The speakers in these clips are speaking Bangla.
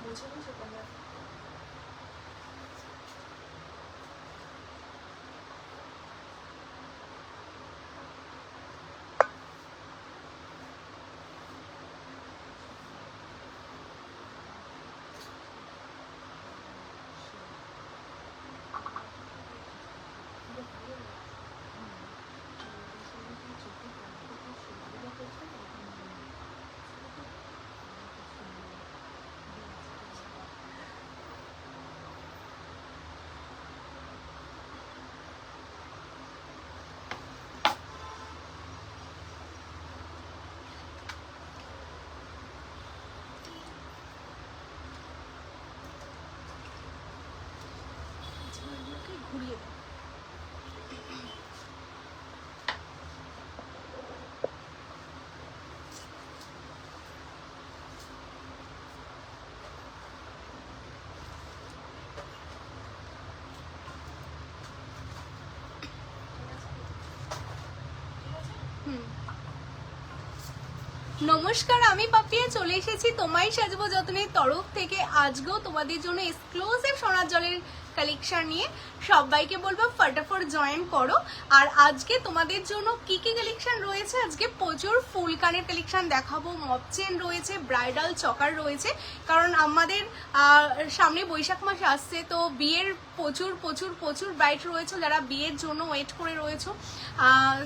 বোঝানো সেটা না। ঘুরিয়ে দাও। নমস্কার, আমি পাপিয়া চলে এসেছি তোমায় সাজবো যত্নের তরফ থেকে। আজকেও তোমাদের জন্য এক্সক্লুসিভ সোনার জলের কালেকশন নিয়ে সবাইকে বলবো ফটাফট জয়েন করো। আর আজকে তোমাদের জন্য কি কি কালেকশন রয়েছে, আজকে প্রচুর ফুল কানের কালেকশন দেখাবো, মপ চেন রয়েছে, ব্রাইডাল চকার রয়েছে, কারণ আমাদের সামনে বৈশাখ মাস আসছে, তো বিয়ের প্রচুর প্রচুর প্রচুর ব্রাইড রয়েছে যারা বিয়ের জন্য ওয়েট করে রয়েছে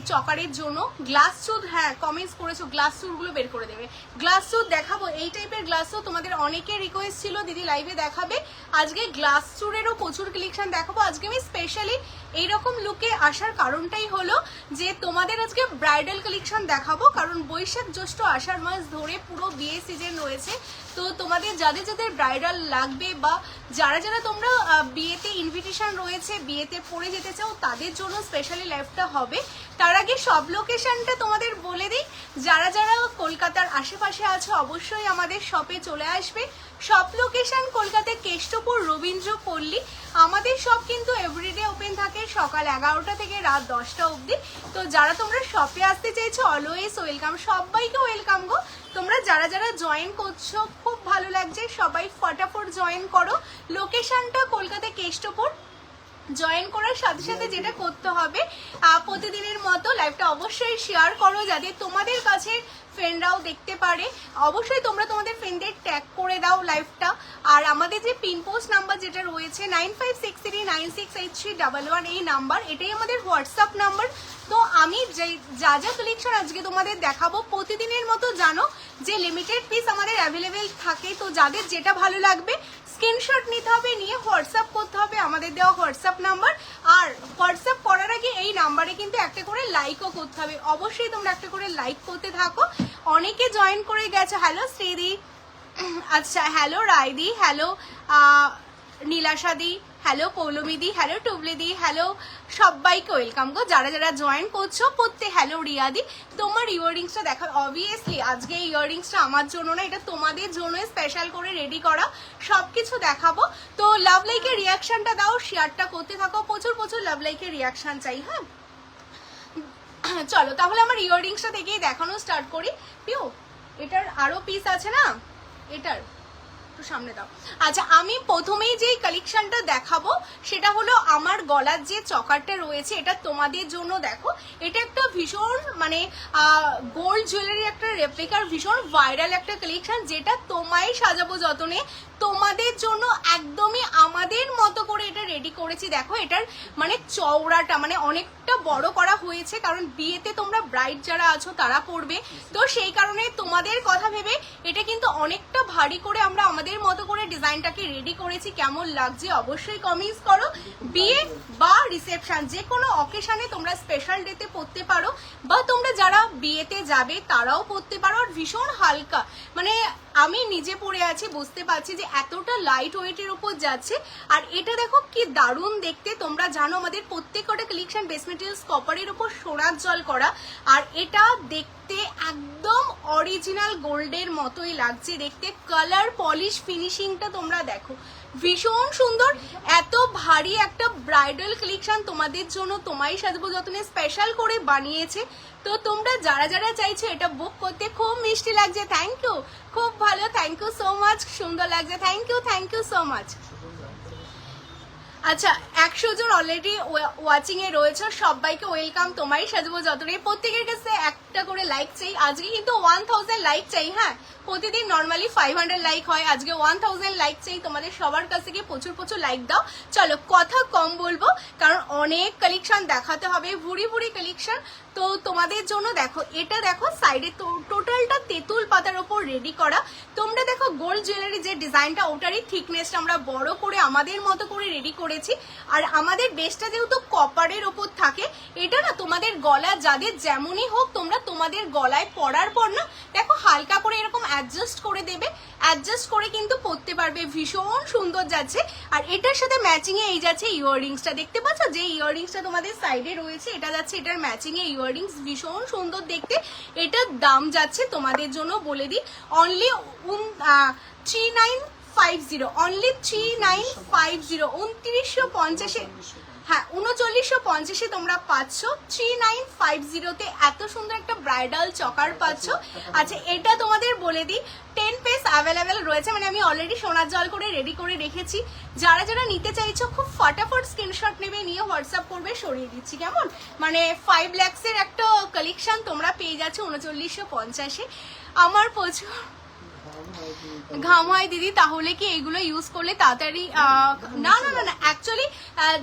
চকারের জন্য। গ্লাস চুদ, হ্যাঁ কমেন্টস করেছো গ্লাস চুদগুলো বের করে দেবে। গ্লাস চুদ দেখাবো, এই টাইপের গ্লাস চুদ তোমাদের অনেকের রিকোয়েস্ট ছিল দিদি লাইভে দেখাবে। আজকে গ্লাস চুরেরও প্রচুর কালেকশন দেখাবো। আজকে আমি স্পেশালি এইরকম লুকে আসার কারণটাই হলো যে তোমাদের আজকে ব্রাইডাল কালেকশন দেখাবো, কারণ বৈশাখ জ্যৈষ্ঠ আষাঢ় মাস ধরে পুরো বিয়ে সিজন রয়েছে। তো তোমাদের যাদের যাদের ব্রাইডাল লাগবে বা যারা যারা তোমরা বিয়েতে ইনভিটেশন রয়েছে, বিয়েতে পড়ে যেতে চাও, তাদের জন্য স্পেশালি লাইভটা হবে। তার আগে সব লোকেশনটা তোমাদের বলে দিই, যারা যারা কলকাতার আশেপাশে আছে অবশ্যই আমাদের শপে চলে আসবে। সব লোকেশন কলকাতায় কেষ্টপুর রবীন্দ্র পল্লী। আমাদের শপ কিন্তু এভরিডে ওপেন থাকে সকাল 11টা থেকে রাত 10টা অবধি। তো যারা তোমরা শপে আসতে চাইছো অলওয়েজ ওয়েলকাম, সবাইকে ওয়েলকাম গো। তোমরা যারা যারা জয়েন করছো খুব ভালো লাগছে, সবাই ফটাফট জয়েন করো। লোকেশনটা কলকাতা কেষ্টপুর। জয়েন করার সাথে সাথে যেটা করতে হবে, প্রতিদিনের মতো লাইভটা অবশ্যই শেয়ার করো যাতে তোমাদের কাছে ফ্রেন্ডরাও দেখতে পারে। অবশ্যই তোমরা তোমাদের ফ্রেন্ডদের ট্যাগ করে দাও লাইভটা। আর আমাদের যে পিন পোস্ট নাম্বার যেটা রয়েছে 9563968311 এই নাম্বার, এটাই আমাদের হোয়াটসঅ্যাপ নাম্বার। তো আমি যা যা কালেকশন আজকে তোমাদের দেখাবো প্রতিদিনের মতো জানো যে লিমিটেড পিস আমাদের অ্যাভেলেবেল থাকে। তো যাদের যেটা ভালো লাগবে স্ক্রিনশট নিতে হবে, নিয়ে হোয়াটসঅ্যাপ করতে হবে আমাদের দেওয়া হোয়াটসঅ্যাপ নাম্বার। আর হোয়াটসঅ্যাপ করার আগে এই নাম্বারে কিন্তু একটা করে লাইকও করতে হবে। অবশ্যই তোমরা একটা করে লাইক করতে থাকো। অনেকে জয়েন করে গেছে। হ্যালো শ্রীদি, আচ্ছা হ্যালো রায়দি, হ্যালো নীলাশাদি, হ্যালো পৌলমিদি, হ্যালো টুবলিদি, হ্যালো সবাইকে ওয়েলকাম গো। যারা যারা জয়েন করছো প্রত্যেক, হ্যালো রিয়াদি। তোমার ইয়াররিংসটা দেখা, অবভিয়াসলি আজকে এই ইয়াররিংসটা আমার জন্য না, এটা তোমাদের জন্য স্পেশাল করে রেডি করা, সবকিছু দেখাবো। তো লাভ লাইকের রিয়াকশনটা দাও, শেয়ারটা করতে থাকো, প্রচুর প্রচুর লাভ লাইকের রিয়াকশন চাই। হ্যাঁ চলো তাহলে আমার ইয়াররিংসটা থেকেই দেখানো স্টার্ট করি। পিউ এটার আরো পিস আছে না, এটার সামনে দাও। আচ্ছা আমি প্রথমেই যেই কালেকশনটা দেখাবো সেটা হলো আমার গলার যে চকারটা রয়েছে, এটা তোমাদের জন্য। দেখো এটা একটা ভীষণ মানে গোল্ড জুয়েলারি একটা রেপ্লিকার, ভীষণ ভাইরাল একটা কালেকশন, যেটা তোমায় সাজাবো যতনে তোমাদের জন্য একদমই আমাদের মতো করে এটা রেডি করেছি। দেখো এটার মানে চওড়াটা মানে অনেকটা বড় করা হয়েছে, কারণ বিয়েতে তোমরা ব্রাইড যারা আছো তারা পড়বে, তো সেই কারণে তোমাদের কথা ভেবে এটা কিন্তু অনেকটা ভারী করে আমরা আমাদের মতো করে ডিজাইনটাকে রেডি করেছি। কেমন লাগছে অবশ্যই কমেন্টস করো। বিয়ে বা রিসেপশন যে কোনো অকেশনে তোমরা স্পেশাল ডেতে পড়তে পারো, বা তোমরা যারা বিয়েতে যাবে তারাও পড়তে পারো। আর ভীষণ হালকা, মানে আমি নিজে পরে আছি বুঝতে পারছি যে এতটা লাইট ওয়েটের উপর যাচ্ছে। আর এটা দেখো কি দারুণ দেখতে। তোমরা জানো আমাদের প্রত্যেকটা কালেকশন বেস মেটেরিয়ালস কপারের উপর সোনার জল করা, আর এটা দেখতে মধ্যে একদম অরিজিনাল গোল্ডের মতোই লাগছে দেখতে। কালার পলিশ ফিনিশিংটা তোমরা দেখো, ভীষণ সুন্দর। এত ভারী একটা ব্রাইডাল কালেকশন তোমাদের জন্য তোমায় সাজবো যত্নে স্পেশাল করে বানিয়েছে। তো তোমরা যারা যারা চাইছো এটা বুক করতে, খুব মিষ্টি লাগছে, থ্যাংক ইউ, খুব ভালো, থ্যাংক ইউ সো মাচ, সুন্দর লাগছে, থ্যাংক ইউ সো মাচ। আচ্ছা, 100 জন অলরেডি ওয়াচিং এ রয়েছে, সবাইকে ওয়েলকাম তোমায় সাজবো যতনে। প্রত্যেকের কাছে একটা করে লাইক চাই, আজকে কিন্তু 1000 লাইক চাই। হ্যাঁ, প্রতিদিন নর্মালি 500 লাইক হয়, আজকে 1000 লাইক চাই তোমাদের সবার কাছে, গিয়ে প্রচুর প্রচুর লাইক দাও। চলো কথা কম বলবো, কারণ অনেক কালেকশন দেখাতে হবে, ভুরি ভুরি কালেকশন। তো তোমাদের জন্য দেখো, এটা দেখো সাইডে টোটালটা তেঁতুল পাতার ওপর রেডি করা। তোমরা দেখো গোল্ড জুয়েলারি যে ডিজাইনটা, ওটারই থিকনেসটা আমরা বড় করে আমাদের মতো করে রেডি করেছি। আর আমাদের বেসটা যেহেতু কপারের ওপর থাকে, এটা না তোমাদের গলা যাদের যেমনই হোক, তোমরা তোমাদের গলায় পরার পর না দেখো হালকা করে এরকম অ্যাডজাস্ট করে দেবে, অ্যাডজাস্ট করে কিন্তু পরতে পারবে, ভীষণ সুন্দর যাচ্ছে। আর এটার সাথে ম্যাচিং এ এই যাচ্ছে ইয়াররিংসটা, দেখতে পাচ্ছ যে ইয়াররিংসটা তোমাদের সাইডে রয়েছে, এটা যাচ্ছে এটার ম্যাচিং এ ইয়াররিংস, ভীষণ সুন্দর দেখতে। এটার দাম যাচ্ছে তোমাদের জন্য বলে দিই, অনলি 3950, অনলি 3950, 2950। হ্যাঁ, 3950 তোমরা পাচ্ছ, 3950 এত সুন্দর একটা ব্রাইডাল চকার পাচ্ছ। আচ্ছা, এটা তোমাদের বলে দিই 10 পিস অ্যাভেলেবেল রয়েছে, মানে আমি অলরেডি সোনার জল করে রেডি করে রেখেছি। যারা যারা নিতে চাইছো খুব ফটাফট স্ক্রিনশট নেবে, নিয়ে হোয়াটসঅ্যাপ করবে, সরিয়ে দিচ্ছি কেমন। মানে 5 লাখসের একটা কালেকশন তোমরা পেয়ে যাচ্ছ 3950। আমার প্রচুর ঘাম হয় দিদি, তাহলে কি এগুলো ইউজ করলে তাড়াতাড়ি? না না না না, অ্যাকচুয়ালি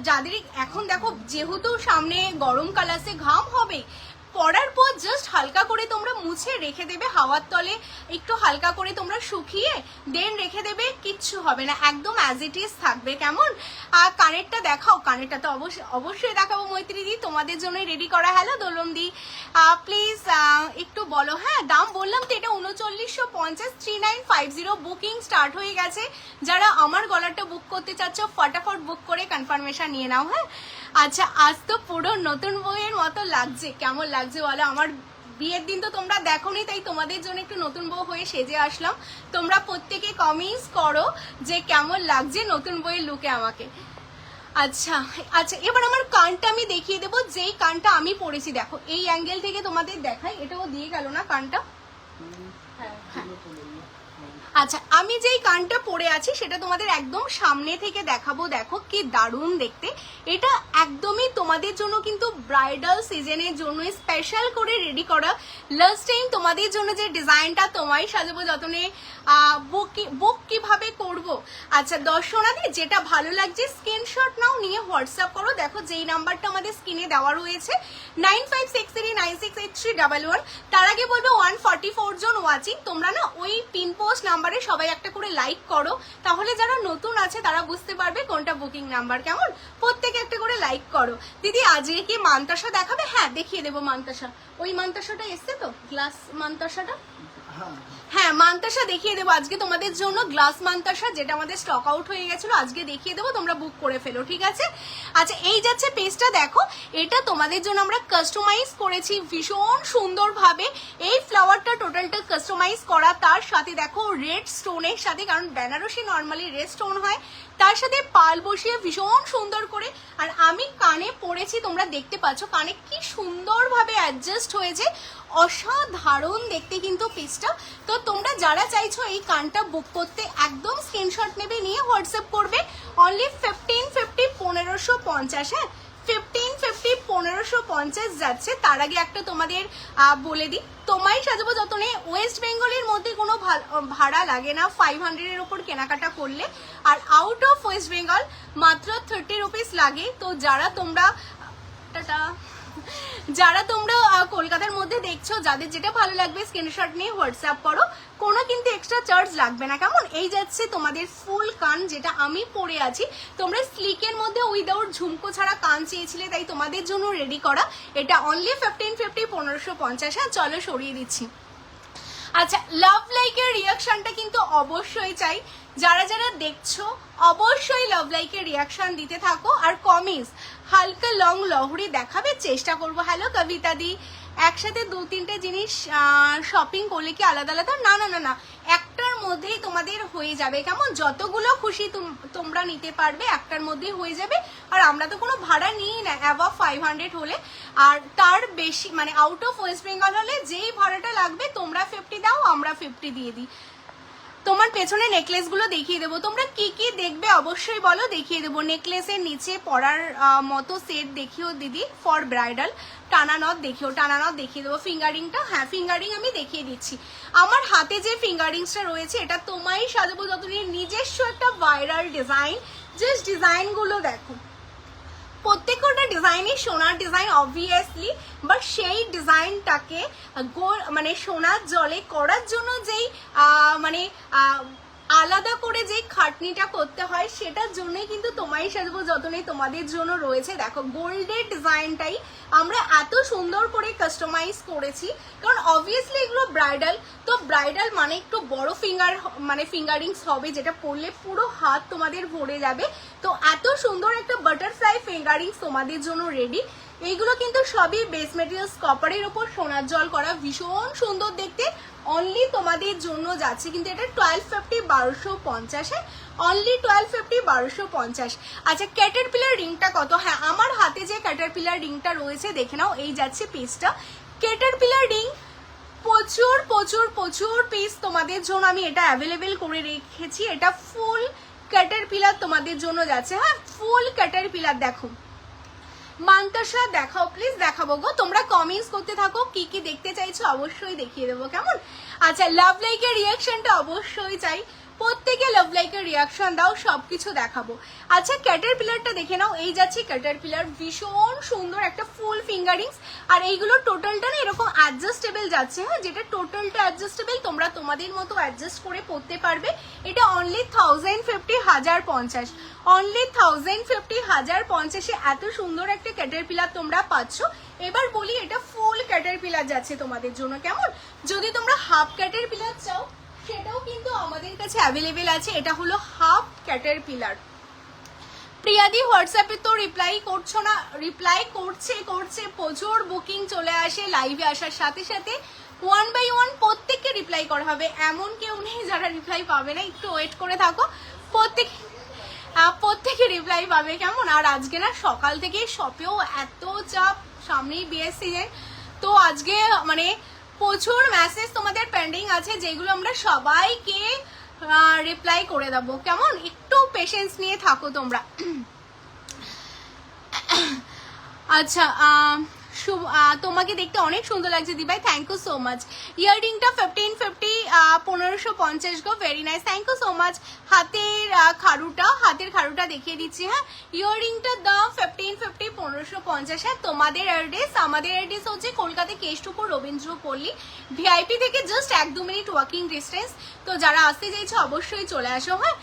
যাদের এখন দেখো যেহেতু সামনে গরমকাল আসে, ঘাম হবে, পরার পর জাস্ট হালকা করে তোমরা মুছে রেখে দেবে হাওয়ার তলে, একটু হালকা করে তোমরা শুকিয়ে দেন রেখে দেবে, কিচ্ছু হবে না, একদম অ্যাজ ইট ইজ থাকবে কেমন। আর কানেরটা দেখাও, কানেরটা তো অবশ্যই দেখাবো মৈত্রী দি, তোমাদের জন্যই রেডি করা। হ্যালো দোলন দি, প্লিজ একটু বলো। হ্যাঁ, দাম বললাম তো, এটা 3950, 3950 বুকিং স্টার্ট হয়ে গেছে। যারা আমার গলাটা বুক করতে চাচ্ছ ফটাফট বুক করে কনফার্মেশন নিয়ে নাও। হ্যাঁ, আচ্ছা, আজ তো পুরো নতুন বইয়ের মতো লাগছে, কেমন লাগছে বলো? আমার বিয়ের দিন তো তোমরা দেখোনি, তাই তোমাদের জন্য একটু নতুন বউ হয়ে সেজে আসলাম। তোমরা প্রত্যেকে কমেন্টস করো যে কেমন লাগছে নতুন বইয়ের লুকে আমাকে। আচ্ছা আচ্ছা, এবার আমার কানটা আমি দেখিয়ে দেবো, যেই কানটা আমি পরেছি। দেখো এই অ্যাঙ্গেল থেকে তোমাদের দেখাই, এটাও দিয়ে গেল না কানটা। হ্যাঁ, আচ্ছা, আমি যেই কানটা পরে আছি সেটা তোমাদের একদম সামনে থেকে দেখাবো। দেখো কি দারুণ দেখতে, এটা একদমই তোমাদের জন্য কিন্তু ব্রাইডাল সিজনের জন্য স্পেশাল করে রেডি করা। লাস্ট টাইম তোমাদের জন্য যে ডিজাইনটা তোমায় সাজাবো যতনে বুক কিভাবে করব। আচ্ছা দর্শনাদি, যেটা ভালো লাগছে স্ক্রিনশট নাও, নিয়ে হোয়াটসঅ্যাপ করো। দেখো যেই নাম্বারটা আমাদের স্ক্রিনে দেওয়া রয়েছে 9563968311। তার আগে বলবো 144 জন ওয়াচিং, তোমরা না ওই পিন পোস্ট নাম্বারে সবাই একটা করে লাইক করো, তাহলে যারা নতুন আছে তারা বুঝতে পারবে কোনটা বুকিং নাম্বার কেমন। প্রত্যেকে একটা করে লাইক করো। দিদি আজকে কি মানতাসা দেখাবে? হ্যাঁ, দেখিয়ে দেবো মানতাসা। ওই মানতাসাটা এসছে তো, গ্লাস মানতাসাটা। হ্যাঁ, মানতাসা দেখিয়ে দেবো আজকে তোমাদের জন্য, গ্লাস মানতাসা, যেটা আমাদের স্টক আউট হয়ে গেছিল, আজকে দেখিয়ে দেবো, তোমরা বুক করে ফেলো, ঠিক আছে। আচ্ছা, এই যাচ্ছে পেজটা, দেখো এটা তোমাদের জন্য আমরা কাস্টমাইজ করেছি ভীষণ সুন্দরভাবে। এই ফ্লাওয়ারটা টোটালটা কাস্টমাইজ করা, তার সাথে দেখো রেড স্টোনের সাথে, কারণ বেনারসি নর্মালি রেড স্টোন হয়, তার সাথে পাল বসিয়ে ভীষণ সুন্দর করে। আর আমি কানে পরেছি, তোমরা দেখতে পাচ্ছ কানে কি সুন্দরভাবে অ্যাডজাস্ট হয়েছে, অসাধারণ দেখতে কিন্তু পিসটা। তো তোমরা যারা চাইছো এই কানটা বুক করতে, একদম স্ক্রিনশট নেবে, নিয়ে হোয়াটসঅ্যাপ করবে। অনলি 1550, 1550। হ্যাঁ, 1550, 1550 যাচ্ছে। তার আগে একটা তোমাদের বলে দিই, তোমায় সাজাবো যতনে ওয়েস্ট বেঙ্গলের মধ্যে কোনো ভাড়া লাগে না 500 এর উপর কেনাকাটা করলে, আর আউট অফ ওয়েস্ট বেঙ্গল মাত্র 30 রুপিস লাগে। তো যারা তোমরা কলকাতার মধ্যে দেখছো, যাদের যেটা ভালো লাগবে স্ক্রিনশট নিয়ে হোয়াটসঅ্যাপ করো, কোনো কিন্তু এক্সট্রা চার্জ লাগবে না কেমন। এই যাচ্ছে তোমাদের ফুল কান, যেটা আমি পরে আছি। তোমরা স্লিকের মধ্যে উইদাউট ঝুমকো ছাড়া কান চেয়েছিলে, তাই তোমাদের জন্য রেডি করা। এটা অনলি 1550, 1550। হ্যাঁ, চলো সরিয়ে দিচ্ছি। আচ্ছা, লাভ লাইকের রিয়াকশনটা কিন্তু অবশ্যই চাই। যারা যারা দেখছো অবশ্যই লাভ লাইকের রিয়াকশন দিতে থাকো, আর কমেন্টস হালকা লং লহরি দেখাবে চেষ্টা করবো। হ্যালো কবিতা দি, একসাথে 2-3টে জিনিস শপিং করলে কি আলাদা আলাদা? না না না না, একটার মধ্যেই তোমাদের হয়ে যাবে, কেমন? যতগুলো খুশি তোমরা নিতে পারবে একটার মধ্যেই হয়ে যাবে। আর আমরা তো কোনো ভাড়া নিই না অ্যাবাভ 500 হলে, আর তার বেশি মানে আউট অফ ওয়েস্ট বেঙ্গল হলে যেই ভাড়াটা লাগবে তোমরা 50 দাও, আমরা 50 দিয়ে দিই। তোমার পেছনে নেকলেসগুলো দেখিয়ে দেবো, তোমরা কি কি দেখবে অবশ্যই বলো, দেখিয়ে দেবো। নেকলেসের নিচে পরার মতো সেট দেখিও দিদি ফর ব্রাইডাল। টানা নথ দেখিও, টানা নথ দেখিয়ে দেবো। ফিঙ্গারিংটা, হ্যাঁ ফিঙ্গারিং আমি দেখিয়ে দিচ্ছি। আমার হাতে যে ফিঙ্গারিংসটা রয়েছে এটা তোমায় সাজাবো যতদিন নিজস্ব একটা ভাইরাল ডিজাইন। জাস্ট ডিজাইনগুলো দেখো, প্রত্যেকটা ডিজাইনই সোনার ডিজাইন অবভিয়াসলি, বাট সেই ডিজাইনটাকে মানে সোনার জলে করার জন্য যেই মানে আলাদা করে যে খাটনিটা করতে হয় সেটার জন্যই কিন্তু তোমায় সাজবো যতনেই তোমাদের জন্য রয়েছে। দেখো গোল্ডের ডিজাইনটাই আমরা এত সুন্দর করে কাস্টমাইজ করেছি, কারণ অবভিয়াসলি এগুলো ব্রাইডাল, তো ব্রাইডাল মানে একটু বড় মানে ফিঙ্গারিংস হবে, যেটা পরলে পুরো হাত তোমাদের ভরে যাবে। তো এত সুন্দর একটা বাটারফ্লাই ফিঙ্গারিংস তোমাদের জন্য রেডি। এইগুলো কিন্তু সবই বেস মেটেরিয়ালস কপারের ওপর সোনার জল করা, ভীষণ সুন্দর দেখতে। অনলি তোমাদের জন্য যাচ্ছে কিন্তু এটা 1250 1250, অনলি 1250 1250। আচ্ছা ক্যাটারপিলার রিংটা কত? হ্যাঁ আমার হাতে যে ক্যাটারপিলার রিংটা রয়েছে দেখে নাও, এই যাচ্ছে পিসটা। ক্যাটারপিলার রিং প্রচুর প্রচুর প্রচুর পিস তোমাদের জন্য আমি এটা অ্যাভেলেবেল করে রেখেছি। এটা ফুল ক্যাটারপিলার তোমাদের জন্য যাচ্ছে, হ্যাঁ ফুল ক্যাটারপিলার। দেখো মান্তাসা দেখাও প্লিজ, দেখাবো গো, তোমরা কমেন্টস করতে থাকো কি কি দেখতে চাইছো অবশ্যই দেখিয়ে দেবো, কেমন? আচ্ছা লাভ লাইকের রিয়াকশনটা অবশ্যই চাই, প্রত্যেকে লাভ লাইকের রিয়াকশন দাও, সবকিছু দেখাবো। আচ্ছা ক্যাটারপিলারটা দেখে নাও, এই যাচ্ছে ক্যাটারপিলার, ভীষণ সুন্দর একটা ফুল ফিঙ্গারিংস। আর এইগুলো টোটালটা না এরকম অ্যাডজাস্টেবল যাচ্ছে, হ্যাঁ যেটা টোটালটা অ্যাডজাস্টেবল, তোমরা তোমাদের মতো অ্যাডজাস্ট করে পরতে পারবে। এটা অনলি 1050 1050, অনলি 1050 1050-এ এত সুন্দর একটা ক্যাটারপিলার তোমরা পাচ্ছ। এবার বলি এটা ফুল ক্যাটারপিলার যাচ্ছে তোমাদের জন্য, কেমন? যদি তোমরা হাফ ক্যাটারপিলার চাও সেটাও কিন্তু আমাদের কাছে অ্যাভেলেবেল আছে। এটা হলো হাফ ক্যাটারপিলার। প্রিয়াদি হোয়াটসঅ্যাপে তো রিপ্লাই করছো না, রিপ্লাই করছে প্রচুর বুকিং চলে আসে লাইভে আসার সাথে সাথে, 1 by 1 প্রত্যেককে রিপ্লাই করা হবে, এমন কেউ নেই যারা রিপ্লাই পাবে না, একটু ওয়েট করে থাকো, প্রত্যেকে রিপ্লাই পাবে, কেমন? আর আজকে না সকাল থেকে শপেও এত চাপ, সামনেই বিয়ের সিজন, তো আজকে মানে প্রচুর মেসেজ তোমাদের পেন্ডিং আছে যেগুলো আমরা সবাইকে রিপ্লাই করে দেবো, কেমন? একটু পেশেন্স নিয়ে থাকো তোমরা। আচ্ছা তোমাকে দেখতে অনেক সুন্দর লাগছে দিভাই, থ্যাংক ইউ সো মাচ। ইয়াররিংটা 1550 1550 গো, very nice, thank you so much. হাতের খাড়ুটা দেখিয়ে দিচ্ছি, হ্যাঁ ইয়াররিংটার দাম 1550 1550। হ্যাঁ তোমাদের অ্যাড্রেস, আমাদের অ্যাড্রেস হচ্ছে কলকাতা কেষ্টপুর রবীন্দ্রপল্লী, ভিআইপি থেকে জাস্ট 1-2 মিনিট ওয়াকিং ডিস্টেন্স। তো যারা আসতে চাইছো অবশ্যই চলে আসো, হ্যাঁ।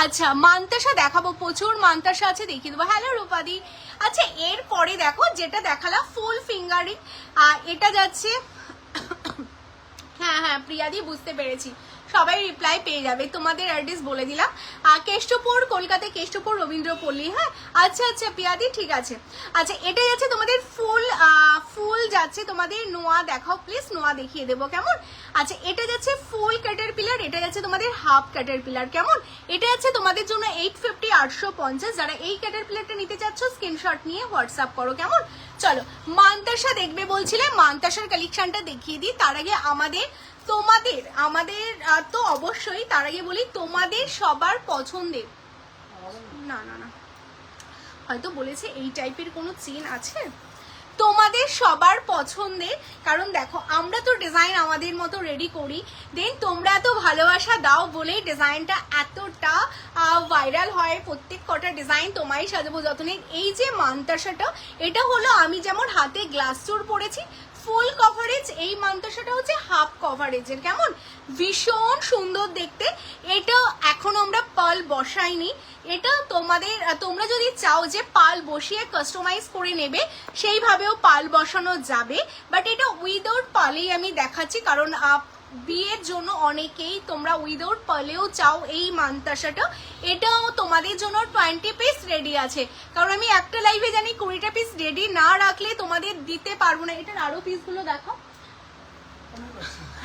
আচ্ছা মান্তাসা দেখাবো, প্রচুর মান্তাসা আছে, দেখিয়ে দেবো। হ্যালো রূপাদি। আচ্ছা এরপরে দেখো যেটা দেখালাম ফুল ফিঙ্গারিং, এটা যাচ্ছে হ্যাঁ প্রিয়াদি বুঝতে পেরেছি, সবাই রিপ্লাই পেয়ে যাবে, তোমাদের অ্যাড্রেস বলে দিলাম, কেষ্টপুর কলকাতা কেষ্টপুর রবীন্দ্রপল্লী, হ্যাঁ। আচ্ছা প্রিয়াদি ঠিক আছে। আচ্ছা এটা যাচ্ছে তোমাদের ফুল যাচ্ছে তোমাদের, নোয়া দেখাও প্লিজ, নোয়া দেখিয়ে দেবো, কেমন? আচ্ছা এটা যাচ্ছে ফুল ক্যাটারপিলার, এটা যাচ্ছে তোমাদের হাফ ক্যাটারপিলার, কেমন? এটা যাচ্ছে তোমাদের জন্য 850 850। যারা এই ক্যাটারপিলারটা নিতে চাচ্ছ স্ক্রিনশট নিয়ে হোয়াটসঅ্যাপ করো, কেমন? চলো মান্তাসা দেখবে বলছিলে, মান্তাসার কালেকশনটা দেখিয়ে দিই। তার আগে আমাদের তো অবশ্যই, তার আগে বলি তোমাদের সবার পছন্দের, না হয়তো বলেছে এই টাইপের কোনো চেন আছে, তোমাদের সবার পছন্দের, কারণ দেখো আমরা তো ডিজাইন আমাদের মতো রেডি করি, দেন তোমরা এত ভালোবাসা দাও বলেই ডিজাইনটা এতটা ভাইরাল হয়। প্রত্যেক কটা ডিজাইন তোমায় সাজাবো যতনে। এই যে মান্তাসাটা, এটা হলো আমি যেমন হাতে গ্লাস চোর পরেছি ফুল কভারেজ, এই মান্তাসাটা হচ্ছে হাফ কভারেজের, কেমন? ভীষণ সুন্দর দেখতে। এটা এখন আমরা পার্ল বসাইনি, এটা তোমরা যদি চাও যে পার্ল বসিয়ে কাস্টমাইজ করে নেবে সেইভাবেও পার্ল বসানো যাবে, বাট এটা উইদাউট পার্লেই আমি দেখাচ্ছি, কারণ বিয়ের জন্য অনেকেই তোমরা উইদাউট পার্লেও চাও এই মানতাসাটা, এটাও তোমাদের জন্য 20 পিস রেডি আছে। কারণ আমি একটা লাইভে জানি 20টা পিস রেডি না রাখলে তোমাদের দিতে পারবো না। এটার আরো পিসগুলো দেখো।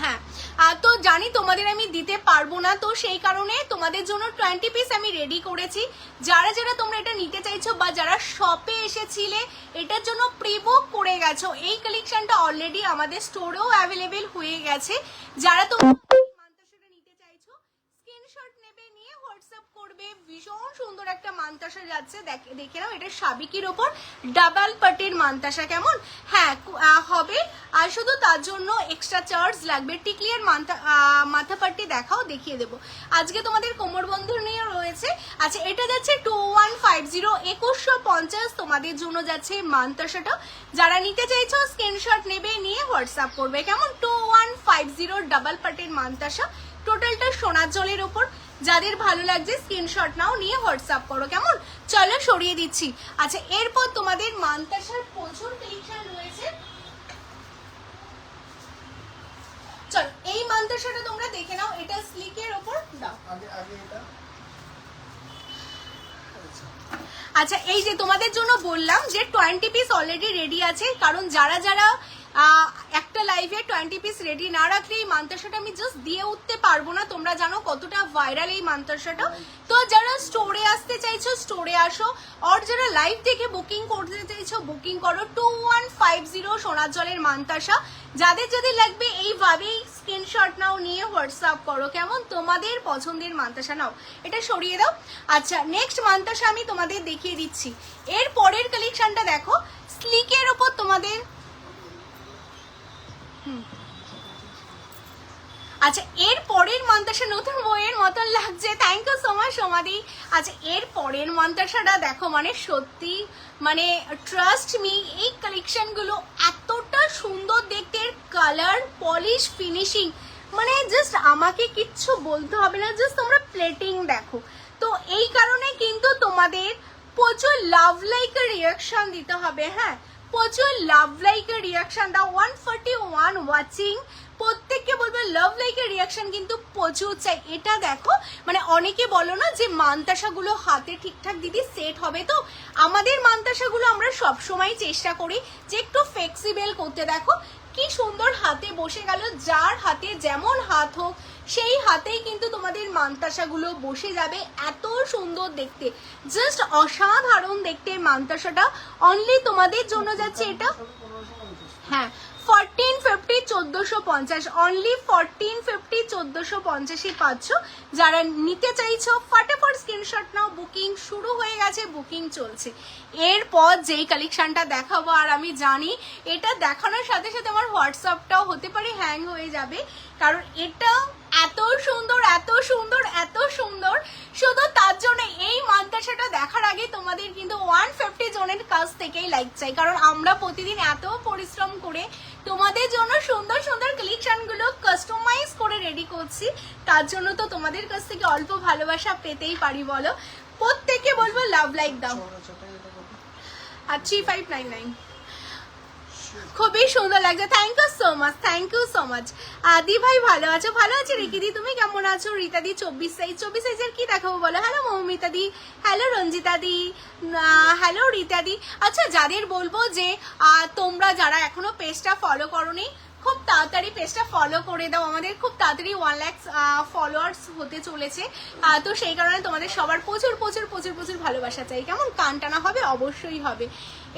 হ্যাঁ, তো জানি তোমাদের আমি দিতে পারবো না, তো সেই কারণে তোমাদের জন্য 20 পিস আমি রেডি করেছি। যারা যারা তোমরা এটা নিতে চাইছো বা যারা শপে এসেছিলে এটার জন্য প্রি বুক করে গেছো, এই কালেকশনটা অলরেডি আমাদের স্টোরেও অ্যাভেলেবেল হয়ে গেছে। যারা তোমরা মানতাসাটা নিতে চাইছো স্ক্রিনশট নেবে, নিয়ে হোয়াটসঅ্যাপ করবে। ভীষণ সুন্দর একটা মানতাসা যাচ্ছে, দেখে নাও। এটা সাবিকির ওপর ডাবল পাটির মানতাসা, কেমন? হ্যাঁ হবে। আর শুধু তার জন্য এক্সট্রা চার্জ লাগবে। টিকলিয়ার মাথা পাট্টি দেখাও, দেখিয়ে দেবো। আজকে তোমাদের কোমর বন্ধু নিয়ে রয়েছে। আচ্ছা, এটা যাচ্ছে 2150, 2150 তোমাদের জন্য যাচ্ছে মানতাসাটা। যারা নিতে চাইছো স্ক্রিনশট নেবে, নিয়ে হোয়াটসঅ্যাপ করবে, কেমন? 2150 ডাবল পাটির মানতাসা, টোটালটা সোনার জলের ওপর। যাদের ভালো লাগছে স্ক্রিনশট নাও, নিয়ে হোয়াটসঅ্যাপ করো, কেমন? চলো সরিয়ে দিচ্ছি। আচ্ছা, এরপর তোমাদের মানতাসার প্রচুর কালেকশন রয়েছে। চল এই মানতাসাটা তোমরা দেখে নাও, এটা স্লিকের ওপর দাও। আগে এটা। আচ্ছা, এই যে তোমাদের জন্য বললাম যে 20 পিস অলরেডি রেডি আছে। কারণ যারা যারা একটা লাইভে 20 পিস রেডি না রাখলে এই মানতাসাটা আমি জাস্ট দিয়ে উঠতে পারবো না। তোমরা জানো কতটা ভাইরাল এই মানতাসাটা। তো যারা স্টোরে আসতে চাইছো স্টোরে আসো, আর যারা লাইভ দেখে বুকিং করতে চাইছো বুকিং করো। 2150 সোনার জলের মানতাসা। যাদের যাদের লাগবে এইভাবেই স্ক্রিনশট নাও, নিয়ে হোয়াটসঅ্যাপ করো, কেমন? তোমাদের পছন্দের মানতাসা নাও। এটা সরিয়ে দাও। আচ্ছা, নেক্সট মানতাসা আমি তোমাদের দেখিয়ে দিচ্ছি। এর পরের কালেকশনটা দেখো, স্লিকের ওপর তোমাদের। আচ্ছা, এর পরের মানতাসা নতুন বইয়ের মতন লাগছে। থ্যাংক ইউ সো মাচ সমাধি। আচ্ছা, এর পরের মানতাসাটা দেখো, মানে সত্যি মানে ট্রাস্ট মি, এই কালেকশনগুলো এতটা সুন্দর দেখতে, কালার, পলিশ, ফিনিশিং, মানে জাস্ট আমাকে কিচ্ছু বলতে হবে না, জাস্ট তোমরা প্লেটিং দেখো। তো এই কারণে কিন্তু তোমাদের প্রচুর লাভ লাইকের রিয়াকশন দিতে হবে। হ্যাঁ, প্রচুর লাভ লাইকের রিয়াকশন দাও। 141 ওয়াচিং, প্রত্যেককে বলবো লাভ লাইকের রিয়াকশন কিন্তু প্রচুর চাই। এটা দেখো, মানে অনেকে বলো না যে মানতাসাগুলো হাতে ঠিকঠাক দিদি সেট হবে, তো আমাদের মানতাসাগুলো আমরা সবসময় চেষ্টা করি যে একটু ফ্লেক্সিবল করতে। দেখো কি সুন্দর হাতে বসে গেল। যার হাতে যেমন হাত হোক সেই হাতেই কিন্তু তোমাদের মানতাসাগুলো বসে যাবে। এত সুন্দর দেখতে, জাস্ট অসাধারণ দেখতে মানতাসাটা। অনলি তোমাদের জন্য যাচ্ছে এটা। হ্যাঁ, 1450 1450, অনলি 1450 1450 পাচ্ছ। যারা নিতে চাইছো ফটাফট স্ক্রিনশট নাও। বুকিং শুরু হয়ে গেছে, বুকিং চলছে। এরপর যেই কালেকশনটা দেখাবো, আর আমি জানি এটা দেখানোর সাথে সাথে আমার হোয়াটসঅ্যাপটাও হতে পারে হ্যাং হয়ে যাবে, কারণ এটা এত সুন্দর এত সুন্দর এত সুন্দর। শুধু তার জন্য এই মানতাসাটা দেখার আগে তোমাদের কিন্তু 150 জনের কাছ থেকেই লাইক চাই, কারণ আমরা প্রতিদিন এত পরিশ্রম করে তোমাদের জন্য সুন্দর সুন্দর কালেকশনগুলো কাস্টমাইজ করে রেডি করছি। তার জন্য তো তোমাদের কাছ থেকে অল্প ভালোবাসা পেতেই পারি, বলো। প্রত্যেককে বলবো লাভ লাইক দাও। আর 3599 খুবই সুন্দর লাগছে। Thank you so much, thank you so much. Adi ভাই ভালো আছো? ভালো আছি রিকিদি, তুমি কেমন আছো? রীতাদি 24 সাইজ, 24 সাইজের কি দেখাবো বলো? হ্যালো মৌমিতা দি, হ্যালো রঞ্জিতা দি, হ্যালো রীতাদি। আচ্ছা, যাদের বলবো যে তোমরা যারা এখনো পেজটা ফলো করোনি, খুব তাড়াতাড়ি পেজটা ফলো করে দাও। আমাদের খুব তাড়াতাড়ি 1 লাখ ফলোয়ার্স হতে চলেছে, তো সেই কারণে তোমাদের সবার প্রচুর প্রচুর প্রচুর প্রচুর ভালোবাসা চাই, কেমন? কান টানা হবে, অবশ্যই হবে।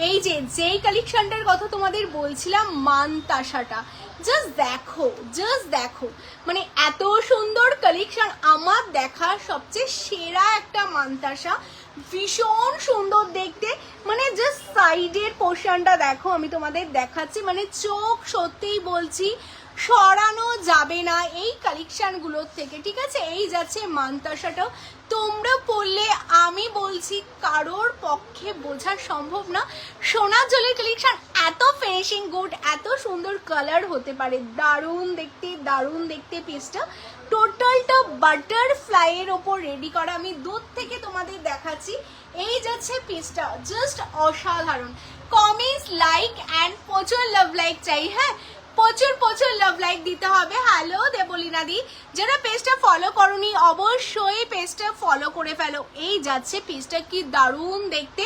এই যে যেই কালেকশনটার কথা তোমাদের বলছিলাম, মানতাসাটা জাস্ট দেখো, জাস্ট দেখো, মানে এত সুন্দর কালেকশন। আমার দেখা সবচেয়ে সেরা একটা মানতাসা, ভীষণ সুন্দর দেখতে। মানে জাস্ট সাইডের পোর্শনটা দেখো, আমি তোমাদের দেখাচ্ছি, মানে চোখ সত্যিই বলছি সরানো যাবে না এই কালেকশনগুলোর থেকে, ঠিক আছে? এই যাচ্ছে মানতাসাটাও, তোমরা পড়লে আমি বলছি কারোর পক্ষে বোঝা সম্ভব না। সোনার জলের কালেকশন, এত ফিনিশিং গুড, এত সুন্দর কালার হতে পারে, দারুণ দেখতে, দারুণ দেখতে। পিসটা টোটালটা বাটারফ্লাইয়ের ওপর রেডি করা, আমি দূর থেকে তোমাদের দেখাচ্ছি। এই যাচ্ছে পিসটা, জাস্ট অসাধারণ। কমেন্টস, লাইক অ্যান্ড প্রচুর লাভ লাইক চাই। হ্যাঁ, প্রচুর প্রচুর লাভ লাইক দিতে হবে। হ্যালো দেবলীনা দি, যারা পেজটা ফলো করনি অবশ্যই পেজটা ফলো করে ফেলো। এই যাচ্ছে পেজটা কি দারুণ দেখতে,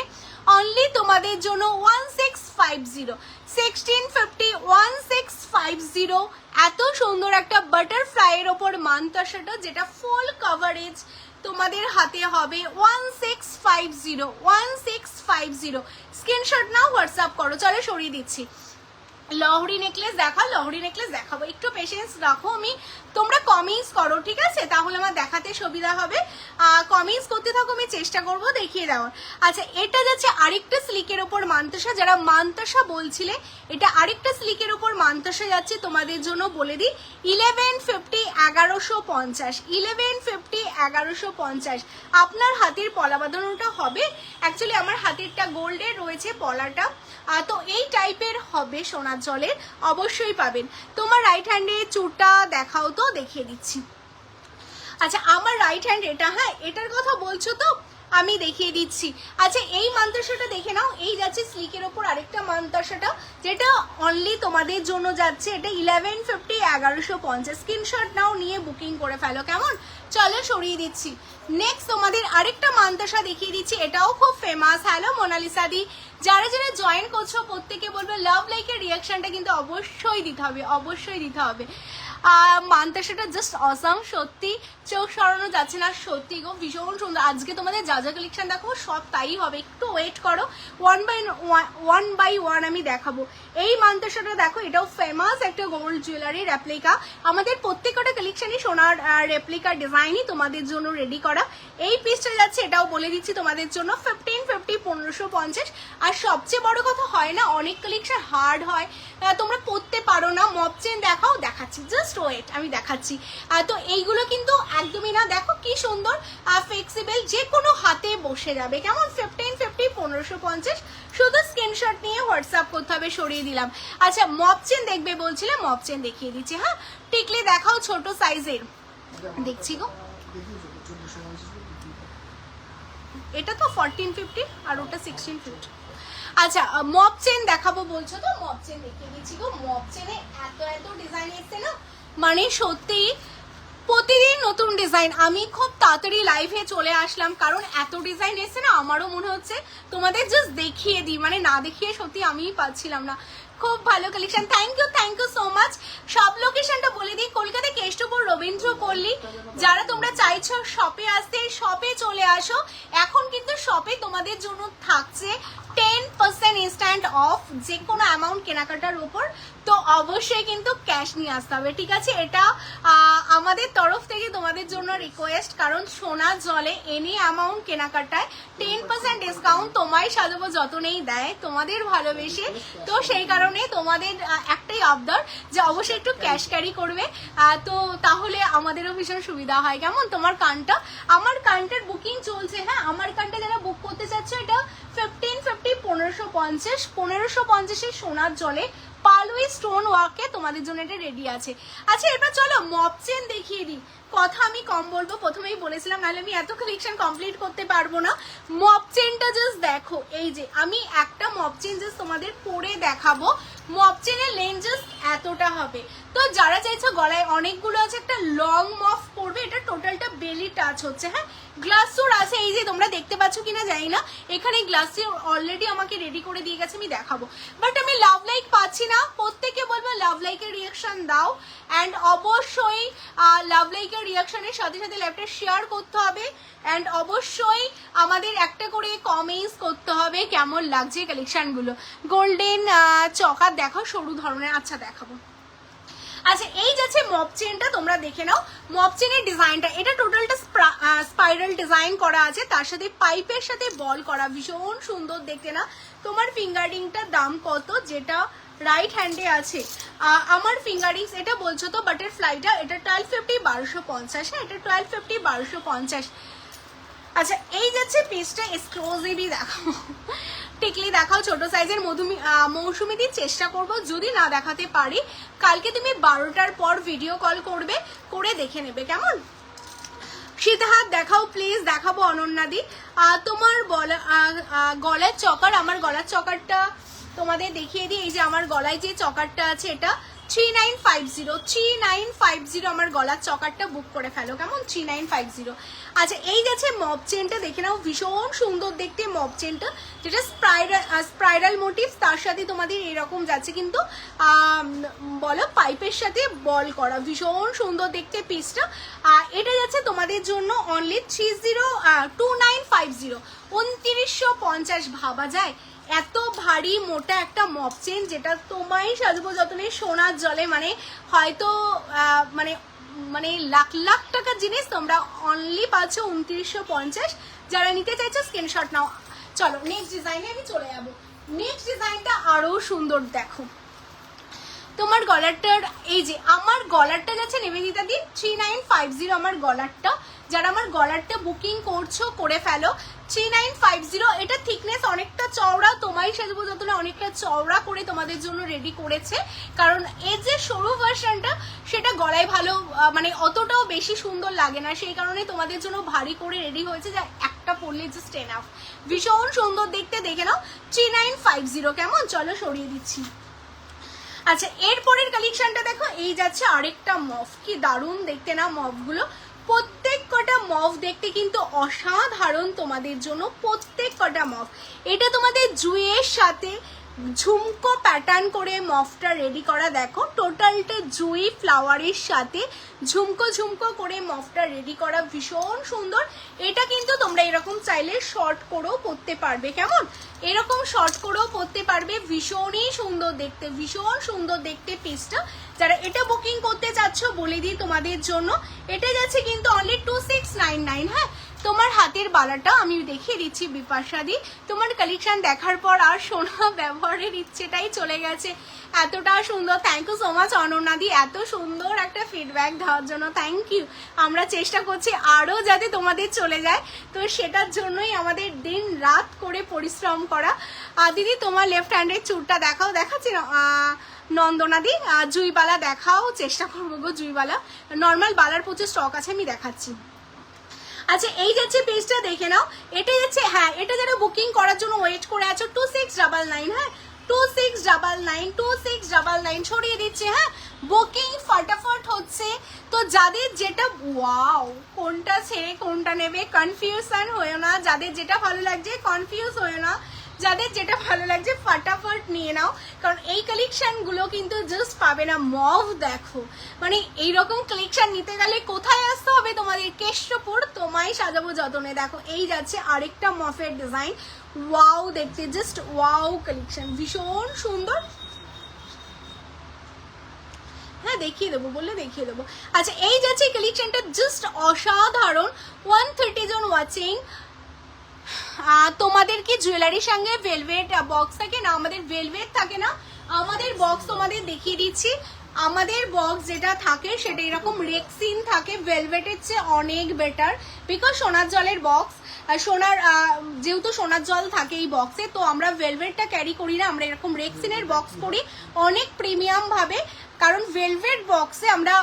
অনলি তোমাদের জন্য 1650 1650 1650। এত সুন্দর একটা বাটারফ্লাইয়ের ওপর মানতাসাটা যেটা ফুল কভারেজ তোমাদের হাতে হবে 1650 1650। স্ক্রিনশট নাও, হোয়াটসঅ্যাপ করো। চলো সরিয়ে দিচ্ছি। লহরি নেকলেস লহরি নেকলেস দেখাবো, একটু পেশেন্স রাখো। তোমরা কমেন্টস করো, ঠিক আছে? তাহলে আমার দেখাতে সুবিধা হবে। কমেন্টস করতে থাকো, আমি চেষ্টা করব দেখিয়ে দেওয়ার। আচ্ছা, এটা যাচ্ছে আরেকটা স্লিকের ওপর মানতাসা। যারা মানতাসা বলছিলে, এটা আরেকটা স্লিকের ওপর মানতাসা যাচ্ছে তোমাদের জন্য। বলে দিই 1150 1150 1150 1150। আপনার হাতের পলা বাঁধানোটা হবে, অ্যাকচুয়ালি আমার হাতেরটা গোল্ডের রয়েছে পলাটা, তো এই টাইপের হবে সোনার জলের, অবশ্যই পাবেন। তোমার রাইট হ্যান্ডে চুরটা দেখাও তো, দেখিয়ে দিচ্ছি। আচ্ছা, আমার রাইট হ্যান্ড এটা, হ্যাঁ এটার কথা বলছো তো, আমি দেখিয়ে দিচ্ছি। আচ্ছা, এই মানতাসাটা দেখে নাও। এই যাচ্ছে স্লিকের ওপর আরেকটা মানতাসাটা, যেটা অনলি তোমাদের জন্য যাচ্ছে। এটা 1150 1150। স্ক্রিনশট নাও, নিয়ে বুকিং করে ফেলো, কেমন? চলো সরিয়ে দিচ্ছি। নেক্সট তোমাদের আরেকটা মানতাসা দেখিয়ে দিচ্ছি, এটাও খুব ফেমাস। হ্যালো মোনালিসা দি, যারা যারা জয়েন করছো প্রত্যেকে বলবো লাভ লাইকের রিয়াকশনটা কিন্তু অবশ্যই দিতে হবে, অবশ্যই দিতে হবে। মানতাসাটা জাস্ট অসাম, সত্যি চোখ সরানো যাচ্ছে না, সত্যি গো ভীষণ সুন্দর। আজকে তোমাদের যা যা কালেকশন দেখাবো সব তাই হবে, একটু ওয়েট করো। ওয়ান বাই ওয়ান আমি দেখাবো। এই মানতাসাটা দেখো, এটাও ফেমাস একটা গোল্ড জুয়েলারি রেপ্লিকা। আমাদের প্রত্যেকটা কালেকশনই সোনার রেপ্লিকা ডিজাইনই তোমাদের জন্য রেডি করা। এই পিসটা যাচ্ছে, এটাও বলে দিচ্ছি তোমাদের জন্য 1550 1550। আর সবচেয়ে বড় কথা হয় না, অনেক কালেকশন হার্ড হয়, তোমরা পড়তে পারো না। মপ চেন দেখাও, দেখাচ্ছি, জাস্ট ওয়েট, আমি দেখাচ্ছি। তো এইগুলো কিন্তু একদমই না, দেখো কি সুন্দর ফ্লেক্সিবল, যে কোনো হাতে বসে যাবে, কেমন? 1550 1550। শুধু স্ক্রিনশট নিয়ে হোয়াটসঅ্যাপ করতে হবে, সরিয়ে দিলাম। আচ্ছা, মপ চেন দেখবে বলছিলে, মপ চেন দেখিয়ে দিচ্ছি। হ্যাঁ, টিকলি দেখাও ছোট সাইজের, দেখছি গো। এটা তো 1450 আর ওটা 1650। আচ্ছা, মপ চেন দেখাবো বলছো তো, মপ চেন দেখিয়ে দিচ্ছি গো। মপ চেনে এত এত ডিজাইন এসছে না, মানে সত্যি প্রতিদিন নতুন ডিজাইন। আমি খুব তাড়াতাড়ি লাইভে চলে আসলাম, কারণ এত ডিজাইন এসছে না, আমারও মনে হচ্ছে তোমাদের জাস্ট দেখিয়ে দিই, মানে না দেখিয়ে সত্যি আমিই পাচ্ছিলাম না। খুব ভালো collection, thank you so much. সব লোকেশনটা বলে দিই, কলকাতা কেষ্টপুর রবীন্দ্র পল্লী। যারা তোমরা চাইছো শপে আসতে, শপে চলে আসো। এখন কিন্তু শপে তোমাদের জন্য থাকছে 10% ইনস্ট্যান্ট অফ যে কোনো অ্যামাউন্ট কেনাকাটার উপর। তো অবশ্যই কিন্তু ক্যাশ নিয়ে আসতে হবে, ঠিক আছে? এটা আমাদের তরফ থেকে তোমাদের জন্য রিকোয়েস্ট, কারণ সোনা জলে এনি অ্যামাউন্ট কেনাকাটায় 10% ডিসকাউন্ট তোমায় সাজাবো যতনেই দেয় তোমাদের ভালোবেসে। তো সেই কারণে তোমাদের একটাই আবদার যে অবশ্যই একটু ক্যাশ ক্যারি করবে, তো তাহলে আমাদেরও ভীষণ সুবিধা হয়, কেমন? তোমার কানটা, আমার কানটার বুকিং চলছে, হ্যাঁ আমার কানটা যারা বুক করতে চাচ্ছ, এটা 1550 1550 1550 সোনার জলে পালুই স্টোন ওয়ার্কে তোমাদের জন্য এটা রেডি আছে। আচ্ছা, এবার চলো মপ চেন দেখিয়ে দিই। কথা আমি কম বলবো, প্রথমেই বলেছিলাম, নাহলে আমি এত কালেকশন কমপ্লিট করতে পারবো না। মপ চেনটা জাস্ট দেখো, এই যে আমি একটা মপ চেন জাস্ট তোমাদের পরে দেখাবো। মপ চেনের লেন্থ জাস্ট এতটা হবে। তো যারা চাইছো গলায় অনেকগুলো আছে, একটা লং মফ পরবে, এটা টোটালটা বেলি টাচ হচ্ছে। হ্যাঁ, গ্লাস চোর আছে, এই যে তোমরা দেখতে পাচ্ছ কিনা জানি না, এখানে গ্লাস চোর অলরেডি আমাকে রেডি করে দিয়ে গেছে, আমি দেখাবো। বাট আমি লাভ লাইক পাচ্ছি না, প্রত্যেকে বলবো লাভ লাইকের রিয়াকশন দাও। অ্যান্ড অবশ্যই লাভ লাইকের রিয়াকশনের সাথে সাথে লাইভটা শেয়ার করতে হবে। অ্যান্ড অবশ্যই আমাদের একটা করে কমেন্টস করতে হবে কেমন লাগছে কালেকশনগুলো। গোল্ডেন চকার দেখো, সরু ধরনের, আচ্ছা দেখাবো। আচ্ছা, এই যাচ্ছে মপ চেনটা, তোমরা দেখে নাও মপ চেনের ডিজাইনটা। এটা টোটালটা স্পাইরাল ডিজাইন করা আছে, তার সাথে পাইপের সাথে বল করা, ভীষণ সুন্দর দেখতে না? তোমার ফিঙ্গারিংটার দাম কত, যেটা রাইট হ্যান্ডে আছে? আমার ফিঙ্গারিংস এটা বলছো তো, বাটারফ্লাইটা, এটা 1250 1250। হ্যাঁ, এটা 1250 1250। আচ্ছা, এই যাচ্ছে পিসটা, এক্সক্লুসিভই দেখাও। টিকলি দেখাও ছোট সাইজের। মৌসুমি দিন চেষ্টা করব, যদি না দেখাতে পারি কালকে তুমি 12টার পর ভিডিও কল করবে, করে দেখে নেবে, কেমন? শীতহাত দেখাও প্লিজ, দেখাবো অনন্যা দি। তোমার গলার চকার, আমার গলার চকারটা তোমাদের দেখিয়ে দিই। এই যে আমার গলায় যে চকারটা আছে, এটা 3950 আমার গলার চকারটা বুক করে ফেলো কেমন 3950। আচ্ছা এই যাচ্ছে মব চেনটা দেখে নাও, ভীষণ সুন্দর দেখতে মব চেনটা, যেটা স্পাইরাল মোটিভ, তার সাথে তোমাদের এরকম যাচ্ছে কিন্তু বলো পাইপের সাথে বল করা, ভীষণ সুন্দর দেখতে পিসটা। এটা যাচ্ছে তোমাদের জন্য অনলি 2950, 2950। ভাবা যায় এত ভারী মোটা একটা মপ চেন, যেটা তোমায় সাজবো যতনে সোনার জলে মানে হয়তো মানে মানে লাখ লাখ টাকার জিনিস তোমরা অনলি পাচ্ছ 2950। যারা নিতে চাইছো স্ক্রিনশট নাও। চলো নেক্সট ডিজাইনে আমি চলে যাবো। নেক্সট ডিজাইনটা আরো সুন্দর দেখো, তোমার গলারটার এই যে আমার গলারটা যাচ্ছে নিবেদিতা দি 3950 আমার গলারটা। যারা আমার গলারটা বুকিং করছো করে ফেলো 3950। এটা থিকনেস অনেকটা চওড়া, তোমায় সাজবো যতটা অনেকটা চওড়া করে তোমাদের জন্য রেডি করেছে, কারণ এর যে সরু ভার্সনটা সেটা গলায় ভালো মানে অতটাও বেশি সুন্দর লাগে না, সেই কারণে তোমাদের জন্য ভারী করে রেডি হয়েছে, যা একটা পরলে জাস্ট এনাফ। ভীষণ সুন্দর দেখতে, দেখে নাও 3950 কেমন। চলো সরিয়ে দিচ্ছি। আচ্ছা এরপরের কালেকশনটা দেখো, এই যাচ্ছে আরেকটা মফ, কি দারুণ দেখতে না মফগুলো, প্রত্যেক কটা মফ দেখতে কিন্তু অসাধারণ তোমাদের জন্য, প্রত্যেক কটা মফ। এটা তোমাদের জুয়ের সাথে ঝুমকো প্যাটার্ন করে মফটা রেডি করা, দেখো টোটালটা জুই ফ্লাওয়ারের সাথে ঝুমকো ঝুমকো করে মফটা রেডি করা, ভীষণ সুন্দর। এটা কিন্তু তোমরা এরকম চাইলে শর্ট করেও পরতে পারবে কেমন, এরকম শর্ট করেও পরতে পারবে, ভীষণই সুন্দর দেখতে, ভীষণ সুন্দর দেখতে পিসটা। যারা এটা বুকিং করতে চাচ্ছ বলে দিই তোমাদের জন্য, এটা যাচ্ছে কিন্তু অনলি 2699। হ্যাঁ তোমার হাতের বালাটা আমি দেখিয়ে দিচ্ছি বিপাশাদি, তোমার কালেকশন দেখার পর আর সোনা ব্যবহারের ইচ্ছেটাই চলে গেছে, এতটা সুন্দর। থ্যাংক ইউ সো মাচ অনন্যাদি, এত সুন্দর একটা ফিডব্যাক দেওয়ার জন্য থ্যাংক ইউ। আমরা চেষ্টা করছি আরও যাতে তোমাদের চলে যায়, তো সেটার জন্যই আমাদের দিন রাত করে পরিশ্রম করা। দিদি তোমার লেফট হ্যান্ডের চুরটা দেখাও, দেখাচ্ছি না নন্দনাদি, জুইবালা দেখাও, চেষ্টা করবো গো জুইবালা, নর্মাল বালার প্রচুর স্টক আছে আমি দেখাচ্ছি। আচ্ছা এই যাচ্ছে পেজটা দেখে নাও, এটা যাচ্ছে হ্যাঁ এটা যারা বুকিং করার জন্য ওয়েট করে আছো 2699। হ্যাঁ 2699 ছড়িয়ে দিচ্ছে। হ্যাঁ বুকিং ফটাফট হচ্ছে, তো যাদের যেটা ওয়াও কোনটা ছেড়ে কোনটা নেবে কনফিউশন হয়েও না, যাদের যেটা ভালো লাগছে কনফিউজ হয়েও না, যাদের যেটা ভালো লাগছে ফটাফট নিয়ে নাও, কারণ এই কালেকশনগুলো কিন্তু জাস্ট পাবে না। মভ দেখো, মানে এইরকম কালেকশন নিতে গেলে কোথায় আসতে হবে তোমাদের, কেষ্টপুর তোমায় সাজাবো যতনে। দেখো এই যাচ্ছে আরেকটা মফের ডিজাইন, ওয়াও দেখতে জাস্ট ওয়াও কালেকশন, ভীষণ সুন্দর। হ্যাঁ দেখিয়ে দেবো বললে দেখিয়ে দেবো। আচ্ছা এই যাচ্ছে কালেকশনটা জাস্ট অসাধারণ, 130 জন ওয়াচিং। তোমাদের কি জুয়েলারির সঙ্গে ভেলভেট বক্স থাকে না? আমাদের ভেলভেট থাকে না, আমাদের বক্স তোমাদের দেখিয়ে দিচ্ছি। আমাদের বক্স যেটা থাকে সেটা এরকম রেক্সিন থাকে, ভেলভেটের চেয়ে অনেক বেটার, বিকজ সোনার জলের বক্স, সোনার যেহেতু সোনার জল থাকে এই বক্সে, তো আমরা ভেলভেটটা ক্যারি করি না, আমরা এরকম রেক্সিনের বক্স করি অনেক প্রিমিয়াম ভাবে। কারণ ভেলভেট বক্সে আমরা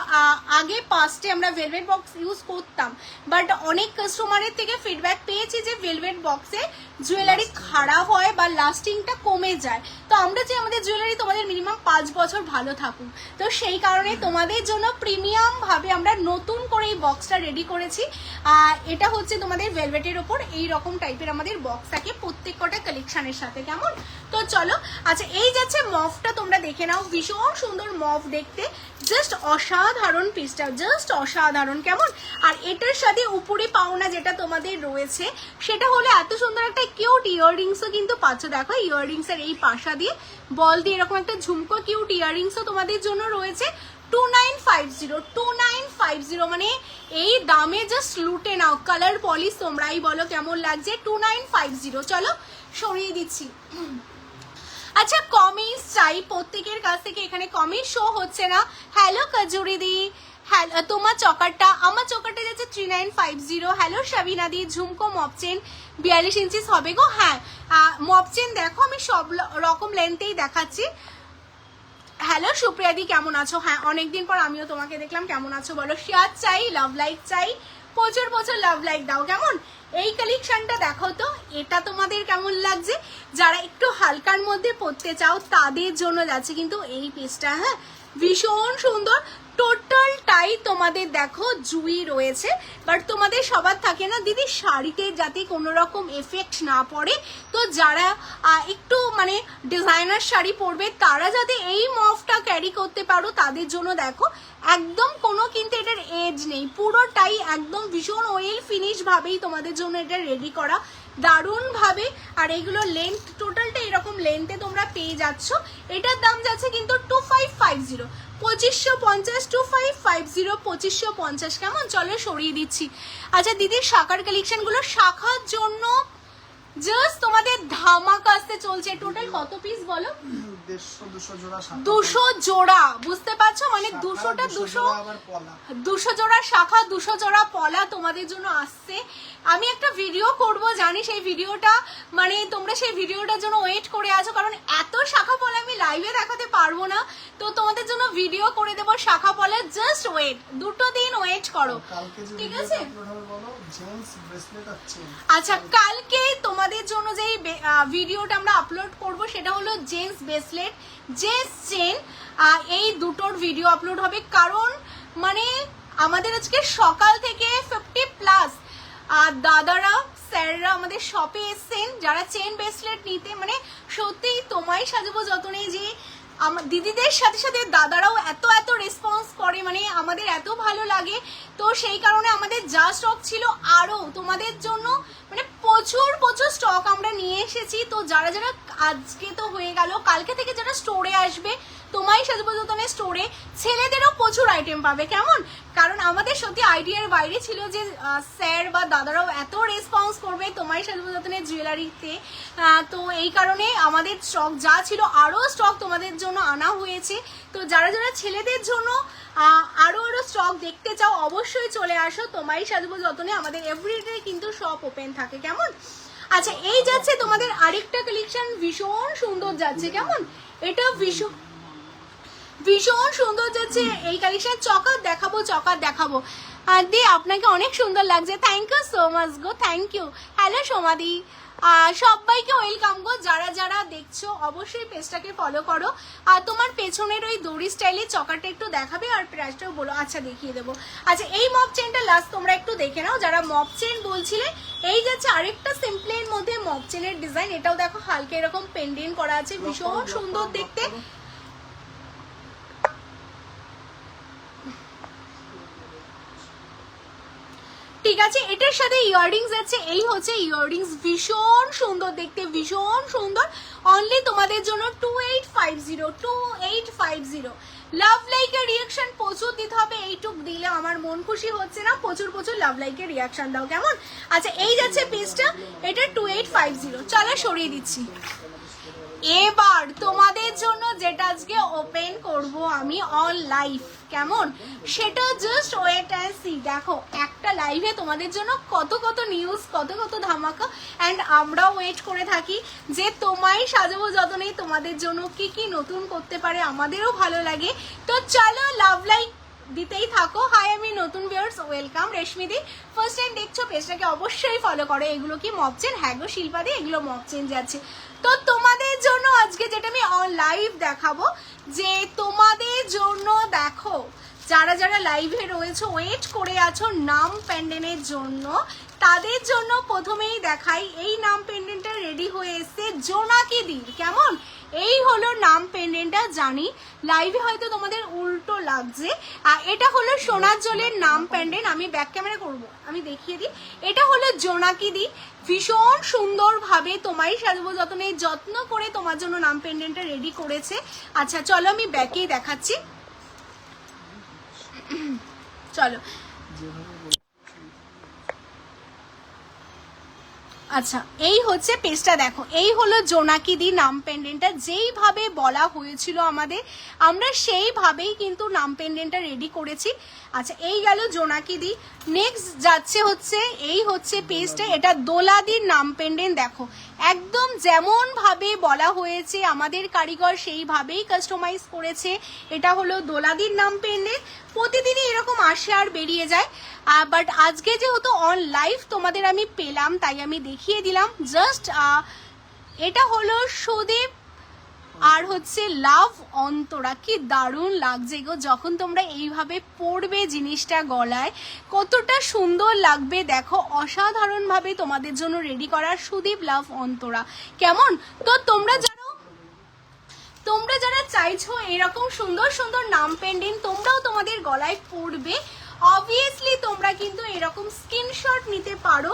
আগে পাস্টে আমরা ভেলভেট বক্স ইউজ করতাম, বাট অনেক কাস্টমারের থেকে ফিডব্যাক পেয়েছি যে ভেলভেট বক্সে জুয়েলারি খারাপ হয় বা লাস্টিংটা কমে যায়, তো আমরা চাই আমাদের জুয়েলারি তোমাদের মিনিমাম 5 বছর ভালো থাকুক, তো সেই কারণে তোমাদের জন্য প্রিমিয়াম ভাবে আমরা নতুন করে এই বক্সটা রেডি করেছি। এটা হচ্ছে তোমাদের ভেলভেটের ওপর এই রকম টাইপের আমাদের বক্স থাকে প্রত্যেক কটা কালেকশনের সাথে কেমন। তো চলো আচ্ছা এই যাচ্ছে মফটা, তোমরা দেখে নাও, ভীষণ সুন্দর মফ দেখতে, জাস্ট অসাধারণ পিসটা, জাস্ট অসাধারণ কেমন। আর এটার সাথে উপরে পাওনা যেটা তোমাদের রয়েছে সেটা হলো এত সুন্দর একটা কিউট ইয়াররিংসও কিন্তু পাচ্ছ। দেখো ইয়াররিংসের এই পাশা দিয়ে বল দিয়ে এরকম একটা ঝুমকো কিউট ইয়াররিংসও তোমাদের জন্য রয়েছে। 2950 মানে এই দামে জাস্ট লুটে নাও, কালার পলিশ তোমরাই বলো কেমন লাগছে। 2950 চলো সরিয়ে দিচ্ছি। আচ্ছা কমিস চাই প্রত্যেকের কাছ থেকে, এখানে কমিস শো হচ্ছে না। হ্যালো কাজুরি দি, হ্যালো তোমার চকারটা, আমার চকারটা যাচ্ছে 3950। হ্যালো সাবিনা দি, ঝুমকো মপচেন 42 ইঞ্চিস হবে গো। হ্যাঁ মপচেন দেখো আমি সব রকম লেন্থেই দেখাচ্ছি। হ্যালো সুপ্রিয়া দি কেমন আছো? হ্যাঁ অনেকদিন পর আমিও তোমাকে দেখলাম, কেমন আছো বলো। শেয়ার চাই, লাভ লাইক চাই, প্রচুর প্রচুর লাভ লাইক দাও কেমন। এই কালেকশনটা দেখো তো, এটা তোমাদের কেমন লাগছে? যারা একটু হালকার মধ্যে পড়তে চাও তাদের জন্য যাচ্ছে কিন্তু এই পিসটা। হ্যাঁ ভীষণ সুন্দর। টোটালটাই তোমাদের দেখো জুই রয়েছে, বাট তোমাদের সবার থাকে না দিদি শাড়িতে যাতে কোনো রকম এফেক্ট না পড়ে, তো যারা একটু মানে ডিজাইনার শাড়ি পরবে তারা যাতে এই মফটা ক্যারি করতে পারো তাদের জন্য দেখো একদম কোনো কিন্তু এটার এজ নেই, পুরোটাই একদম ভীষণ ওয়েল ফিনিশ ভাবেই তোমাদের জন্য এটা রেডি করা দারুণ ভাবে। আর এইগুলো লেন্থ টোটালটা এরকম লেন্থে তোমরা পেয়ে যাচ্ছ। এটার দাম যাচ্ছে কিন্তু 2550, 2550, 2550, 2550। কেমন? চলো সরিয়ে দিচ্ছি। আচ্ছা দিদির শাখার কালেকশনগুলো শাখার জন্য জাস্ট তোমাদের ধামাকা আসতে চলছে। টোটাল কত পিস বলো? 200 জোড়া, বুঝতে পারছো? মানে 200টা 200 জোড়া শাখা, 200 জোড়া পলা তোমাদের জন্য আসছে। আমি একটা ভিডিও করব জানি, সেই ভিডিওটা মানে তোমরা সেই ভিডিওটার জন্য ওয়েট করে আছো, কারণ এত শাখা পলা আমি লাইভে দেখাতে পারবো না, তো তোমাদের জন্য ভিডিও করে দেবো শাখা পলা। জাস্ট ওয়েট, 2 দিন ওয়েট করো, ঠিক আছে? আচ্ছা কালকে তোমাদের জন্য যে ভিডিওটা আমরা আপলোড করব সেটা হলো জেন্টস ব্রেসলেট, জেন্টস চেন, এই দুটোর ভিডিও আপলোড হবে। কারণ মানে আমাদের আজকে সকাল থেকে 50+ দাদারা স্যাররা আমাদের শপে এসছেন যারা চেন ব্রেসলেট নিতে, মানে সত্যি তোমায় সাজাবো যতনে যে দিদিদের সাথে সাথে দাদারাও এত এত রেসপন্স করে, মানে আমাদের এত ভালো লাগে। তো সেই কারণে আমাদের যা স্টক ছিল আরও তোমাদের জন্য মানে প্রচুর প্রচুর স্টক আমরা নিয়ে এসেছি। তো যারা যারা আজকে তো হয়ে গেল, কালকে থেকে যারা স্টোরে আসবে তোমায় সাজাবো যতনে স্টোরে ছেলেদেরও প্রচুর আইটেম পাবে। কেমন? কারণ আমাদের সত্যি আইডিয়ার বাইরে ছিল যে স্যার বা দাদারাও এত রেসপন্স করবে তোমায় সাজাবো যতনে জুয়েলারিতে। তো এই কারণে আমাদের স্টক যা ছিল আরও স্টক তোমাদের জন্য আনা হয়েছে। তো যারা যারা ছেলেদের জন্য আরো আরো স্টক দেখতে চাও অবশ্যই চলে আসো তোমায় সাজাবো যতনে। আমাদের এভরিডে কিন্তু শপ ওপেন থাকে। কেমন? আচ্ছা এই যাচ্ছে তোমাদের আরেকটা কালেকশন, ভীষণ সুন্দর যাচ্ছে। কেমন? এটা ভীষণ সুন্দর যাচ্ছে এই কালেকশন। চকার দেখাবো, চকার দেখাবো দি, আপনাকে অনেক সুন্দর লাগছে। থ্যাংক ইউ সো মাচ গো, থ্যাংক ইউ। হ্যালো সোমাদি, সবাইকে ওয়েলকাম গো। যারা যারা দেখছো অবশ্যই পেজটাকে ফলো করো। আর তোমার পেছনের ওই দড়ি স্টাইলে চকারটা একটু দেখাবে আর প্রাইসটাও বলো। আচ্ছা দেখিয়ে দেবো। আচ্ছা এই মপ চেনটা লাস্ট তোমরা একটু দেখে নাও যারা মপ চেন বলছিলে। এই যাচ্ছে আরেকটা সিম্পলের মধ্যে মপ চেনের ডিজাইন, এটাও দেখো হালকা এরকম পেন্ডেন্ট করা আছে, ভীষণ সুন্দর দেখতে। ঠিক আছে, এটার সাথে ইয়াররিংস আছে। এই হচ্ছে ইয়াররিংস, ভীষণ সুন্দর দেখতে, ভীষণ সুন্দর। অনলি তোমাদের জন্য 2850। লাভ লাইকের রিয়াকশন প্রচুর দিতে হবে, এইটুক দিলে আমার মন খুশি হচ্ছে না। প্রচুর প্রচুর লাভ লাইকের রিয়াকশন দাও। কেমন? আচ্ছা এই যাচ্ছে পিসটা, এটা 2850। চলো সরিয়ে দিচ্ছি। এবার তোমাদের জন্য যেটা আজকে ওপেন করব আমি অন লাইভ, কেমন সেটা জাস্ট ওয়েট অ্যান্ড সি। দেখো একটা লাইভে তোমাদের জন্য কত কত নিউজ, কত কত ধামাকা, অ্যান্ড আমরাও ওয়েট করে থাকি যে তোমায় সাজাবো যতনেই তোমাদের জন্য কি কি নতুন করতে পারে, আমাদেরও ভালো লাগে। তো চলো লাভ লাইক দিতেই থাকো। হাই আমি নতুন ভিউয়ার্স, ওয়েলকাম। রেশমিদি ফার্স্ট টাইম দেখছো পেজটাকে অবশ্যই ফলো করো। এগুলো কি মপ চেন? হ্যাঁ গো শিল্পাদি, এগুলো মপ চেন যাচ্ছে। তো তোমাদের জন্য আজকে যেটা আমি অন লাইভ দেখাবো, যে তোমাদের জন্য দেখো যারা যারা লাইভে রয়েছে ওয়েট করে আছো নাম পেন্ডেন্টের জন্য, তাদের জন্য প্রথমেই দেখাই এই নাম পেন্ডেন্টটা রেডি হয়ে এসছে জোনাকিদির। কেমন? এই হলো নাম পেন্ডেন্টটা। জানি লাইভে হয়তো তোমাদের উল্টো লাগছে, আর এটা হলো সোনার জলের নাম পেন্ডেন্ট। আমি ব্যাক ক্যামেরা করব, আমি দেখিয়ে দিই। এটা হলো জোনাকিদি, ভীষণ সুন্দরভাবে তোমায় সাজাবো যতনে যত্ন করে তোমার জন্য নাম পেন্ডেন্টটা রেডি করেছে। আচ্ছা চলো আমি ব্যাকেই দেখাচ্ছি। চলো আচ্ছা এই হচ্ছে পেজটা, দেখো এই হলো জোনাকিদি নাম পেন্ডেন্টটা। যেইভাবে বলা হয়েছিল আমাদের, আমরা সেইভাবেই কিন্তু নাম পেন্ডেন্টটা রেডি করেছি। আচ্ছা এই গেল জোনাকিদি। নেক্সট যাচ্ছে হচ্ছে এই হচ্ছে পেজটা, এটা দোলাদির নাম পেন্ডেন্ট। দেখো একদম যেমন ভাবে বলা হয়েছে আমাদের কারিগর সেইভাবেই কাস্টমাইজ করেছে। এটা হলো দোলাদির নাম পেন্ডেন্ট। প্রতিদিনই এরকম আসে আর বেরিয়ে যায়, বাট আজকে যেহেতু অন লাইভ তোমাদের আমি পেলাম তাই আমি দেখিয়ে দিলাম। জাস্ট এটা হলো সুদীপ আর হচ্ছে লাভ অন্তরা, কি দারুণ লাগছে গো যখন তোমরা এইভাবে পরবে জিনিসটা গলায়, কতটা সুন্দর লাগবে দেখো, অসাধারণ ভাবে তোমাদের জন্য রেডি করা সুদীপ লাভ অন্তরা। কেমন? তো তোমরা যারা চাইছো এরকম সুন্দর সুন্দর নাম পেন্ডেন্ট তোমরাও তোমাদের গলায় পরবে, অবভিয়াসলি তোমরা কিন্তু এরকম স্ক্রিনশট নিতে পারো।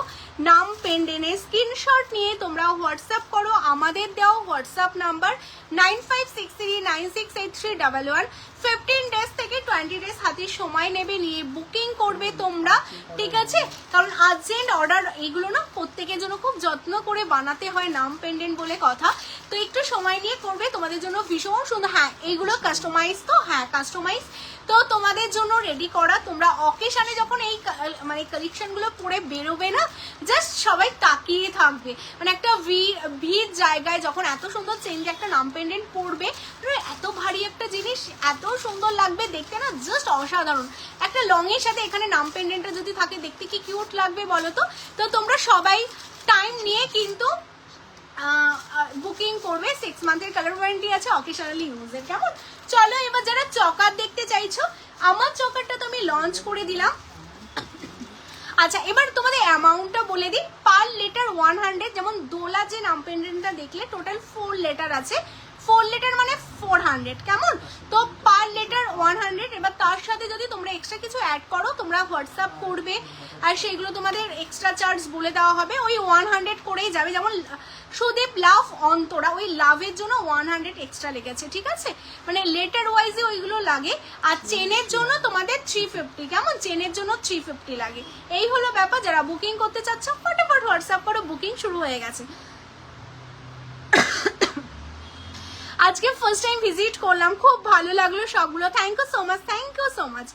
নাম পেন্ডেন্টের স্ক্রিনশট নিয়ে তোমরা হোয়াটসঅ্যাপ করো, আমাদের দেওয়া হোয়াটসঅ্যাপ নাম্বার 9563968311। 15 ডেজ থেকে 20 ডেজ হাতে সময় নেবে, নিয়ে বুকিং করবে তোমরা, ঠিক আছে? কারণ আর্জেন্ট অর্ডার এগুলো না প্রত্যেকের জন্য খুব যত্ন করে বানাতে হয়, নাম পেন্ডেন্ট বলে কথা, তো একটু সময় নিয়ে করবে, তোমাদের জন্য ভীষণ সুন্দর। হ্যাঁ এইগুলো কাস্টমাইজ, তো হ্যাঁ কাস্টমাইজ, তো তোমাদের জন্য রেডি করা। তোমরা অকেশনে যখন এই মানে কালেকশনগুলো পরে বেরোবে না, জাস্ট সবাই তাকিয়ে থাকবে, মানে একটা ভিড় জায়গায় যখন এত সুন্দর চেঞ্জ একটা নাম পেন্ডেন্ট পরবে, এত ভারী একটা জিনিস এত সুন্দর লাগবে দেখতে না, জাস্ট অসাধারণ। একটা লং এর সাথে এখানে নাম পেন্ডেন্টটা যদি থাকে দেখতে কি কিউট লাগবে বলো তো। তো তোমরা সবাই টাইম নিয়ে কিন্তু বুকিং করবে, 6 মান্থের কালার ওয়ারেন্টি আছে, অকেশনালি ইউজের। কেমন? চলো এবার যারা চকার দেখতে চাইছো, আমার চকারটা তো আমি লঞ্চ করে দিলাম। আচ্ছা এবার তোমাদের অ্যামাউন্টটা বলে দিই, পার লেটার 100, যেমন দোলা যে নাম পেন্ডেন্টটা দেখলে টোটাল 4 লেটার আছে, 4 লেটার মানে 400। কেমন? তো পার লেটার 100। এবার তার সাথে যদি তোমরা এক্সট্রা কিছু অ্যাড করো তোমরা হোয়াটসঅ্যাপ করবে, আর সেইগুলো তোমাদের এক্সট্রা চার্জ বলে দেওয়া হবে, ওই 100 করেই যাবে। যেমন সুদীপ লাভ অন্তরা, ওই লাভের জন্য 100 এক্সট্রা লেগেছে, ঠিক আছে? মানে লেটার ওয়াইজে ওইগুলো লাগে। আর চেনের জন্য তোমাদের 350, কেমন? চেনের জন্য 350 লাগে। এই হলো ব্যাপার। যারা বুকিং করতে চাচ্ছ ফটাফট হোয়াটসঅ্যাপ করো, বুকিং শুরু হয়ে গেছে। আজকে ফার্স্ট টাইম ভিজিট করলাম, খুব ভালো লাগলো সবগুলো, thank you so much, thank you so much,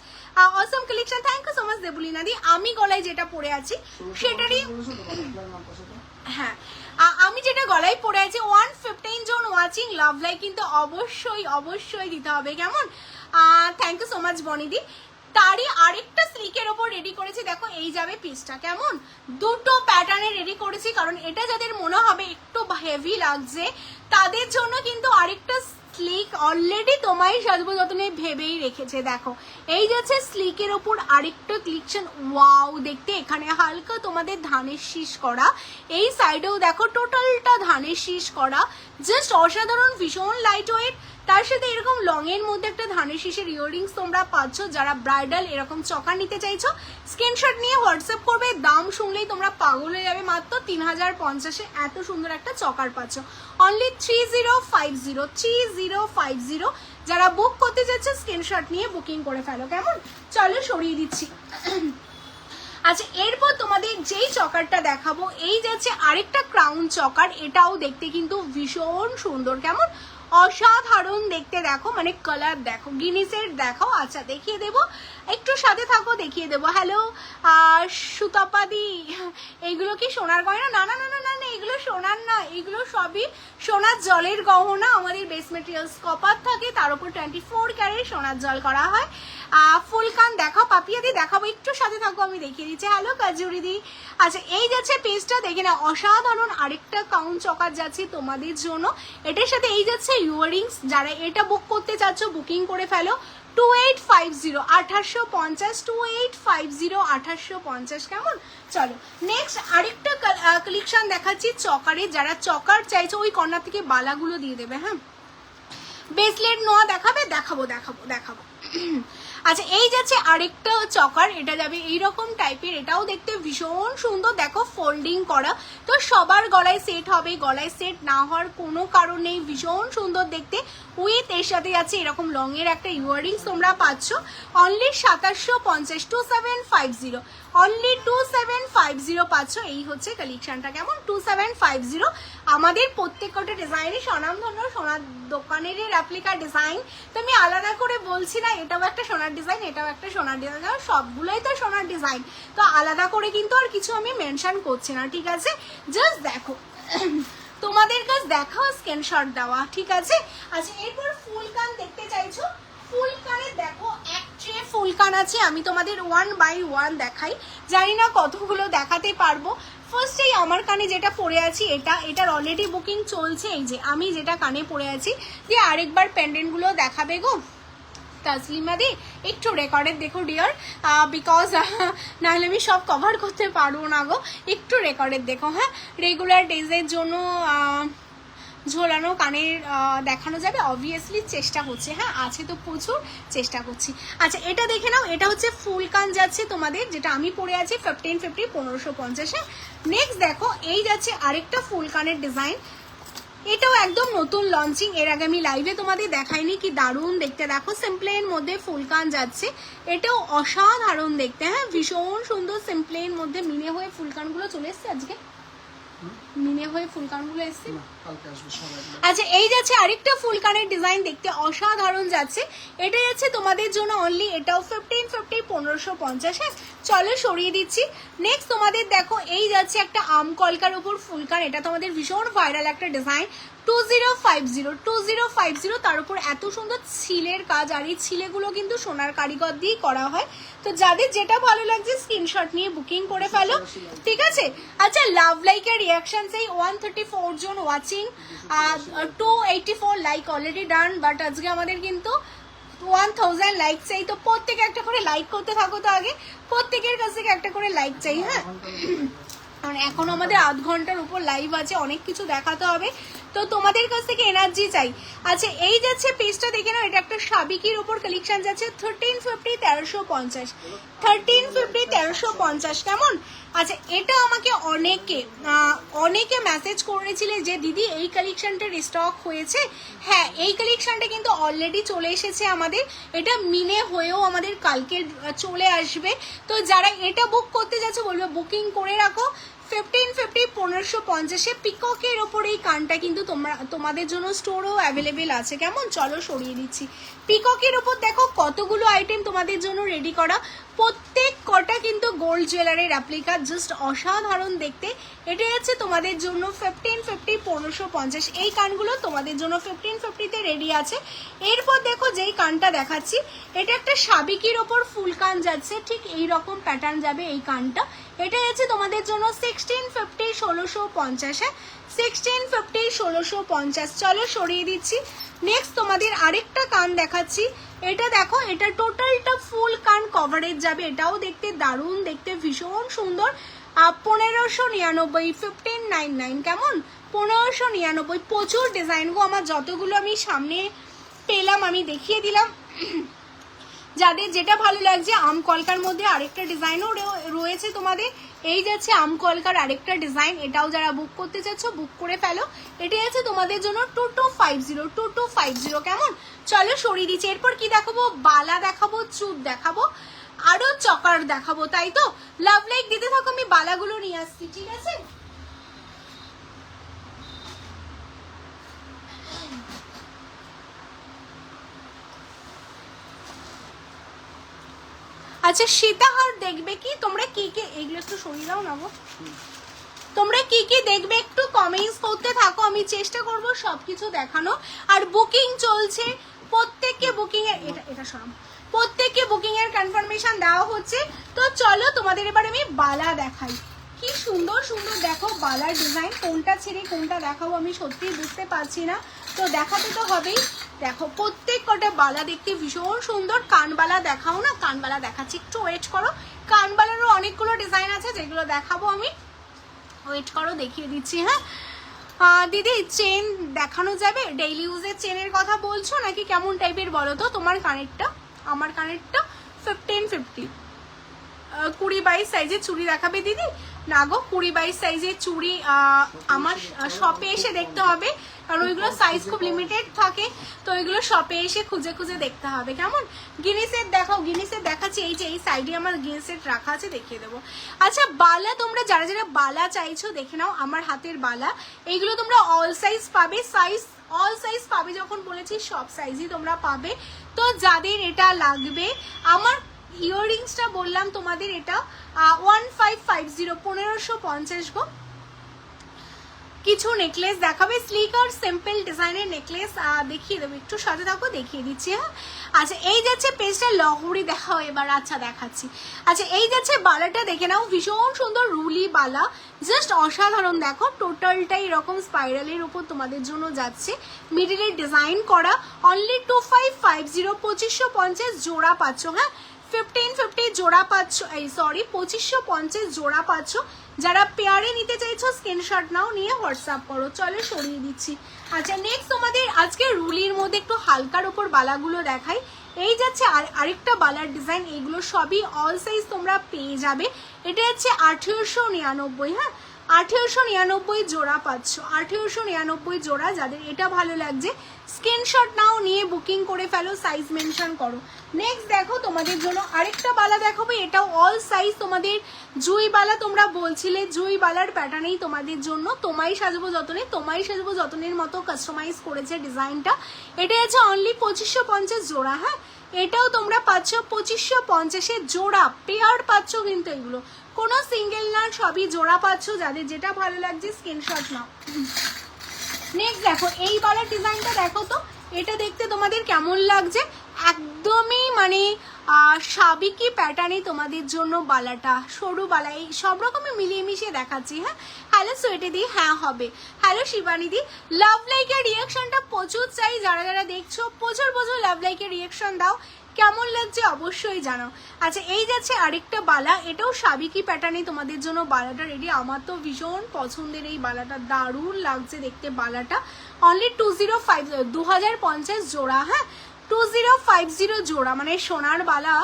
awesome collection, thank you so much Debulina দি। আমি গলায় যেটা পরে আছি সেটারই, হ্যাঁ আমি যেটা গলায় পরে আছি 115 জন ওয়াচিং, লাভ লাইক কিন্তু অবশ্যই অবশ্যই দিতে হবে। কেমন? থ্যাংক ইউ সো মাচ বনিদি। তারই আরেকটা স্লিকের ওপর রেডি করেছি, দেখো এই যাবে পিসটা। কেমন? দুটো প্যাটার্নে রেডি করেছি, কারণ এটা যাদের মনে হবে একটু হেভি লাগছে তাদের জন্য কিন্তু আরেকটা স্লিক অলরেডি তোমায় সাজবো যতনে ভেবেই রেখেছে। দেখো এই যাচ্ছে স্লিকের ওপর আরেকটা কালেকশন, ওয়াও দেখতে। এখানে হালকা তোমাদের ধানের শীষ করা, এই সাইডেও দেখো টোটালটা ধানের শীষ করা, জাস্ট অসাধারণ, ভীষণ লাইট ওয়েট। তার সাথে এরকম লং এর মধ্যে একটা ধানের শীষের ইয়াররিংস তোমরা পাচ্ছ। যারা ব্রাইডাল এরকম চকার নিতে চাইছো স্ক্রিনশট নিয়ে হোয়াটসঅ্যাপ করবে, দাম শুনলেই তোমরা পাগল হয়ে যাবে, মাত্র 3050-এ এত সুন্দর একটা চকার পাচ্ছ, অনলি 3050। যারা বুক করতে চাচ্ছ স্ক্রিনশট নিয়ে বুকিং করে ফেলো। কেমন? চলো সরিয়ে দিচ্ছি। আচ্ছা এরপর তোমাদের যেই চকারটা দেখাবো, এই যাচ্ছে আরেকটা ক্রাউন চকার, এটাও দেখতে কিন্তু ভীষণ সুন্দর। কেমন? অসাধারণ দেখতে, দেখো মানে কালার দেখো, গিনিসের দেখো। আচ্ছা দেখিয়ে দেবো, একটু সাথে থাকো দেখিয়ে দেবো। হ্যালো সুতপাদি, এইগুলো কি সোনার গয়না? না না না না না, এগুলো সোনার না, এগুলো সবই সোনার জলের গহনা। আমাদের বেস মেটেরিয়ালস কপার থাকে, তার উপর 24 ক্যারেট সোনার জল করা হয়। ফুলকান দেখাও পাপিয়াদি, দেখাবো, একটু সাথে থাকো আমি দেখিয়ে দিচ্ছি। হ্যালো কাজুরিদি। আচ্ছা এই যাচ্ছে পেজটা, দেখে না অসাধারণ আরেকটা কাউন চকার যাচ্ছে তোমাদের জন্য, এটার সাথে এই যাচ্ছে ইয়াররিংস। যারা এটা বুক করতে চাচ্ছ বুকিং করে ফেলো, 2850 1850, 2850 1850। কেমন? চলো নেক্সট আরেকটা কালেকশন দেখাচ্ছি চকারে। যারা চকার চাইছো ওই কর্নার থেকে বালাগুলো দিয়ে দেবে। হ্যাঁ ব্রেসলেট নোয়া দেখাবে, দেখাবো দেখাবো দেখাবো। আচ্ছা এই যাচ্ছে আরেকটা চকার, এটা যাবে এইরকম টাইপের, এটাও দেখতে ভীষণ সুন্দর। দেখো ফোল্ডিং করা, তো সবার গলায় সেট হবে, গলায় সেট না হওয়ার কোনো কারণ নেই, ভীষণ সুন্দর দেখতে। উইথ এর সাথে যাচ্ছে এরকম লং এর একটা ইয়াররিংস তোমরা পাচ্ছ, অনলি 2750, 2750, অনলি 2750 পাচ্ছ। এই হচ্ছে কালেকশনটা। কেমন? 2750। আমাদের প্রত্যেকটা ডিজাইনে স্বনামধন্য সোনার দোকানের রেপ্লিকা ডিজাইন, তো আমি আলাদা করে বলছি না এটাও একটা সোনার ডিজাইন, এটাও একটা সোনার ডিজাইন, কারণ সবগুলোই তো সোনার ডিজাইন, তো আলাদা করে কিন্তু আর কিছু আমি মেনশন করছি না, ঠিক আছে? জাস্ট দেখো তোমাদের কাছে দেখা স্ক্রিনশট দেওয়া, ঠিক আছে? আচ্ছা এরপর ফুলকান দেখতে চাইছো, ফুলকানের দেখো এক ট্রে ফুলকান আছে, আমি তোমাদের 1 বাই 1 দেখাই, জানি না কতগুলো দেখাতে পারবো। ফার্স্টেই আমার কানে যেটা পরে আছি এটার অলরেডি বুকিং চলছে। এই যে আমি যেটা কানে পরে আছি, দিয়ে আরেকবার পেন্ডেন্টগুলো দেখাবে গো তাসলিমা দি, একটু রেকর্ডের দেখো ডিয়ার, বিকজ নাহলে আমি সব কভার করতে পারবো না গো, একটু রেকর্ডের দেখো। হ্যাঁ, রেগুলার ডেজের জন্য ঝোলানো কানের দেখানো যাবে, অবভিয়াসলি চেষ্টা হচ্ছে। হ্যাঁ, আছে তো প্রচুর, চেষ্টা করছি। আচ্ছা, এটা দেখে নাও, এটা হচ্ছে ফুল কান যাচ্ছে তোমাদের, যেটা আমি পরে আছি 1550 1550। হ্যাঁ, নেক্সট দেখো এই যাচ্ছে আরেকটা ফুল কানের ডিজাইন, এটাও একদম নতুন লঞ্চিং, এর আগে আমি লাইভে তোমাদের দেখাইনি, কি দারুণ দেখতে। দেখো সিম্পলের মধ্যে ফুলকান যাচ্ছে, এটাও অসাধারণ দেখতে। হ্যাঁ, ভীষণ সুন্দর সিম্পলের মধ্যে মিনে হয়ে ফুলকানগুলো চলে এসছে, আজকে মিনে হয়ে ফুলকানগুলো এসছে। আচ্ছা, এই যাচ্ছে আরেকটা ফুলকানের ডিজাইন, দেখতে অসাধারণ যাচ্ছে, এটা যাচ্ছে তোমাদের জন্য অনলি, এটাও 1550 1550। হ্যাঁ, চলো সরিয়ে দিচ্ছি। নেক্সট তোমাদের দেখো এই যাচ্ছে একটা আম কলকার উপর ফুলকান, এটা তোমাদের ভীষণ ভাইরাল একটা ডিজাইন, 2050 তার উপর এত সুন্দর ছিলের কাজ, আর এই ছিলেগুলো কিন্তু সোনার কারিগর দিয়েই করা হয়। তো যাদের যেটা ভালো লাগছে স্ক্রিনশট নিয়ে বুকিং করে ফেলো, ঠিক আছে। আচ্ছা, লাভ লাইকের রিয়াকশন সেই 134 জন watching, 284 like already done, but আজকে আমাদের কিন্তু 1000 লাইক চাই। তো প্রত্যেকে একটা করে লাইক করতে থাকো, তো আগে প্রত্যেকের কাছ থেকে একটা করে লাইক চাই। হ্যাঁ, কারণ এখন আমাদের আধ ঘন্টার উপর লাইভ আছে, অনেক কিছু দেখাতে হবে, তো তোমাদের কাছ থেকে এনার্জি চাই। আচ্ছা, এই যাচ্ছে পেজটা দেখে নাও, এটা একটা সাবিকির উপর কালেকশন যাচ্ছে 1350 1350 1350 1350। কেমন? আচ্ছা, এটা আমাকে অনেকে মেসেজ করেছিলেন যে দিদি এই কালেকশনটা রিস্টক হয়েছে। হ্যাঁ, এই কালেকশনটা কিন্তু অলরেডি চলে এসেছে আমাদের, এটা মিনে হয়েও আমাদের কালকে চলে আসবে। তো যারা এটা বুক করতে যাচ্ছে বলবো বুকিং করে রাখো। 1550 1550 পিককের ওপর এই কানটা কিন্তু তোমাদের জন্য স্টোরও অ্যাভেলেবেল আছে। কেমন? চলো সরিয়ে দিচ্ছি। পিককের ওপর দেখো কতগুলো আইটেম তোমাদের জন্য রেডি করা, প্রত্যেক কটা কিন্তু গোল্ড জুয়েলারির অ্যাপ্লিকা, জাস্ট অসাধারণ দেখতে। এটা হচ্ছে তোমাদের জন্য 1550 1550, এই কানগুলো তোমাদের জন্য 1550-তে রেডি আছে। এরপর দেখো যেই কানটা দেখাচ্ছি, এটা একটা সাবিকির ওপর ফুল কান যাচ্ছে, ঠিক এই রকম প্যাটার্ন যাবে এই কানটা। এটা হচ্ছে তোমাদের জন্য 1650 1650, 1650 1650। চলো সরিয়ে দিচ্ছি। নেক্সট তোমাদের আরেকটা কান দেখাচ্ছি, এটা দেখো, এটা টোটালটা ফুল কান কভারেজ যাবে, এটাও দেখতে দারুণ দেখতে, ভীষণ সুন্দর। 1599 1599। কেমন? 1599। প্রচুর ডিজাইন গো, আমার যতগুলো আমি সামনে পেলাম আমি দেখিয়ে দিলাম। যাদের যেটা ভালো লাগছে, আম কলকার মধ্যে আরেকটা ডিজাইনও রয়েছে তোমাদের, এই যাচ্ছে আম কলকার আরেকটা ডিজাইন, এটাও যারা বুক করতে চাচ্ছ বুক করে ফেলো। এটা আছে তোমাদের জন্য 2250 2250। কেমন? চলো সরিয়ে দিচ্ছি। এরপর কি দেখাবো? বালা দেখাবো, চুপ দেখাবো, আরো চকার দেখাবো, তাই তো? লাভ লাইক দিতে থাকো, আমি বালাগুলো নিয়ে আসছি, ঠিক আছে? আচ্ছা, সীতাহার দেখবে কি তোমরা? কি কি এগুলো একটু সরিয়ে দাও না গো। তোমরা কি কি দেখবে একটু কমেন্টস করতে থাকো, আমি চেষ্টা করব সবকিছু দেখানো। আর বুকিং চলছে, প্রত্যেককে বুকিং এর এটা সরাম, প্রত্যেককে বুকিং এর কনফার্মেশন দেওয়া হচ্ছে। তো চলো তোমাদের এবার আমি বালা দেখাই, কি সুন্দর সুন্দর দেখো বালার ডিজাইন, কোনটা ছেড়ে কোনটা দেখাবো আমি সত্যি বুঝতে পারছি না, তো দেখাতে তো হবেই। দেখো প্রত্যেক কটা বালা দেখতে ভীষণ সুন্দর। কানবালা দেখাও না? কানবালা দেখাচ্ছি, একটু ওয়েট করো। কানবালারও অনেকগুলো ডিজাইন আছে যেগুলো দেখাবো আমি, ওয়েট করো, দেখিয়ে দিচ্ছি। হ্যাঁ দিদি, চেন দেখানো যাবে? ডেইলি ইউজের চেনের কথা বলছো নাকি কেমন টাইপের বলো তো? তোমার কানেরটা, আমার কানেরটা 1550। 20-22 সাইজের চুড়ি দেখাবে দিদি? না গো, 20-22 সাইজের চুড়ি আমার শপে এসে দেখতে হবে, কারণ ওইগুলো সাইজ খুব লিমিটেড থাকে, তো ওইগুলো শপে এসে খুঁজে খুঁজে দেখতে হবে। কেমন? গিনিসের দেখাও, গিনিসের দেখাচ্ছি, এই যে এই সাইডে আমার গিনিসের রাখা আছে, দেখিয়ে দেবো। আচ্ছা, বালা তোমরা যারা যারা বালা চাইছো দেখে নাও, আমার হাতের বালা, এইগুলো তোমরা অল সাইজ পাবে, অল সাইজ পাবে, যখন বলেছি সব সাইজই তোমরা পাবে। তো যাদের এটা লাগবে, আমার ইয়াররিংসটা বললাম তোমাদের, এটা 1550 1550 গো। কিছু নেকলেস দেখাবে, স্লিক আর সিম্পল ডিজাইনের নেকলেস দেখিয়ে দেবো, একটু সাথে থাকো দেখিয়ে দিচ্ছি। হ্যাঁ আচ্ছা এই যাচ্ছে পেজটা লহরি দেখাও এবার। আচ্ছা দেখাচ্ছি। আচ্ছা এই যাচ্ছে বালাটা দেখে নাও, ভীষণ সুন্দর রুলি বালা, জাস্ট অসাধারণ। দেখো টোটালটাই এরকম স্পাইরালের উপর তোমাদের জন্য যাচ্ছে, মিডিলের ডিজাইন করা। অনলি 2550, 2550 জোড়া পাচ্ছ। হ্যাঁ 1550 জোড়া পাচ্ছ, এই সরি 2550 জোড়া পাচ্ছ। যারা পেয়ারে নিতে চাইছো স্ক্রিনশট নাও, নিয়ে হোয়াটসঅ্যাপ করো। চলো সরিয়ে দিচ্ছি। আচ্ছা নেক্সট তোমাদের আজকে রুলির মধ্যে একটু হালকার উপর বালাগুলো দেখাই। এই যাচ্ছে আরেকটা বালার ডিজাইন, এগুলো সবই অল সাইজ তোমরা পেয়ে যাবে। এটা হচ্ছে 1899। হ্যাঁ 1899 জোড়া পাচ্ছ, 1899 জোড়া। যাদের এটা ভালো লাগছে স্ক্রিনশট নাও, নিয়ে বুকিং করে ফেলো, সাইজ মেনশন করো। নেক্সট দেখো তোমাদের জন্য আরেকটা বালা দেখাবো, এটাও অল সাইজ তোমাদের জুই বালা। তোমরা বলছিলে জুই বালার প্যাটার্নেই তোমাদের জন্য তোমায় সাজবো যতনে, তোমায় সাজবো যতনের মতো কাস্টমাইজ করেছে ডিজাইনটা। এটা হচ্ছে অনলি 2550 জোড়া। হ্যাঁ এটাও তোমরা পাচ্ছ 2550 জোড়া, পেয়ার পাচ্ছ কিন্তু এগুলো কোনো সিঙ্গেল না, সবই জোড়া পাচ্ছ। যাদের যেটা ভালো লাগছে স্ক্রিনশট নাও। নেক্সট দেখো এই বালার ডিজাইনটা দেখো তো, এটা দেখতে তোমাদের কেমন লাগছে? একদমই মানে সাবিকি প্যাটার্নে তোমাদের জন্য বালাটা, সরু বালা, এই সব রকমের মিলিয়ে মিশিয়ে দেখাচ্ছি। হ্যাঁ হ্যালো সোয়েটে দি, হ্যাঁ হবে। হ্যালো শিবানী দি, লাভ লাইকের রিয়াকশনটা প্রচুর চাই। যারা যারা দেখছো প্রচুর প্রচুর লাভ লাইকের রিয়াকশন দাও, কেমন লাগছে অবশ্যই জানাও। আচ্ছা এই যাচ্ছে আরেকটা বালা, এটাও সাবিকি প্যাটার্নে তোমাদের জন্য বালাটা রেডি। আমার তো ভীষণ পছন্দের এই বালাটা, দারুণ লাগছে দেখতে বালাটা। অনলি 2050 জোড়া। হ্যাঁ 2050 জোড়া, মানে সোনার বালা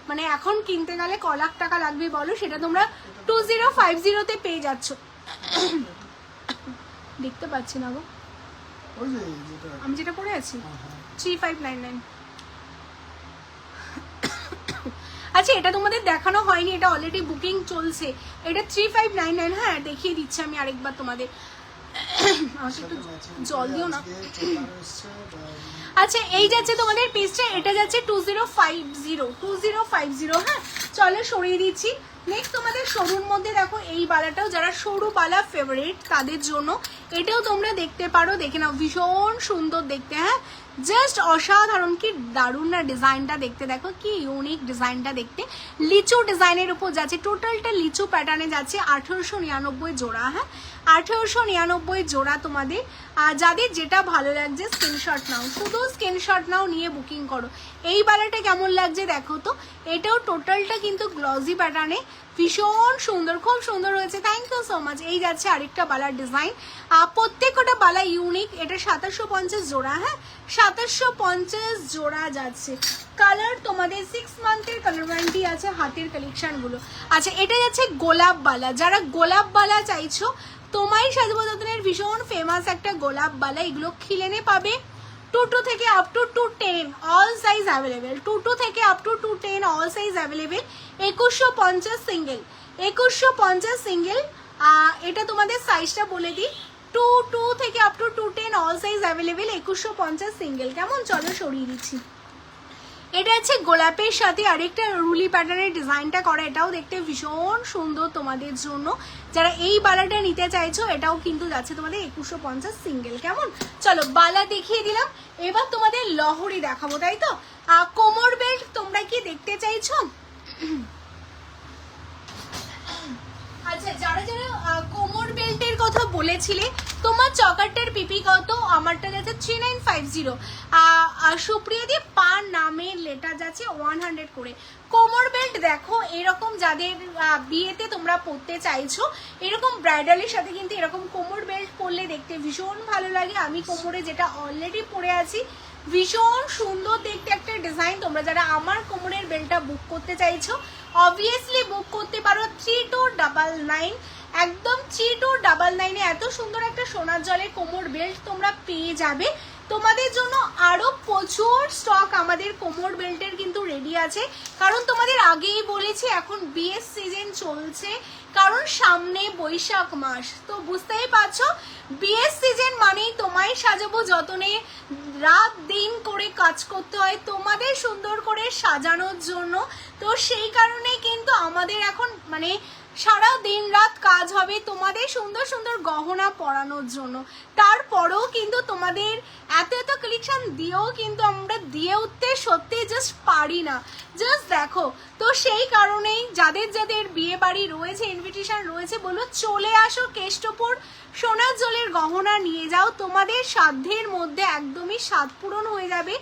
মানে এখন কিনতে গেলে ক লাখ টাকা লাগবে বলো, সেটা তোমরা 2050 পেয়ে যাচ্ছ। দেখতে পাচ্ছি না গো, আমি যেটা পরে আছি 3599। আচ্ছা এটা তোমাদের দেখানো হয়নি, এটা অলরেডি বুকিং চলছে, এটা 3599। হ্যাঁ দেখিয়ে দিচ্ছি আমি আরেকবার তোমাদের, জল দিও না। আচ্ছা এই যাচ্ছে তোমাদের পিসটা, এটা যাচ্ছে 2050। হ্যাঁ চলো সরিয়ে দিচ্ছি। নেক্সট তোমাদের সরুর মধ্যে দেখো এই বালাটাও, যারা সরু বালা ফেভারিট তাদের জন্য এটাও তোমরা দেখতে পারো, দেখে নাও ভীষণ সুন্দর দেখতে। হ্যাঁ জাস্ট অসাধারণ, কি দারুণ না ডিজাইনটা দেখতে, দেখো কি ইউনিক ডিজাইনটা দেখতে। লিচু ডিজাইনের উপর যাচ্ছে, টোটালটা লিচু প্যাটার্নে যাচ্ছে। 1899 জোড়া। হ্যাঁ 1899 জোড়া তোমাদের। যাদের যেটা ভালো লাগছে স্ক্রিনশট নাও, শুধু স্ক্রিনশট নাও, নিয়ে বুকিং করো। এই বালাটা কেমন লাগছে দেখো তো, এটাও টোটালটা কিন্তু গ্লসি প্যাটার্নে, ভীষণ সুন্দর, খুব সুন্দর হয়েছে। Thank you so much. এই যাচ্ছে আরেকটা বালার ডিজাইন, প্রত্যেকটা বালা ইউনিক। এটা 2750 জোড়া। হ্যাঁ 2750 জোড়া যাচ্ছে। কালার তোমাদের 6 মান্থের কালার ওয়ারেন্টি আছে হাতের কালেকশনগুলো। আচ্ছা এটা যাচ্ছে গোলাপ বালা, যারা গোলাপ বালা চাইছো তোমায় সাজবো যতনের ভীষণ ফেমাস একটা গোলাপ বালা, এগুলো খিলেনে পাবে 22 থেকে up to 210 all size available, 22 থেকে up to 210 all size available. 2150 single, 2150 single. এটা তোমাদের সাইজটা বলে দিই, 22 থেকে up to 210 all size available, 2150 single. কেমন চলো সরিয়ে দিচ্ছি। এটা হচ্ছে গোলাপের সাথে আরেকটা রুলি প্যাটার্নের ডিজাইনটা করা, এটাও দেখতে ভীষণ সুন্দর তোমাদের জন্য। যারা এই বালাটা নিতে চাইছো এটাও কিন্তু যাচ্ছে তোমাদের 2150 সিঙ্গেল। কেমন চলো বালা দেখিয়ে দিলাম, এবার তোমাদের লহরি দেখাবো, তাই তো? কোমর বেল্ট তোমরা কি দেখতে চাইছো? আচ্ছা যারা যারা কোমর বেল্টের কথা বলেছিলে, তোমার চকারটার পিপি কত? আমারটা যাচ্ছে 3950। সুপ্রিয়া দি পার নামের লেটার যাচ্ছে 100 করে। কোমর বেল্ট দেখো এরকম, যাদের বিয়েতে তোমরা পরতে চাইছো, এরকম ব্রাইডালের সাথে কিন্তু এরকম কোমর বেল্ট পরলে দেখতে ভীষণ ভালো লাগে। আমি কোমরে যেটা অলরেডি পরে আছি, ভীষণ সুন্দর দেখতে একটা ডিজাইন। তোমরা যারা আমার কোমরের বেল্টটা বুক করতে চাইছো অবভিয়াসলি বুক করতে পারো 3299, একদম 3299 এত সুন্দর একটা সোনার জলের কোমর বেল্ট তোমরা পেয়ে যাবে। তোমাদের জন্য আরো প্রচুর স্টক আমাদের কোমর বেল্টের কিন্তু রেডি আছে, কারণ তোমাদের আগেই বলেছি এখন বিয়ের সিজন চলছে, কারণ সামনে বৈশাখ মাস, তো বুঝতেই পারছো বিয়ের সিজন মানেই তোমায় সাজাবো যতনে রাত দিন করে কাজ করতে হয় তোমাদের সুন্দর করে সাজানোর জন্য। তো সেই কারণে কিন্তু আমাদের এখন মানে সারা দিন রাত কাজ হবে তোমাদের সুন্দর সুন্দর গহনা পরানোর জন্য। তারপরেও কিন্তু তোমাদের এত এত কালেকশন দিয়েও কিন্তু আমরা দিয়ে উঠতে সত্যি জাস্ট পারি না। জাস্ট দেখো, তো সেই কারণেই যাদের যাদের বিয়ে বাড়ি রয়েছে, ইনভিটেশন রয়েছে, বলো চলে আসো কেষ্টপুর, সোনার জলের গহনা নিয়ে যাও, তোমাদের সাধ্যের মধ্যে একদমই স্বাদ পূরণ হয়ে যাবে।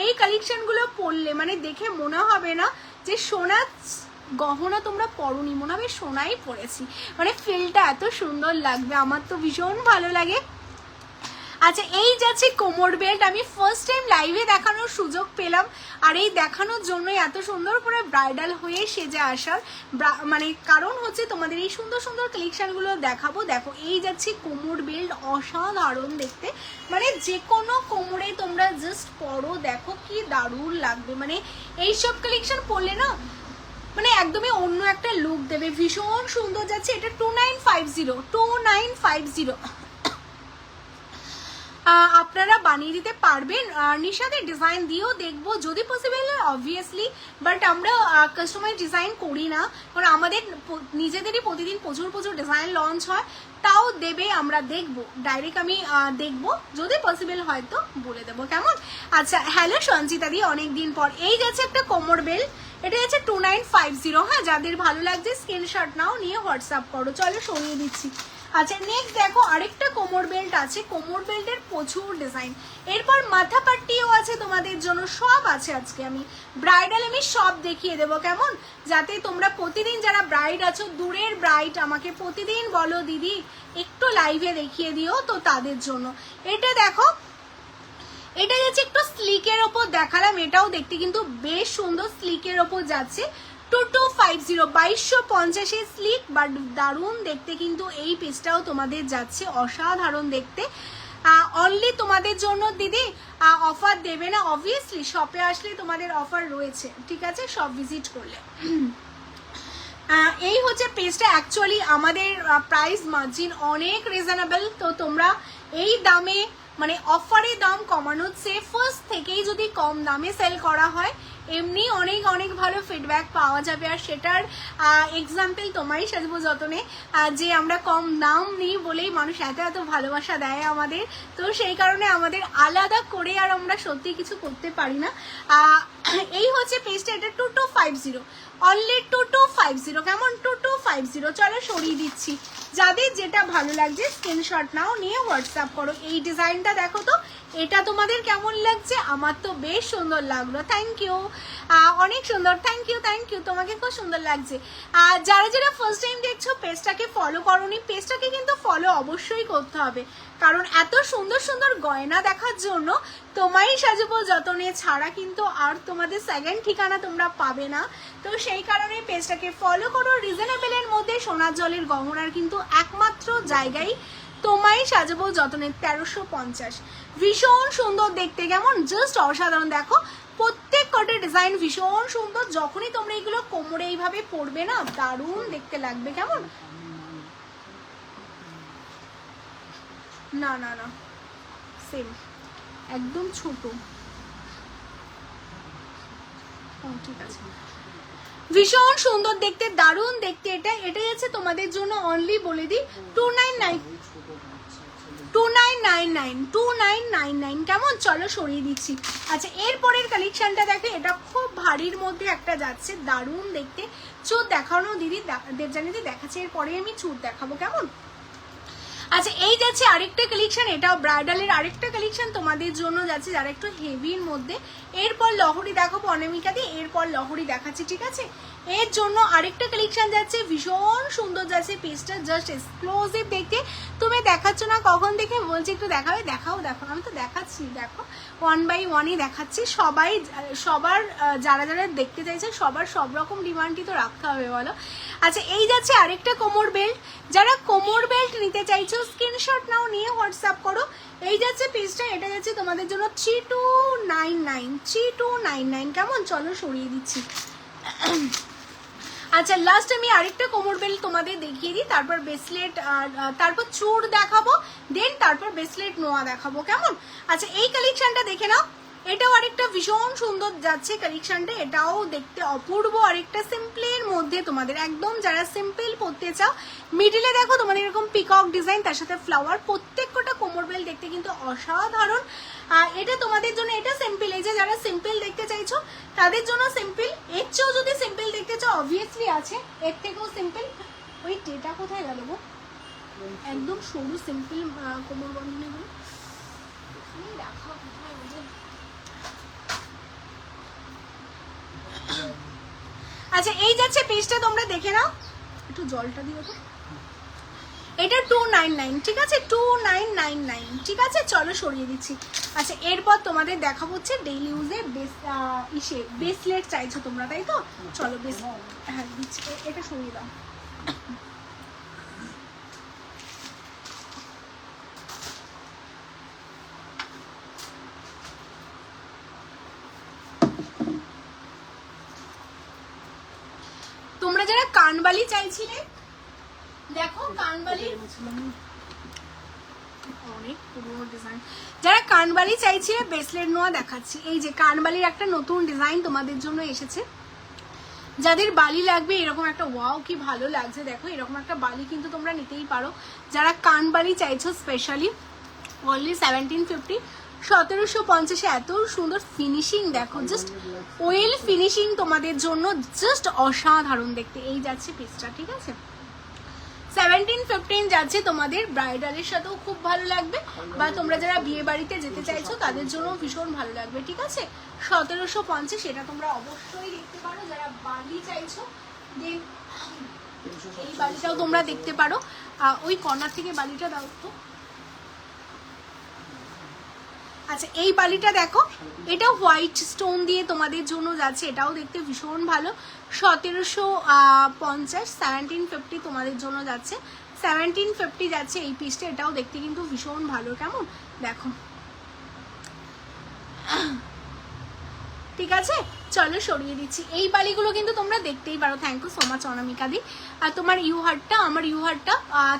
এই কালেকশনগুলো পরলে মানে দেখে মনে হবে না যে সোনার গহনা তোমরা পরনি, মনে হবে সোনাই পরেছি, মানে ফিলটা এত সুন্দর লাগবে, আমার তো ভীষণ ভালো লাগে। আচ্ছা, এই যাচ্ছে কোমর বেল্ট, আমি ফার্স্ট টাইম লাইভে দেখানোর সুযোগ পেলাম, আর এই দেখানোর জন্যই এত সুন্দর করে ব্রাইডাল হয়ে সেজে আসার, মানে কারণ হচ্ছে তোমাদের এই সুন্দর সুন্দর কালেকশনগুলো দেখাবো। দেখো, এই যাচ্ছে কোমর বেল্ট, অসাধারণ দেখতে, মানে যে কোনো কোমরে তোমরা জাস্ট পরো, দেখো কি দারুণ লাগবে। মানে এইসব কালেকশন পরলে না মানে একদমই অন্য একটা লুক দেবে, ভীষণ সুন্দর যাচ্ছে। এটা 2950 আপনারা বানিয়ে দিতে পারবেন। নিশাদের ডিজাইন দিয়েও দেখবো যদি পসিবল হয় অবভিয়াসলি, বাট আমরা কাস্টমাইজ ডিজাইন করি না, কারণ আমাদের নিজেদেরই প্রতিদিন প্রচুর প্রচুর ডিজাইন লঞ্চ হয়, তাও দেবে, আমরা দেখবো, ডাইরেক্ট আমি দেখবো, যদি পসিবল হয় তো বলে দেবো, কেমন? আচ্ছা, হ্যালো সঞ্চিতা দি, অনেকদিন পর। এই যাচ্ছে একটা কোমর বেল্ট, এটা হচ্ছে 2950। হ্যাঁ, যাদের ভালো লাগছে স্ক্রিনশট নাও, নিয়ে হোয়াটসঅ্যাপ করো। চলো সরিয়ে দিচ্ছি। আচ্ছা, নেক্সট দেখো আরেকটা কোমর বেল্ট আছে, কোমর বেল্টের প্রচুর ডিজাইন, এরপর মাথা পাট্টিও আছে তোমাদের জন্য, সব আছে। আজকে আমি ব্রাইডাল আমি সব দেখিয়ে দেবো, কেমন? যাতে তোমরা প্রতিদিন যারা ব্রাইড আছো, দূরের ব্রাইড, আমাকে প্রতিদিন বলো দিদি একটু লাইভে দেখিয়ে দিও, তো তাদের জন্য। এটা দেখো, এটা যাচ্ছে একটু স্লিকের ওপর দেখালাম, এটাও দেখতে কিন্তু বেশ সুন্দর, স্লিকের ওপর যাচ্ছে। 2250 2250 স্লিক বাট দারুণ দেখতে, কিন্তু এই পিসটাও তোমাদের যাচ্ছে, অসাধারণ দেখতে। অনলি তোমাদের জন্য দিদি অফার দেবে না, অবভিয়াসলি শপে আসলে তোমাদের অফার রয়েছে, ঠিক আছে, সব ভিজিট করলে। এই হচ্ছে পেজটা, অ্যাকচুয়ালি আমাদের প্রাইস মার্জিন অনেক রিজনেবল, তো তোমরা এই দামে মানে অফারে দাম কমানোর চেয়ে ফার্স্ট থেকেই যদি কম দামে সেল করা হয়, এমনি অনেক অনেক ভালো ফিডব্যাক পাওয়া যাবে। আর সেটার এক্সাম্পল তোমারই সাজবো যতনে, যে আমরা কম দাম নিই বলেই মানুষ এত এত ভালোবাসা দেয় আমাদের, তো সেই কারণে আমাদের আলাদা করে আর আমরা সত্যি কিছু করতে পারি না। এই হচ্ছে পেজটা, এটা 2250, অনলি 2250, কেমন? 2250। চলো সরিয়ে দিচ্ছি, যাদের যেটা ভালো লাগছে স্ক্রিনশট নাও, নিয়ে হোয়াটসঅ্যাপ করো। এই ডিজাইনটা দেখো তো, এটা তোমাদের কেমন লাগছে? আমার তো বেশ সুন্দর লাগলো, থ্যাংক ইউ, অনেক সুন্দর, থ্যাংক ইউ থ্যাংক ইউ, তোমাকে খুব সুন্দর লাগছে। যারা যারা ফার্স্ট টাইম দেখছো, পেজটাকে ফলো করোনি, পেজটাকে কিন্তু ফলো অবশ্যই করতে হবে, কারণ এত সুন্দর সুন্দর গয়না দেখার জন্য তোমারই সাজবো যতনে ছাড়া কিন্তু আর তোমাদের সেকেন্ড ঠিকানা তোমরা পাবে না। তো সেই কারণে পেজটাকে ফলো করো। রিজনেবলের মধ্যে সোনার জলের গহনার কিন্তু একমাত্র জায়গায় তোমায় সাজাবো যতনের 1350, ভীষণ সুন্দর দেখতে, কেমন? জাস্ট অসাধারণ। দেখো প্রত্যেক কটা ডিজাইন ভীষণ সুন্দর, যখনই তোমরা এগুলো কোমরে এইভাবে পরবে না, দারুণ দেখতে লাগবে, কেমন? না না না, সেম একদম ছোট, ঠিক আছে, ভীষণ সুন্দর দেখতে, দারুণ দেখতে। এটা যাচ্ছে তোমাদের জন্য অনলি বলে দিই 2999, কেমন? চলো সরিয়ে দিচ্ছি। আচ্ছা, এরপরের কালেকশনটা দেখো, এটা খুব ভারীর মধ্যে একটা যাচ্ছে, দারুণ দেখতে। চুর দেখানো দিদি, দেবজানি দিদি দেখাচ্ছে, এরপরে আমি চুর দেখাবো, কেমন? আচ্ছা, এই যাচ্ছে আরেকটা কালেকশন, এটাও ব্রাইডালের আরেকটা কালেকশন তোমাদের জন্য যাচ্ছে, যারা একটু হেভির মধ্যে। এরপর লহরি দেখাবো অনামিকা দিয়ে, এরপর লহরি দেখাচ্ছি, ঠিক আছে? এর জন্য আরেকটা কালেকশন যাচ্ছে, ভীষণ সুন্দর যাচ্ছে, পিসটা জাস্ট এক্সক্লুসিভ দেখতে। তুমি দেখাচ্ছ না কখন দেখে, বলছি একটু দেখাবে, দেখাও, দেখো আমি তো দেখাচ্ছি, দেখো 1 by 1ই দেখাচ্ছি। সবার যারা যারা দেখতে চাইছে সবার সব রকম ডিমান্ডই তো রাখতে হবে, বলো। আচ্ছা, এই যাচ্ছে আরেকটা কোমর বেল্ট, যারা কোমর বেল্ট নিতে চাইছো স্ক্রিনশট নাও, নিয়ে হোয়াটসঅ্যাপ করো। এই যাচ্ছে পিসটা, এটা যাচ্ছে তোমাদের জন্য 3299, কেমন? চলো সরিয়ে দিচ্ছি। আচ্ছা, লাস্ট আমি আরেকটা কোমর বেল্ট তোমাদের দেখিয়ে দিই, তারপর ব্রেসলেট, আর তারপর চূড় দেখাবো, দেন তারপর ব্রেসলেট নোয়া দেখাবো, কেমন? আচ্ছা, এই কালেকশনটা দেখে নাও, এটাও আরেকটা ভীষণ সুন্দর যাচ্ছে কালেকশনটা, এটাও দেখতে অপূর্ব, আরেকটা সিম্পলের মধ্যে তোমাদের একদম যারা সিম্পল পরতে চাও। মিডিলে দেখো তোমাদের এরকম পিকক ডিজাইন, তার সাথে ফ্লাওয়ার, প্রত্যেকটা কোমর বেল দেখতে কিন্তু অসাধারণ। এটা তোমাদের জন্য, এটা সিম্পল, এই যে যারা সিম্পল দেখতে চাইছো তাদের জন্য সিম্পল। এর চেয়েও যদি সিম্পল দেখতে চাও অবভিয়াসলি আছে, এর থেকেও সিম্পল। ওই টেটা কোথায় গেল গো? একদম সরু সিম্পল কোমর বন্ধনী গুলো রাখা কোথায়? আচ্ছা এই যাচ্ছে পিসটা, তোমরা দেখে নাও, একটু জলটা দিও তো। এটা 299, ঠিক আছে, 2999, ঠিক আছে। চলো সরিয়ে দিচ্ছি। আচ্ছা এরপর তোমাদের দেখাবো হচ্ছে ডেইলি ইউজে ব্রেসলেট চাইছো তোমরা, তাই তো? চলো হ্যাঁ দিচ্ছি, এটা সরিয়ে দাও। তোমরা যারা কানবালি চাইছিলে, দেখো কানবালি অনেক পুরো ডিজাইন, যারা কানবালি চাইছিলে ব্রেসলেট নোয়া দেখাচ্ছি। এই যে কানবালির একটা নতুন ডিজাইন তোমাদের জন্য এসেছে। যাদের বালি লাগবে এরকম একটা, ওয়াও কি ভালো লাগছে দেখো, এরকম একটা বালি কিন্তু তোমরা নিতেই পারো। যারা কানবালি চাইছো স্পেশালি, অনলি 1750, 1750। এত সুন্দর ফিনিশিং দেখো, জাস্ট ওয়েল ফিনিশিং তোমাদের জন্য, জাস্ট অসাধারণ দেখতে। এই যাচ্ছে পিসটা, ঠিক আছে। 1715 যাচ্ছে তোমাদের ব্রাইডালের সাথেও খুব ভালো লাগবে, বা তোমরা যারা বিয়ে বাড়িতে যেতে চাইছো তাদের জন্য ভীষণ ভালো লাগবে, ঠিক আছে। 1750 এটা তোমরা অবশ্যই দেখতে পারো। যারা বালি চাইছো দেন এই বালিটাও তোমরা দেখতে পারো। ওই কর্নার থেকে বালিটা দাও তো। আচ্ছা এই বালিটা দেখো, এটা হোয়াইট স্টোন দিয়ে তোমাদের জন্য যাচ্ছে, এটাও দেখতে ভীষণ ভালো। 1750, 1750 তোমাদের জন্য যাচ্ছে, 1750 যাচ্ছে এই পিসটা। এটাও দেখতে কিন্তু ভীষণ ভালো, কেমন দেখো, ঠিক আছে। চলো সরিয়ে দিচ্ছি। এই বালিগুলো কিন্তু তোমরা দেখতেই পারো। থ্যাংক ইউ সো মাচ অনামিকা দি। আর তোমার ইউহারটা, আমার ইউহারটা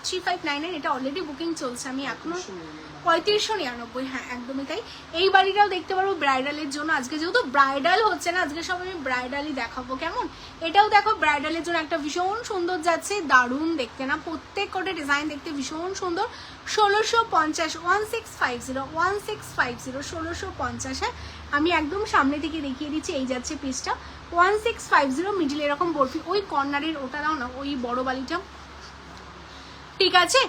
3599, এটা অলরেডি বুকিং চলছে, আমি এখনো 3599, হ্যাঁ একদমই তাই। এই বাড়িটাও দেখতে পারবো ব্রাইডালের জন্য। আজকে যেহেতু ব্রাইডাল হচ্ছে না, আজকে সব আমি ব্রাইডালই দেখাবো, কেমন। এটাও দেখো ব্রাইডালের জন্য একটা ভীষণ সুন্দর যাচ্ছে, দারুণ দেখতে না, প্রত্যেক কটা ডিজাইন দেখতে ভীষণ সুন্দর। 1650, 1650, 1650, 1650। হ্যাঁ আমি একদম সামনে থেকে দেখিয়ে দিচ্ছি। এই যাচ্ছে পিসটা 1650, মিডিল এরকম বরফি, ওই কর্নারের ওটা দাও না, ওই বড় বালিটা, ঠিক আছে।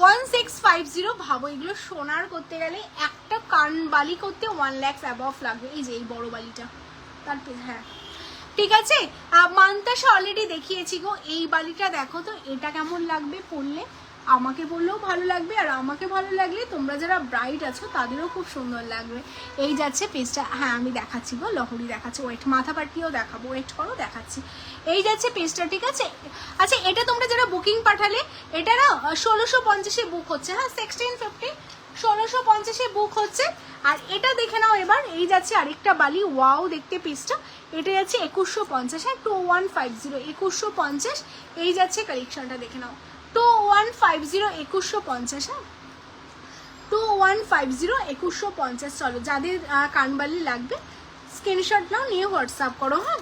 1650। ভাবো এগুলো সোনার করতে গেলে একটা কান বালি করতে 1 লাখ অ্যাবভ লাগবে। এই যে এই বড় বালিটা, তারপর হ্যাঁ ঠিক আছে। মান্তাসা অলরেডি দেখিয়েছি গো। এই বালিটা দেখো তো, এটা কেমন লাগবে পরলে, আমাকে বললেও ভালো লাগবে, আর আমাকে ভালো লাগলে তোমরা যারা ব্রাইড আছো তাদেরও খুব সুন্দর লাগবে। এই যাচ্ছে পেজটা, হ্যাঁ আমি দেখাচ্ছি গো, লহরি দেখাচ্ছি, ওয়েট মাথা পাটিও দেখাবো, ওয়েট করো দেখাচ্ছি। এই যাচ্ছে পেজটা, ঠিক আছে। আচ্ছা এটা তোমরা যারা বুকিং পাঠালে, এটা না 1650-এ বুক হচ্ছে, হ্যাঁ 1650, 1650-এ বুক হচ্ছে। আর এটা দেখে নাও এবার। এই যাচ্ছে আরেকটা বালি, ওয়াও দেখতে পিসটা, এটা যাচ্ছে 2150, হ্যাঁ 2150, 2150। এই যাচ্ছে কালেকশনটা দেখে নাও, 2150, 2150, হ্যাঁ 2150, 2150। চলো যাদের কানবালি লাগবে স্ক্রিনশট নাও, নিয়ে হোয়াটসঅ্যাপ করো। হ্যাঁ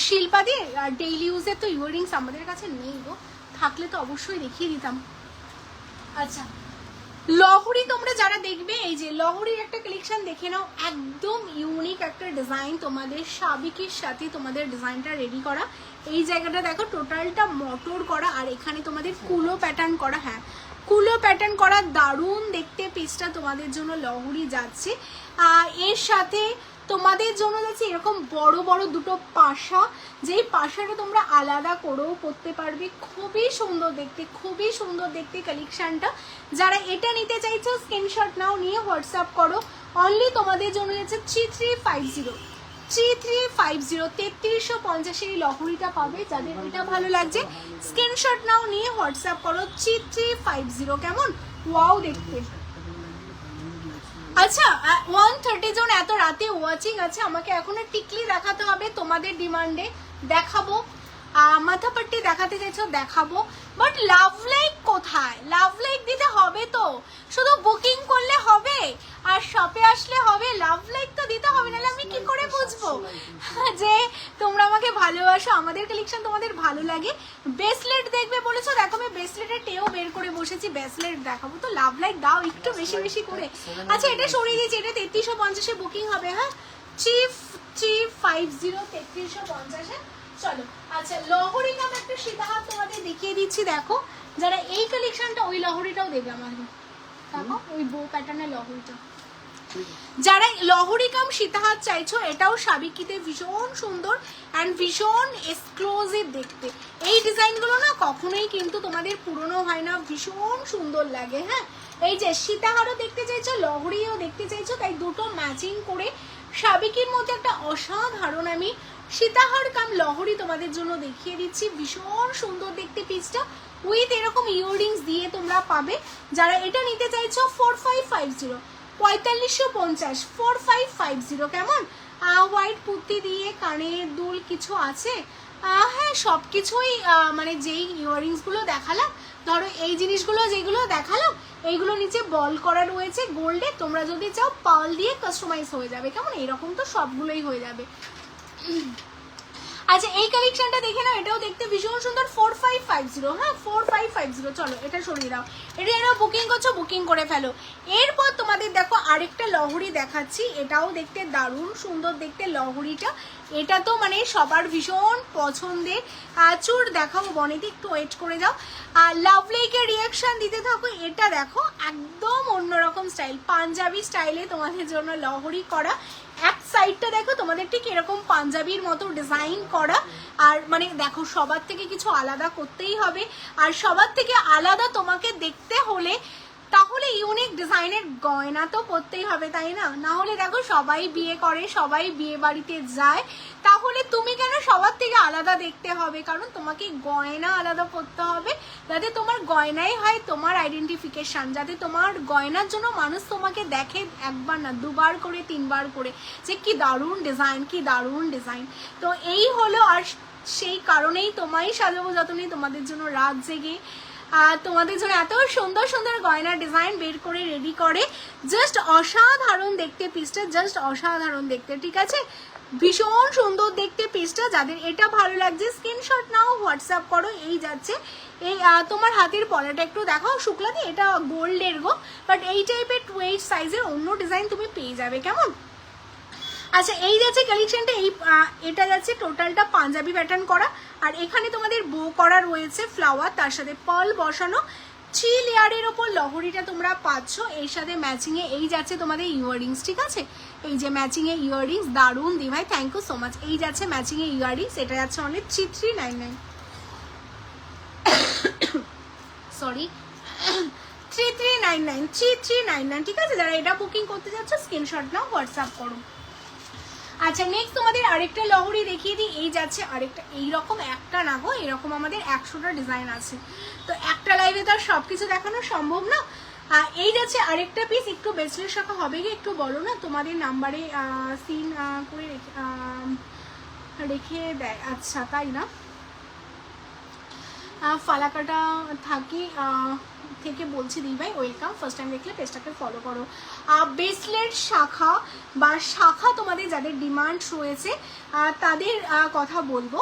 শিল্পাদি, ডেইলি ইউজের তো ইয়াররিংস আমাদের কাছে নেই গো, থাকলে তো অবশ্যই দেখিয়ে দিতাম। আচ্ছা লহরি তোমরা যারা দেখবে, এই যে লহরির একটা কালেকশন দেখে নাও, একদম ইউনিক একটা ডিজাইন, তোমাদের সাবিকের সাথে তোমাদের ডিজাইনটা রেডি করা। এই জায়গাটা দেখো টোটালটা মটর করা, আর এখানে তোমাদের কুলো প্যাটার্ন করা, হ্যাঁ কুলো প্যাটার্ন করা, দারুণ দেখতে পিসটা তোমাদের জন্য লহরি যাচ্ছে। এর সাথে তোমাদের জন্য যাচ্ছে এরকম বড় বড় দুটো পাশা, যেই পাশাটা তোমরা আলাদা করেও পরতে পারবে, খুবই সুন্দর দেখতে, খুবই সুন্দর দেখতে কালেকশনটা। যারা এটা নিতে চাইছো স্ক্রিনশট নাও, নিয়ে হোয়াটসঅ্যাপ করো। অনলি তোমাদের জন্য যাচ্ছে 3350, 3350, 3350 এই লহরিটা পাবে। যাদের এটা ভালো লাগছে স্ক্রিনশট নাও, নিয়ে হোয়াটসঅ্যাপ করো 3350, কেমন ওয়াও দেখতে। আচ্ছা 130 জন এত রাতে ওয়াচিং আছে, আমাকে এখনো টিকলি দেখাতে হবে তোমাদের ডিমান্ডে, দেখাবো। মাথাপাট্টি দেখাতে চাইছো দেখাবো, বাট লাভ লাইক কোথায়? লাভ লাইক দিতে হবে তো, শুধু বুকিং করলে হবে? আর শপে আসো, আমাদের কালেকশন তোমাদের ভালো লাগে। ব্রেসলেট দেখবে বলেছো, দেখো আমি ব্রেসলেটের টেও বের করে বসেছি, ব্রেসলেট দেখাবো তো, লাভ লাইক দাও একটু বেশি বেশি করে। আচ্ছা এটা সরিয়ে দিয়েছি, এটা 3350 বুকিং হবে। হ্যাঁ 350 3350। চলো আচ্ছা লহরি কাম একটা সীতাহার তোমাদের দেখিয়ে দিচ্ছি, দেখো যারা এই কালেকশনটা, ওই লহরিটাও দেবে আমাদের, দেখো ওই বো প্যাটার্নের লহরিটা, যারা লহরি কাম সীতাহার চাইছো, এটাও সাবিকিতে ভীষণ সুন্দর অ্যান্ড ভীষণ এক্সক্লুসিভ দেখতে। এই ডিজাইনগুলো না কখনোই কিন্তু তোমাদের পুরনো হয় না, ভীষণ সুন্দর লাগে। হ্যাঁ এই যে সীতাহারও দেখতে চাইছো, লহরিও দেখতে চাইছো, তাই দুটো ম্যাচিং করে সাবিকির মধ্যে একটা অসাধারণ আমি সীতাহার কাম লহরি তোমাদের জন্য দেখিয়ে দিচ্ছি। ভীষণ সুন্দর দেখতে পিসটা, উইথ এরকম ইয়াররিংস দিয়ে তোমরা পাবে। যারা এটা নিতে চাইছো 4550 4550 4550 কেমন? হোয়াইট পুঁতি দিয়ে কানের দুল কিছু আছে, হ্যাঁ সব কিছুই, মানে যেই ইয়াররিংসগুলো দেখালাম, ধরো এই জিনিসগুলো যেগুলো দেখালাম এইগুলো নিচে বল করা রয়েছে গোল্ডে, তোমরা যদি চাও পার্ল দিয়ে কাস্টমাইজ হয়ে যাবে, কেমন? এইরকম তো সবগুলোই হয়ে যাবে। আচ্ছা এই কালেকশনটা দেখে নাও, এটাও দেখতে ভীষণ সুন্দর 4550। হ্যাঁ 4550। চলো এটা সরিয়ে দাও, এটা যারা বুকিং করছো বুকিং করে ফেলো। এরপর তোমাদের দেখো আরেকটা লহরি দেখাচ্ছি, এটাও দেখতে দারুণ সুন্দর দেখতে লহরিটা, এটা তো মানে সবার ভীষণ পছন্দের। চুর দেখাবো বনেদি, একটু ওয়েট করে যাও। লাভ লেকের রিয়াকশন দিতে থাকো। এটা দেখো একদম অন্যরকম স্টাইল, পাঞ্জাবি স্টাইলে তোমাদের জন্য লহরি করা। এক সাইডটা দেখো তোমাদের ঠিক এরকম পাঞ্জাবির মতো ডিজাইন করা, আর মানে দেখো সবার থেকে কিছু আলাদা করতেই হবে, আর সবার থেকে আলাদা তোমাকে দেখতে হলে তাহলে ইউনিক ডিজাইনের গয়না তো পরতেই হবে, তাই না? না হলে দেখো সবাই বিয়ে করে, সবাই বিয়ে বাড়িতে যায়, তাহলে তুমি কেন সবার থেকে আলাদা দেখতে হবে? কারণ তোমাকে গয়না আলাদা করতে হবে, যাতে তোমার গয়নাই হয় তোমার আইডেন্টিফিকেশন, যাতে তোমার গয়নার জন্য মানুষ তোমাকে দেখে একবার না দুবার করে তিনবার করে, যে কি দারুণ ডিজাইন, কি দারুণ ডিজাইন। তো এই হলো, আর সেই কারণেই তোমায় সাজাবো যতনি তোমাদের জন্য রাত জেগে তোমাদের জন্য এত সুন্দর সুন্দর গয়নার ডিজাইন বের করে রেডি করে। জাস্ট অসাধারণ দেখতে পিসটা, জাস্ট অসাধারণ দেখতে, ঠিক আছে? ভীষণ সুন্দর দেখতে পিসটা। যাদের এটা ভালো লাগছে স্ক্রিনশট নাও, হোয়াটসঅ্যাপ করো। এই যাচ্ছে এই তোমার হাতের পলাটা একটু দেখাও শুক্লাদি, এটা গোল্ডের গো, বাট এই টাইপের 28 সাইজের অন্য ডিজাইন তুমি পেয়ে যাবে, কেমন? আচ্ছা এই যাচ্ছে কালেকশনটা, এই এটা যাচ্ছে টোটালটা পাঞ্জাবি প্যাটার্ন করা, আর এখানে তোমাদের বো করা রয়েছে ফ্লাওয়ার, তার সাথে পার্ল বসানো, 3 লেয়ারের ওপর লহরিটা তোমরা পাচ্ছ। এর সাথে ম্যাচিংয়ে এই যাচ্ছে তোমাদের ইয়াররিংস, ঠিক আছে? এই যে ম্যাচিংয়ে ইয়াররিংস, দারুণ দি ভাই, থ্যাংক ইউ সো মাচ। এই যাচ্ছে ম্যাচিংয়ে ইয়াররিংস, এটা যাচ্ছে অনলি 3399, সরি 3399, 3399, ঠিক আছে? যারা এটা বুকিং করতে যাচ্ছ স্ক্রিনশট নাও, হোয়াটসঅ্যাপ করো। আচ্ছা নেক্সট তোমাদের আরেকটা লহরি দেখিয়ে দিই। এই যাচ্ছে আরেকটা, এইরকম একটা না গো, এরকম আমাদের 100টা ডিজাইন আছে, তো একটা লাইভে তো আর সব কিছু দেখানো সম্ভব না। এই যাচ্ছে আরেকটা পিস, একটু ব্রেসলেট শাখা হবে কি একটু বলো না, তোমাদের নাম্বারে সিন করে রেখে দেয়। আচ্ছা তাই না, ফালাকাটা থাকি থেকে বলছি দি ভাই, ওয়েলকাম। ফার্স্ট টাইম দেখলে পেজটাকে ফলো করো। ব্রেসলেট শাখা বা শাখা তোমাদের যাদের ডিমান্ড রয়েছে তাদের কথা বলবো,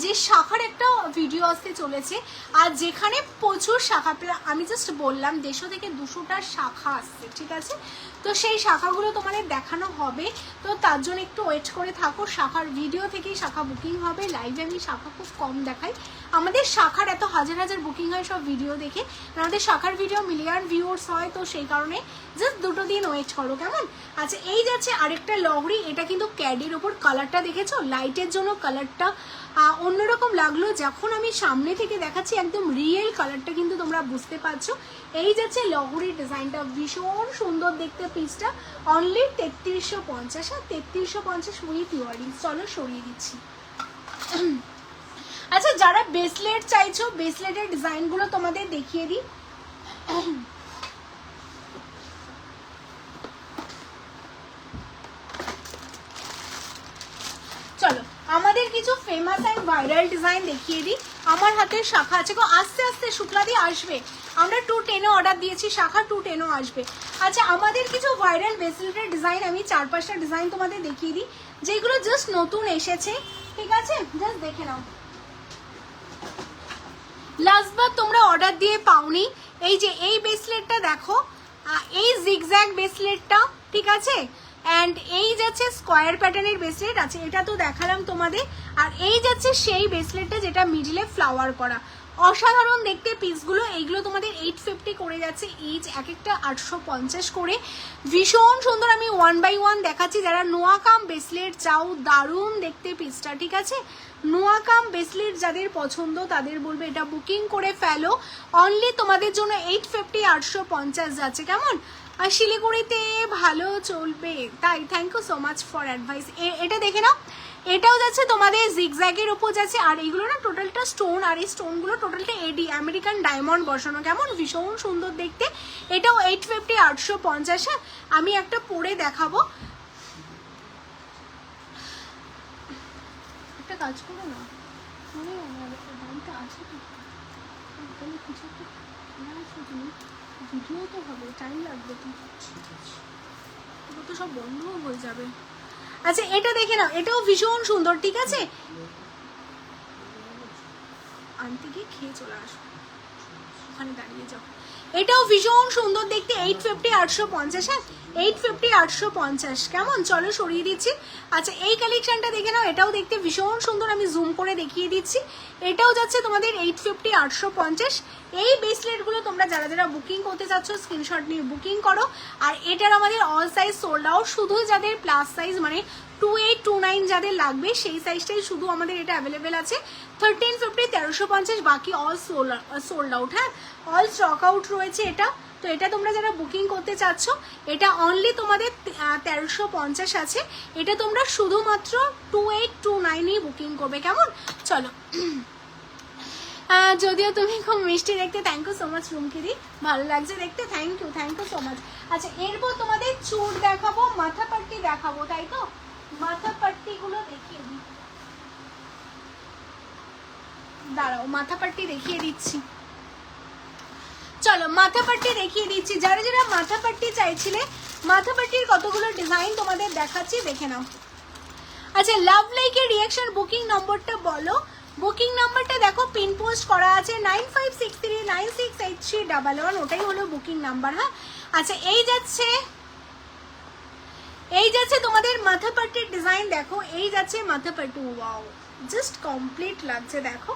যে শাখার একটা ভিডিও আসতে চলেছে, আর যেখানে প্রচুর শাখা, আমি জাস্ট বললাম 150 থেকে 200টা শাখা আসছে, ঠিক আছে? তো সেই শাখাগুলো তোমাদের দেখানো হবে, তো তার জন্য একটু ওয়েট করে থাকো। শাখার ভিডিও থেকেই শাখা বুকিং হবে, লাইভে আমি শাখা খুব কম দেখাই, আমাদের শাখার এত হাজার হাজার বুকিং হয় সব ভিডিও দেখে, আমাদের শাখার ভিডিও মিলিয়ন ভিউয়ার্স হয়, তো সেই কারণে জাস্ট 2 দিন ওয়েট করো, কেমন? আচ্ছা এই যাচ্ছে আরেকটা লহরি, এটা কিন্তু ক্যাডির ওপর কালারটা দেখেছো, লাইটের জন্য কালারটা অন্যরকম লাগলো, যখন আমি সামনে থেকে দেখাচ্ছি একদম রিয়েল কালারটা কিন্তু তোমরা বুঝতে পারছো। এই যাচ্ছে লহরির ডিজাইনটা, ভীষণ সুন্দর দেখতে পিসটা, অনলি 3350, 3350 উইথ ইয়াররিংস। চলো সরিয়ে দিচ্ছি। আচ্ছা যারা ব্রেসলেট চাইছো, ব্রেসলেটের ডিজাইনগুলো তোমাদের দেখিয়ে দিই। চলো আমাদের কিছু ফেমাস অ্যান্ড ভাইরাল ডিজাইন দেখিয়ে দিই। আমার হাতে শাখা আছে গো, আস্তে আস্তে শুক্লা দিয়ে আসবে, আমরা 210 অর্ডার দিয়েছি, শাখা 210 আসবে। আচ্ছা আমাদের কিছু ভাইরাল ব্রেসলেটের ডিজাইন আমি 4-5টা ডিজাইন তোমাদের দেখিয়ে দিই, যেগুলো জাস্ট নতুন এসেছে, ঠিক আছে, জাস্ট দেখে নাও। লাস্ট বার তোমরা অর্ডার দিয়ে পাওনি, এই যে এই ব্রেসলেটটা দেখো, এই জিগজ্যাগ ব্রেসলেটটা, ঠিক আছে, অ্যান্ড এই যাচ্ছে স্কোয়ার প্যাটার্নের ব্রেসলেট আছে, এটা তো দেখালাম তোমাদের। আর এই যাচ্ছে সেই ব্রেসলেটটা যেটা মিডলে ফ্লাওয়ার করা, অসাধারণ দেখতে পিসগুলো। এইগুলো তোমাদের 850 করে যাচ্ছে ইচ, এক একটা 850 করে, ভীষণ সুন্দর। আমি 1 বাই 1 দেখাচ্ছি, যারা নোয়াকাম ব্রেসলেট চাও, দারুণ দেখতে পিসটা, ঠিক আছে। নোয়াকাম ব্রেসলেট যাদের পছন্দ তাদের বলবে এটা বুকিং করে ফেলো, অনলি তোমাদের জন্য 850 850 যাচ্ছে, কেমন। আর শিলিগুড়িতে ভালো চলবে তাই, thank you so much for advice. এটা দেখে নাও, এটাও যাচ্ছে তোমাদের জিগজ্যাগের উপর যাচ্ছে, আর এইগুলো না টোটালটা স্টোন, আর এই স্টোনগুলো টোটালটা এডি আমেরিকান ডায়মন্ড বসানো, কেমন ভীষণ সুন্দর দেখতে। এটাও 850 850। হ্যাঁ, আমি একটা পরে দেখাবো, একটা কাজ করো না, দামটা আছে তো, কিছু একটা ভিডিও তো হবে, টাইম লাগবে তো, এগুলো তো সব বন্ধ হয়ে যাবে। আচ্ছা এটা দেখে নাও, এটাও ভীষণ সুন্দর, ঠিক আছে। আনতে গিয়ে খেয়ে চলে আসো, ওখানে দাঁড়িয়ে যাও। এটাও ভীষণ সুন্দর দেখতে, 850 850। হ্যাঁ, 850 850, কেমন। চলো সরিয়ে দিচ্ছি। আচ্ছা এই কালেকশনটা দেখে নাও, এটাও দেখতে ভীষণ সুন্দর, আমি জুম করে দেখিয়ে দিচ্ছি। এটাও যাচ্ছে তোমাদের 850 850। এই ব্রেসলেটগুলো তোমরা যারা যারা বুকিং করতে চাচ্ছ স্ক্রিনশট নিয়ে বুকিং করো। আর এটার আমাদের অল সাইজ সোল্ড আউট, শুধু যাদের প্লাস সাইজ মানে 28 29 যাদের লাগবে সেই সাইজটাই শুধু আমাদের এটা অ্যাভেলেবেল আছে। 1350 1350, বাকি অল সোল্ড আউট। হ্যাঁ, অল স্টক আউট রয়েছে এটা। তো এটা তোমরা যারা বুকিং করতে চাচ্ছ, এটা অনলি তোমাদের 1350 আছে। এটা তোমরা শুধুমাত্র 2829ই বুকিং করবে, কেমন। চলো, যদিও তুমি খুব মিষ্টি দেখতে, থ্যাংক ইউ সো মাচ রুমকিদি, ভালো লাগছে দেখতে, থ্যাংক ইউ সো মাচ। আচ্ছা এরপর তোমাদের চুড় দেখাবো, মাথা পাট্টি দেখাবো, তাই তো। মাথা পাট্টিগুলো দেখিয়ে দিই, দাঁড়াও মাথা পাট্টি দেখিয়ে দিচ্ছি। চলো মাথা পাট্টি দেখিয়ে দিচ্ছি, যারা যারা মাথা পাট্টি চাইছিলে, মাথা পাট্টির কতগুলো ডিজাইন তোমাদের দেখাচ্ছি, দেখে নাও। আচ্ছা লাভ লাইকের রিয়াকশন বুকিং নম্বরটা বলো। বুকিং নাম্বারটা দেখো পিন পোস্ট করা আছে 9563968311, ওটাই হলো বুকিং নাম্বার। হ্যাঁ, আচ্ছা এই যাচ্ছে তোমাদের মাথা পাট্টির ডিজাইন, দেখো এই যাচ্ছে মাথা পাট্টি, ওয়াও জাস্ট কমপ্লিট লাগছে। দেখো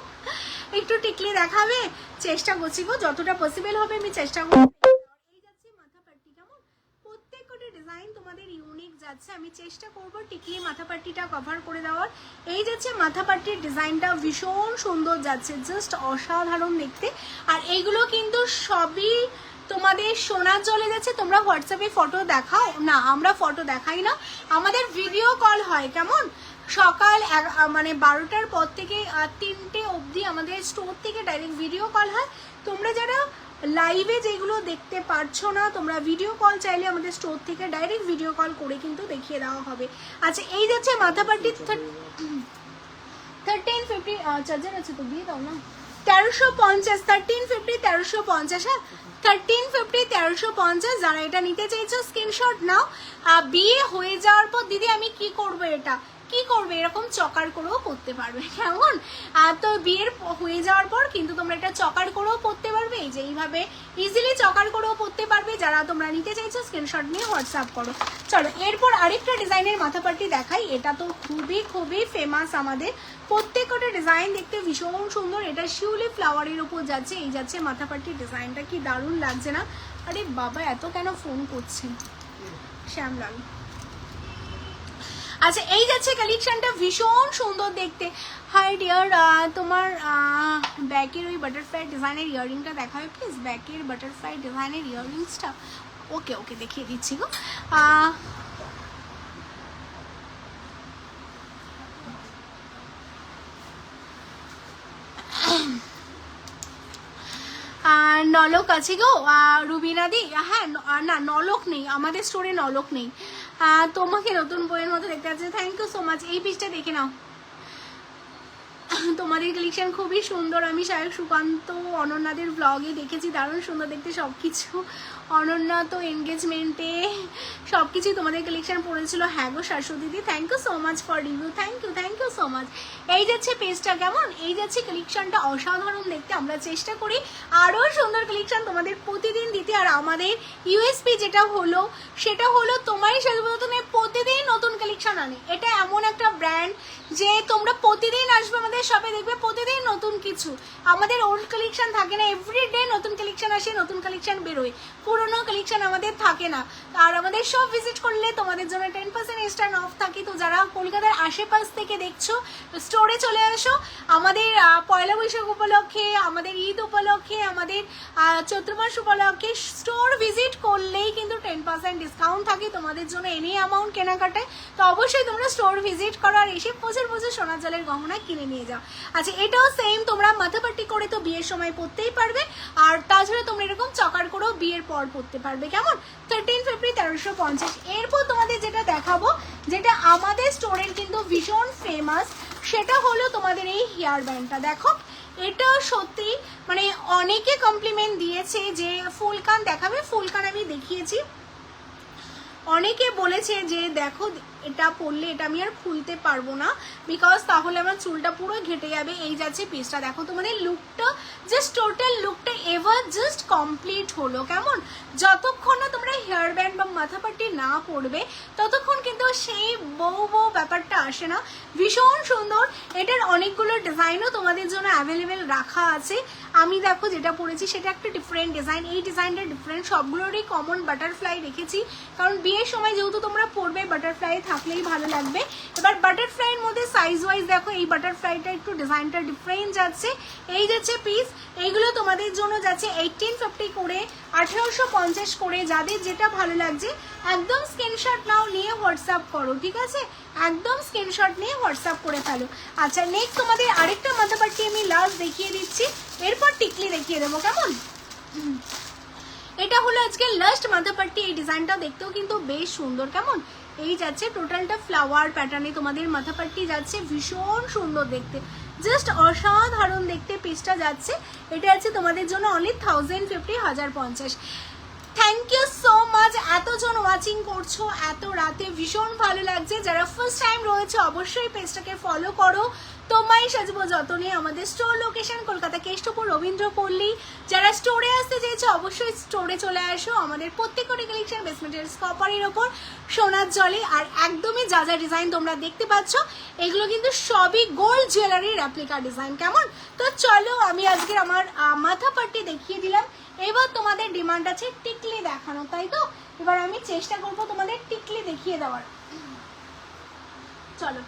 একটু টিকলি দেখাবে, চেষ্টা করছি গো, যতটা পসিবল হবে আমি চেষ্টা করব। এই যাচ্ছে মাথা পাট্টি, কেমন। প্রত্যেকটা ডিজাইন তোমাদের ইউনিক যাচ্ছে, আমি চেষ্টা করব টিকলি মাথা পাট্টিটা কভার করে দেওয়ার। এই যাচ্ছে মাথা পাট্টির ডিজাইনটা, ভীষণ সুন্দর যাচ্ছে, জাস্ট অসাধারণ দেখতে। আর এইগুলো কিন্তু সবই তোমাদের সোনার জলে যাচ্ছে। তোমরা হোয়াটসঅ্যাপে ফটো দেখাও না, আমরা ফটো দেখাই না, আমাদের ভিডিও কল হয়, কেমন। সকাল মানে 12টার পর থেকে 3টে অবধি আমাদের স্টোর থেকে ডাইরেক্ট ভিডিও কল হয়। তোমরা যারা লাইভে যেগুলো দেখতে পারছো না, তোমরা ভিডিও কল চাইলে আমাদের স্টোর থেকে ডাইরেক্ট ভিডিও কল করে কিন্তু দেখিয়ে দেওয়া হবে। আচ্ছা এই যাচ্ছে মাথা পাট্টি 1350, চার্জার আছে তো দিয়ে দাও না, 1350, 1350 1350। হ্যাঁ, 1350 1350, যারা এটা নিতে চাইছো স্ক্রিনশট নাও। বিয়ে হয়ে যাওয়ার পর দিদি আমি কি করব, এটা কি করবে, এরকম চকার করেও পড়তে পারবে, কেমন। তো বিয়ের হয়ে যাওয়ার পর কিন্তু তোমরা এটা চকার করেও পড়তে পারবে, এই যে এইভাবে ইজিলি চকার করেও পড়তে পারবে। যারা তোমরা নিতে চাইছো স্ক্রিনশট নিয়ে হোয়াটসঅ্যাপ করো। চলো এরপর আরেকটা ডিজাইনের মাথা পাট্টি দেখাই, এটা তো খুবই খুবই ফেমাস আমাদের, প্রত্যেকটা ডিজাইন দেখতে ভীষণ সুন্দর। এটা শিউলি ফ্লাওয়ারের উপর যাচ্ছে, এই যাচ্ছে মাথা পাট্টির ডিজাইনটা, কি দারুণ লাগছে না। আরে বাবা এত কেন ফোন করছেন, শ্যামলাল। আচ্ছা এই যাচ্ছে কালেকশনটা, ভীষণ সুন্দর দেখতে। হাই ডিয়ার, তোমার ব্যাকের ওই বাটারফ্লাই ডিজাইনের ইয়াররিংটা দেখাবে প্লিজ, ব্যাকের বাটারফ্লাই ডিজাইনের ইয়াররিংসটা। ওকে ওকে দেখিয়ে দিচ্ছি গো। নলক আছে গো রুবিনাদি। হ্যাঁ না নলক নেই, আমাদের স্টোরে নলক নেই। তোমাকে নতুন বইয়ের মতো দেখতে পাচ্ছি, থ্যাংক ইউ সো মাচ। এই পিসটা দেখে নাও, তোমাদের কালেকশন খুবই সুন্দর। আমি সায়ক সুকান্ত অনন্যাদের ব্লগে দেখেছি, দারুণ সুন্দর দেখতে সব কিছু। অনন্যা তো এনগেজমেন্টে সব কিছুই তোমাদের কালেকশন পড়েছিল। হ্যাঁ গো শাশ্বতীদি, thank you so much for review, thank you so much. এই যাচ্ছে পেজটা কেমন, এই যাচ্ছে কালেকশনটা অসাধারণ দেখতে। আমরা চেষ্টা করি আরও সুন্দর কালেকশন তোমাদের প্রতিদিন দিতে। আর আমাদের ইউএসপি যেটা হলো সেটা হলো তোমারই সাজবদনে প্রতিদিন নতুন কালেকশন আনে। এটা এমন একটা ব্র্যান্ড যে তোমরা প্রতিদিন আসবে আমাদের শপে, দেখবে প্রতিদিন নতুন কিছু। আমাদের ওল্ড কালেকশন থাকে না, এভরিডে নতুন কালেকশন আসে, নতুন কালেকশন বেরোয়, পুরোনো কালেকশন আমাদের থাকে না। আর আমাদের শপ ভিজিট করলে তোমাদের জন্য 10% এক্সট্রা অফ থাকে। তো যারা কলকাতার আশেপাশ থেকে দেখছো স্টোরে চলে আসো। আমাদের পয়লা বৈশাখ উপলক্ষে, আমাদের ঈদ উপলক্ষে, আমাদের চৈত্র মাস উপলক্ষে স্টোর ভিজিট করলেই কিন্তু 10% ডিসকাউন্ট থাকে তোমাদের জন্য এনি অ্যামাউন্ট কেনাকাটায়। তো অবশ্যই তোমরা স্টোর ভিজিট করো আর এসে প্রচুর সোনার জলের গহনা কিনে নিয়ে যাও। আচ্ছা, এটাও সেম, তোমরা মাথাপাটি করে তো বিয়ের সময় পরতেই পারবে, আর তাছাড়া তোমরা এরকম চকার করেও বিয়ের পর পরতে পারবে। কেমন? 13 ফেব্রুয়ারি 1350। এরপর তোমাদের যেটা দেখাবো, যেটা আমাদের স্টোরের কিন্তু ভীষণ ফেমাস, সেটা হলো তোমাদের এই হেয়ার ব্যান্ডটা। দেখো, এটা সত্যি মানে অনেকে কমপ্লিমেন্ট দিয়েছে যে ফুলকান দেখাবে। ফুলকান আমি দেখিয়েছি, অনেকে বলেছে যে দেখো এটা পরলে এটা আমি আর খুলতে পারবো না, বিকজ তাহলে আমার চুলটা পুরো ঘেটে যাবে। এই যাচ্ছে পিসটা, দেখো তোমাদের লুকটা জাস্ট টোটাল লুকটা এভার জাস্ট কমপ্লিট হলো। কেমন? যতক্ষণ না তোমরা হেয়ার ব্যান্ড বা মাথাপাটি না পরবে ততক্ষণ কিন্তু সেই বউ ব্যাপারটা আসে না। ভীষণ সুন্দর। এটার অনেকগুলো ডিজাইনও তোমাদের জন্য অ্যাভেলেবেল রাখা আছে। আমি দেখো যেটা পরেছি সেটা একটা ডিফারেন্ট ডিজাইন, এই ডিজাইনটা ডিফারেন্ট। সবগুলোরই কমন বাটারফ্লাই রেখেছি, কারণ বিয়ের সময় যেহেতু তোমরা পরবে বাটারফ্লাই থাকলেই ভালো লাগবে। এবার বাটারফ্লাইয়ের মধ্যে সাইজ ওয়াইজ দেখো, এই বাটারফ্লাইটা একটু ডিজাইনটা ডিফারেন্ট যাচ্ছে। এই যাচ্ছে পিস, এইগুলো তোমাদের জন্য যাচ্ছে 1850 করে, 1850 করে। যাদের যেটা ভালো লাগছে একদম স্ক্রিনশট নাও, নিয়ে হোয়াটসঅ্যাপ করো, ঠিক আছে? একদম স্ক্রিনশট নিয়ে হোয়াটসঅ্যাপ করে ফেলো। আচ্ছা, নেক্সট তোমাদের আরেকটা মাথাপাটি আমি লাস্ট দেখিয়ে দিচ্ছি, এরপর টিকলি দেখিয়ে দেবো। কেমন? এটা হলো আজকে লাস্ট মাথাপাটি। এই ডিজাইনটা দেখতেও কিন্তু বেশ সুন্দর। কেমন? এই যাচ্ছে টোটালটা ফ্লাওয়ার প্যাটার্নে তোমাদের মাথাপাটি যাচ্ছে, ভীষণ সুন্দর দেখতে, জাস্ট অসাধারণ দেখতে পিসটা যাচ্ছে। এটা আছে তোমাদের জন্য only 1050, 1050। Thank you so much, এতজন ওয়াচিং করছো এত রাতে, ভীষণ ভালো লাগছে। যারা ফার্স্ট টাইম রয়েছে অবশ্যই পেজটাকে ফলো করো। তোমায় সাজবো যতনে, আমাদের স্টোর লোকেশন কলকাতা কেষ্টপুর রবীন্দ্রপল্লী। যারা স্টোরে আসতে চাইছো অবশ্যই স্টোরে চলে আসো। আমাদের প্রত্যেকটি কালেকশন বেসমেন্টের কপারের ওপর সোনার জলে। আর একদমই যা যা ডিজাইন তোমরা দেখতে পাচ্ছ এগুলো কিন্তু সবই গোল্ড জুয়েলারির রেপ্লিকা ডিজাইন। কেমন? তো চলো, আমি আজকের আমার মাথাপাটি দেখিয়ে দিলাম। এবার তোমাদের ডিমান্ড আছে টিকলি দেখানো, তাই তো? এবার আমি চেষ্টা করবো তোমাদের টিকলি দেখিয়ে দেওয়ার। চলো,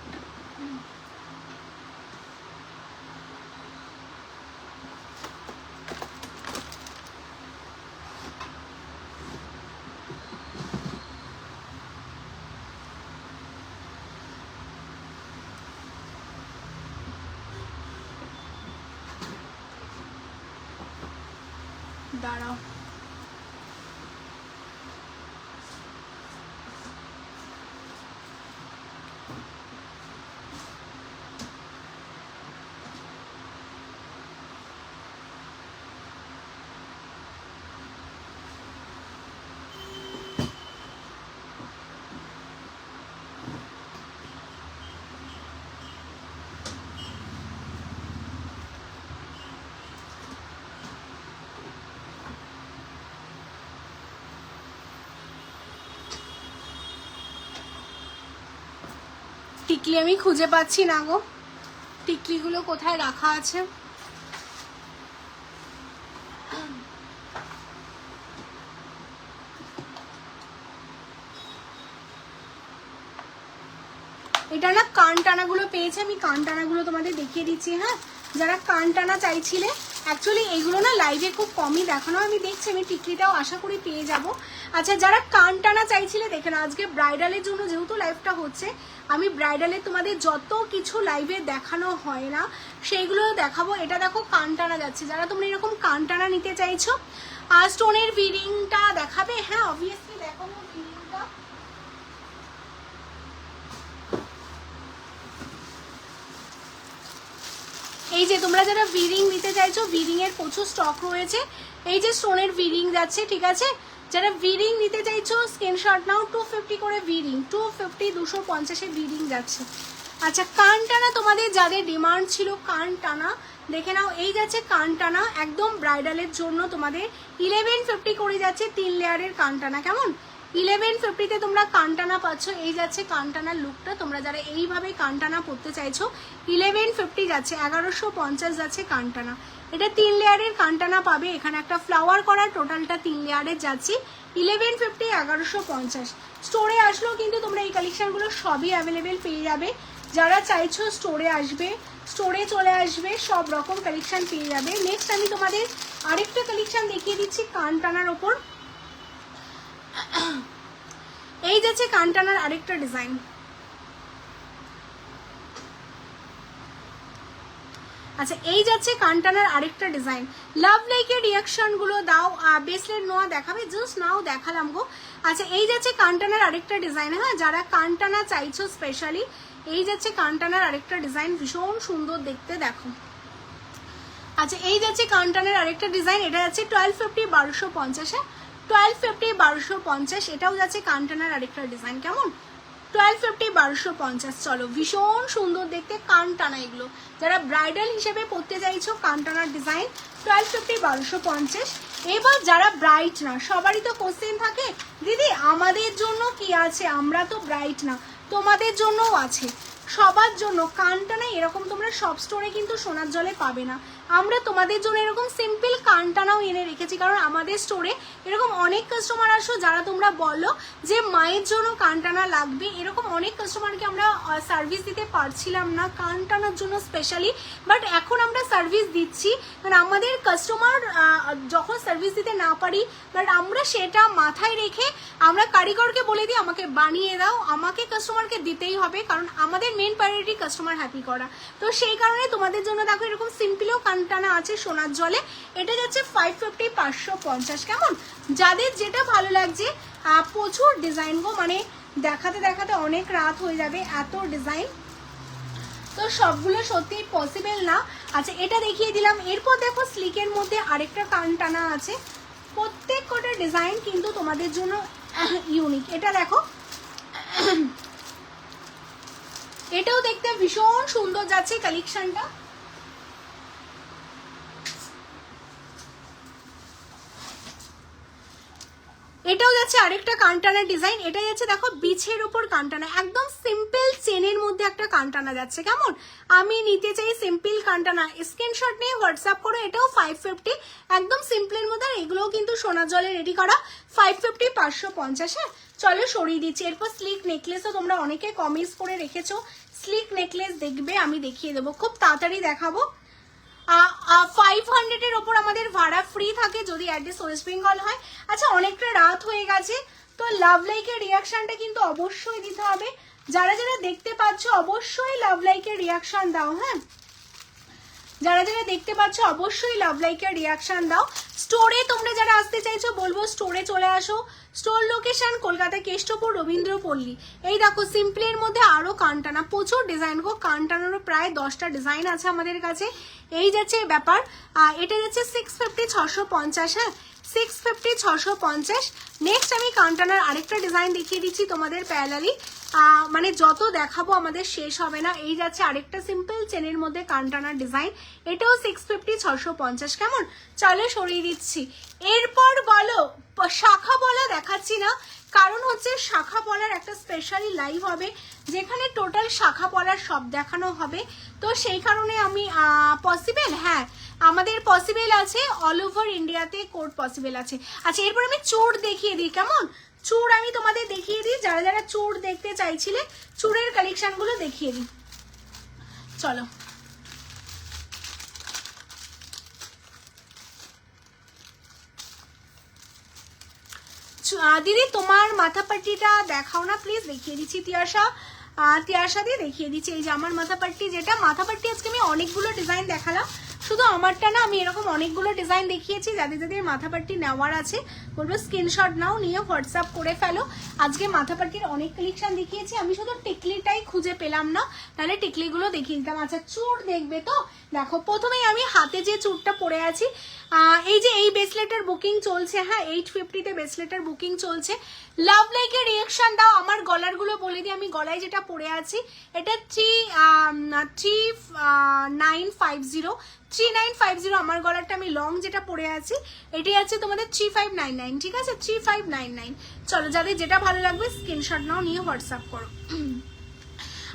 দাঁড়াও। টিকলি আমি খুঁজে পাচ্ছি না গো, টিকলিগুলো কোথায় রাখা আছে। এটা না কান টানাগুলো পেয়েছে, আমি কান টানাগুলো তোমাদের দেখিয়ে দিচ্ছি। হ্যাঁ, যারা কান টানা চাইছিলে, অ্যাকচুয়ালি এইগুলো না লাইভে খুব কমই দেখানো, আমি দেখছি আমি টিকলিটাও আশা করি পেয়ে যাব। আচ্ছা, যারা কান টানা চাইছিলে দেখে না, আজকে ব্রাইডালের জন্য যেহেতু লাইভটা হচ্ছে, আমি ব্রাইডালের তোমাদের যত কিছু লাইভে দেখানো হয় না সেইগুলো দেখাবো। এটা দেখো কান টানা যাচ্ছে, যারা তোমরা এরকম কান টানা নিতে চাইছো। আর স্টোনের ভিডিংটা দেখাবে? হ্যাঁ, অবভিয়াসলি দেখাবো ভিডিংটা। এই যে তোমরা যারা ভিরিং নিতে চাইছো, ভিরিং এর প্রচুর স্টক রয়েছে। এই যে স্টোনের ভিরিং যাচ্ছে, ঠিক আছে, যারা ভিরিং নিতে চাইছো স্ক্রিনশট নাও। 250 করে ভিরিং, 250 250 ভিরিং যাচ্ছে। আচ্ছা কান টানা তোমাদের যাদের ডিমান্ড ছিল, কান টানা দেখে নাও। এই যাচ্ছে কান টানা, একদম ব্রাইডালের জন্য তোমাদের 1150 করে যাচ্ছে 3 লেয়ারের কান টানা। কেমন 1150-তে তোমরা কানটানা পাচ্ছ। এই যাচ্ছে কানটানার লুকটা, তোমরা যারা এইভাবে কানটানা পরতে চাইছো 1150 যাচ্ছে, 1150 যাচ্ছে কানটানা। এটা 3 লেয়ারের কানটানা পাবে। এখানে একটা ফ্লাওয়ার করা, টোটালটা 3 লেয়ারের যাচ্ছি 1150 1150। স্টোরে আসলেও কিন্তু তোমরা এই কালেকশনগুলো সবই অ্যাভেলেবেল পেয়ে যাবে। যারা চাইছো স্টোরে আসবে, স্টোরে চলে আসবে, সব রকম কালেকশন পেয়ে যাবে। নেক্সট আমি তোমাদের আরেকটা কালেকশন দেখিয়ে দিচ্ছি কানটানার ওপর। এই যাচ্ছে কানটানার আরেকটা ডিজাইন। আচ্ছা এই যাচ্ছে কানটানার আরেকটা ডিজাইন। লাভ লাইকের রিয়াকশন গুলো দাও। ব্রেসলেট নোয়া দেখাবে, জাস্ট নাও দেখালাম গো। আচ্ছা এই যাচ্ছে কানটানার আরেকটা ডিজাইন। হ্যাঁ যারা কানটানা চাইছো স্পেশালি, এই যাচ্ছে কানটানার আরেকটা ডিজাইন, ভীষণ সুন্দর দেখতে, দেখো। আচ্ছা এই যাচ্ছে কানটানার আরেকটা ডিজাইন, এটা যাচ্ছে 1250 1250। 1250 1250, এটাও যাচ্ছে কানটানার আরেকটা ডিজাইন। কেমন 1250 1250। চলো ভীষণ সুন্দর দেখতে কানটানা এগুলো। যারা ব্রাইডাল হিসেবে পরতে চাইছো কানটানার ডিজাইন 1250 1250। এবার যারা ব্রাইট না, সবারই তো কোশ্চেন থাকে দিদি আমাদের জন্য কি আছে, আমরা তো ব্রাইট না, তোমাদের জন্যও আছে, সবার জন্য কানটানা। এরকম তোমরা সব স্টোরে কিন্তু সোনার জলে পাবে না। আমরা তোমাদের জন্য এরকম সিম্পল কানটানাও এনে রেখেছি, কারণ আমাদের স্টোরে এরকম অনেক কাস্টমার আসো যারা তোমরা বলো যে মায়ের জন্য কানটানা লাগবে। এরকম অনেক কাস্টমারকে আমরা সার্ভিস দিতে পারছিলাম না কানটানার জন্য স্পেশালি, বাট এখন আমরা সার্ভিস দিচ্ছি। কারণ আমাদের কাস্টমার যখন সার্ভিস দিতে না পারি, বাট আমরা সেটা মাথায় রেখে আমরা কারিগরকে বলে দিই আমাকে বানিয়ে দাও, আমাকে কাস্টমারকে দিতেই হবে, কারণ আমাদের মেন প্রায়োরিটি কাস্টমার হ্যাপি করা। তো সেই কারণে তোমাদের জন্য দেখো এরকম সিম্পলও কানটানা আছে সোনার জলে। এটা যাচ্ছে 550 550। কেমন যাদের যেটা ভালো লাগছে, প্রচুর ডিজাইন গো, মানে দেখাতে দেখাতে অনেক রাত হয়ে যাবে, এত ডিজাইন তো সবগুলো সত্যি পসিবল না। আচ্ছা এটা দেখিয়ে দিলাম। এরপর দেখো স্লিকের মধ্যে আরেকটা কানটানা আছে, প্রত্যেক কটা ডিজাইন কিন্তু তোমাদের জন্য ইউনিক। এটা দেখো, এটাও দেখতে ভীষণ সুন্দর যাচ্ছে কালেকশনটা। এটাও যাচ্ছে আরেকটা কানটানার ডিজাইন। এটা যাচ্ছে দেখো বিছের উপর কানটানা, একদম সিম্পল চেনের মধ্যে একটা কানটানা যাচ্ছে। কেমন আমি নিতে চাই সিম্পল কানটানা, স্ক্রিনশট নিয়ে হোয়াটসঅ্যাপ করো। এটাও 550, একদম সিম্পলের মধ্যে। এগুলোও কিন্তু সোনার জলে রেডি করা 550 550। হ্যাঁ চলো সরিয়ে দিচ্ছি। এরপর স্লিক নেকলেসও তোমরা অনেকে কমেন্টস করে রেখেছো, স্লিক নেকলেস দেখবে, আমি দেখিয়ে দেবো, খুব তাড়াতাড়ি দেখাবো। 500-এর ওপর আমাদের ভাড়া ফ্রি থাকে যদি অ্যাড্রেস ওয়েস্ট বেঙ্গল হয়। আচ্ছা অনেকটা রাত হয়ে গেছে, তো লাভ লাইকের রিয়াকশনটা কিন্তু অবশ্যই দিতে হবে। যারা যারা দেখতে পাচ্ছ অবশ্যই লাভ লাইকের রিয়াকশন দাও। হ্যাঁ যারা যারা দেখতে পাচ্ছ অবশ্যই লাভ লাইকের রিয়াকশন দাও। স্টোরে তোমরা যারা আসতে চাইছো বলবো স্টোরে চলে আসো। Store location Kolkata Keshtopur Rabindrapalli. এই দেখো সিম্পলের মধ্যে আরো কানটানা, প্রচুর ডিজাইন গো, কানটানারও প্রায় 10টা ডিজাইন আছে আমাদের কাছে। এই যাচ্ছে ব্যাপার। এটা যাচ্ছে 650 650। হ্যাঁ 650 650। নেক্সট আমি কানটানার আরেকটা ডিজাইন দেখিয়ে দিচ্ছি তোমাদের প্যারালালি, মানে যত দেখাবো আমাদের শেষ হবে না। এই যাচ্ছে আরেকটা সিম্পল চেনের মধ্যে কানটানার ডিজাইন, এটাও 650 650। কেমন চলে সরিয়ে দিচ্ছি। এরপর বলো শাখা বলা দেখাচ্ছি না, কারণ হচ্ছে শাখা পলার একটা স্পেশালি লাইভ হবে যেখানে টোটাল শাখা পলার সব দেখানো হবে। তো সেই কারণে আমি পসিবল, হ্যাঁ আমাদের পসিবল আছে, অল ওভার ইন্ডিয়াতে কোড পসিবল আছে। আচ্ছা এরপর আমি চোর দেখিয়ে দিই। কেমন চুড় আমি তোমাদের দেখিয়ে দিই, যারা যারা চুড় দেখতে চাইছিলে চুড়ের কালেকশনগুলো দেখিয়ে দিই। চলো দিদি তোমার মাথা পাট্টিটা দেখাও না প্লিজ, দেখিয়ে দিচ্ছি। তিয়াশা দিয়ে দেখিয়ে দিচ্ছি। এই যে আমার মাথা পাট্টি, যেটা মাথা পাট্টি আজকে আমি অনেকগুলো ডিজাইন দেখালাম, শুধু আমারটা না, আমি এরকম অনেকগুলো ডিজাইন দেখিয়েছি। যাদের যাদের মাথাপাট্টি নেওয়ার আছে বলবো স্ক্রিনশট নাও, নিয়ে হোয়াটসঅ্যাপ করে ফেলো। আজকে মাথাপাট্টির অনেক কালেকশন দেখিয়েছি, আমি শুধু টিকলিটাই খুঁজে পেলাম না, তাহলে টিকলিগুলো দেখিয়ে দিতাম। আচ্ছা চুড় দেখবে তো? দেখো প্রথমেই আমি হাতে যে চুড়টা পরে আছি, এই যে এই ব্রেসলেটের বুকিং চলছে, হ্যাঁ 850-তে ব্রেসলেটের বুকিং চলছে। লাভ লাইকের রিয়াকশন দাও। আমার গলারগুলো বলে দিই, আমি গলায় যেটা পরে আছি এটা 3950 আমার গলারটা, আমি লং যেটা পরে আছি এটি আছে তোমাদের 3599, ঠিক আছে 3599। চলো যাদের যেটা ভালো লাগবে স্ক্রিনশট নাও, নিয়ে হোয়াটসঅ্যাপ করো।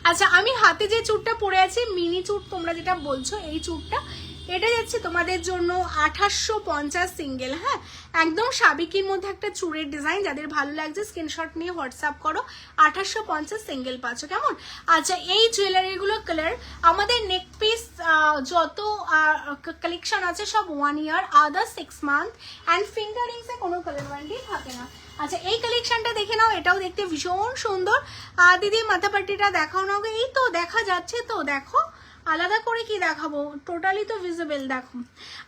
আচ্ছা আমি হাতে যে চুড়টা পরে আছি, মিনি চুড় তোমরা যেটা বলছো, এই চুড়টা এটা যাচ্ছে তোমাদের জন্য 2850 সিঙ্গেল, হ্যাঁ একদম সাবিকির মধ্যে একটা চুড়ের ডিজাইন। যাদের ভালো লাগছে স্ক্রিনশট নিয়ে হোয়াটসঅ্যাপ করো, 2850 সিঙ্গেল পাচ্ছ, কেমন? আচ্ছা এই জুয়েলারিগুলো কালার, আমাদের নেক পিস যত কালেকশন আছে সব 1 ইয়ার, আদার 6 মান্থ, অ্যান্ড ফিঙ্গার রিংসে কোনো কালার ওয়ারেন্টি থাকে না। আচ্ছা এই কালেকশনটা দেখে নাও, এটাও দেখতে ভীষণ সুন্দর। দিদি মাথাপাট্টিটা দেখাও না, এই তো দেখা যাচ্ছে তো, দেখো আলাদা করে কি দেখাবো, টোটালি তো ভিজিবল, দেখো।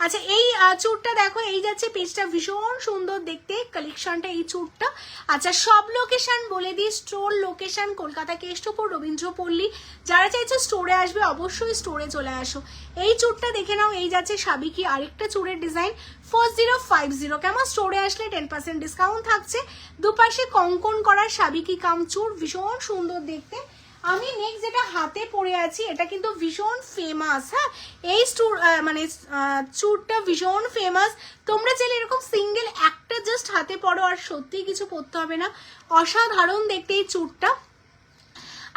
আচ্ছা এই চুড়টা দেখো, এই যাচ্ছে পেজটা, ভীষণ সুন্দর দেখতে কালেকশনটা এই চুড়টা। আচ্ছা সব লোকেশন বলে দিই, স্টোর লোকেশন কলকাতা কেষ্টপুর রবীন্দ্রপল্লী। যারা চাইছো স্টোরে আসবে অবশ্যই স্টোরে চলে আসো। এই চুড়টা দেখে নাও, এই যাচ্ছে সাবিকি আরেকটা চুড়ের ডিজাইন 4050, কেমন? স্টোরে আসলে 10% ডিসকাউন্ট থাকছে। দুপাশে কঙ্কন করার সাবিকি কাম চুড়, ভীষণ সুন্দর দেখতে। আমি নেক্সট যেটা হাতে পরে আছি এটা কিন্তু ভীষণ ফেমাস, হ্যাঁ এই মানে চুড়টা ভীষণ ফেমাস। তোমরা চাইলে এরকম সিঙ্গেল একটা জাস্ট হাতে পরো, আর সত্যি কিছু পরতে হবে না, অসাধারণ দেখতে এই চুড়টা।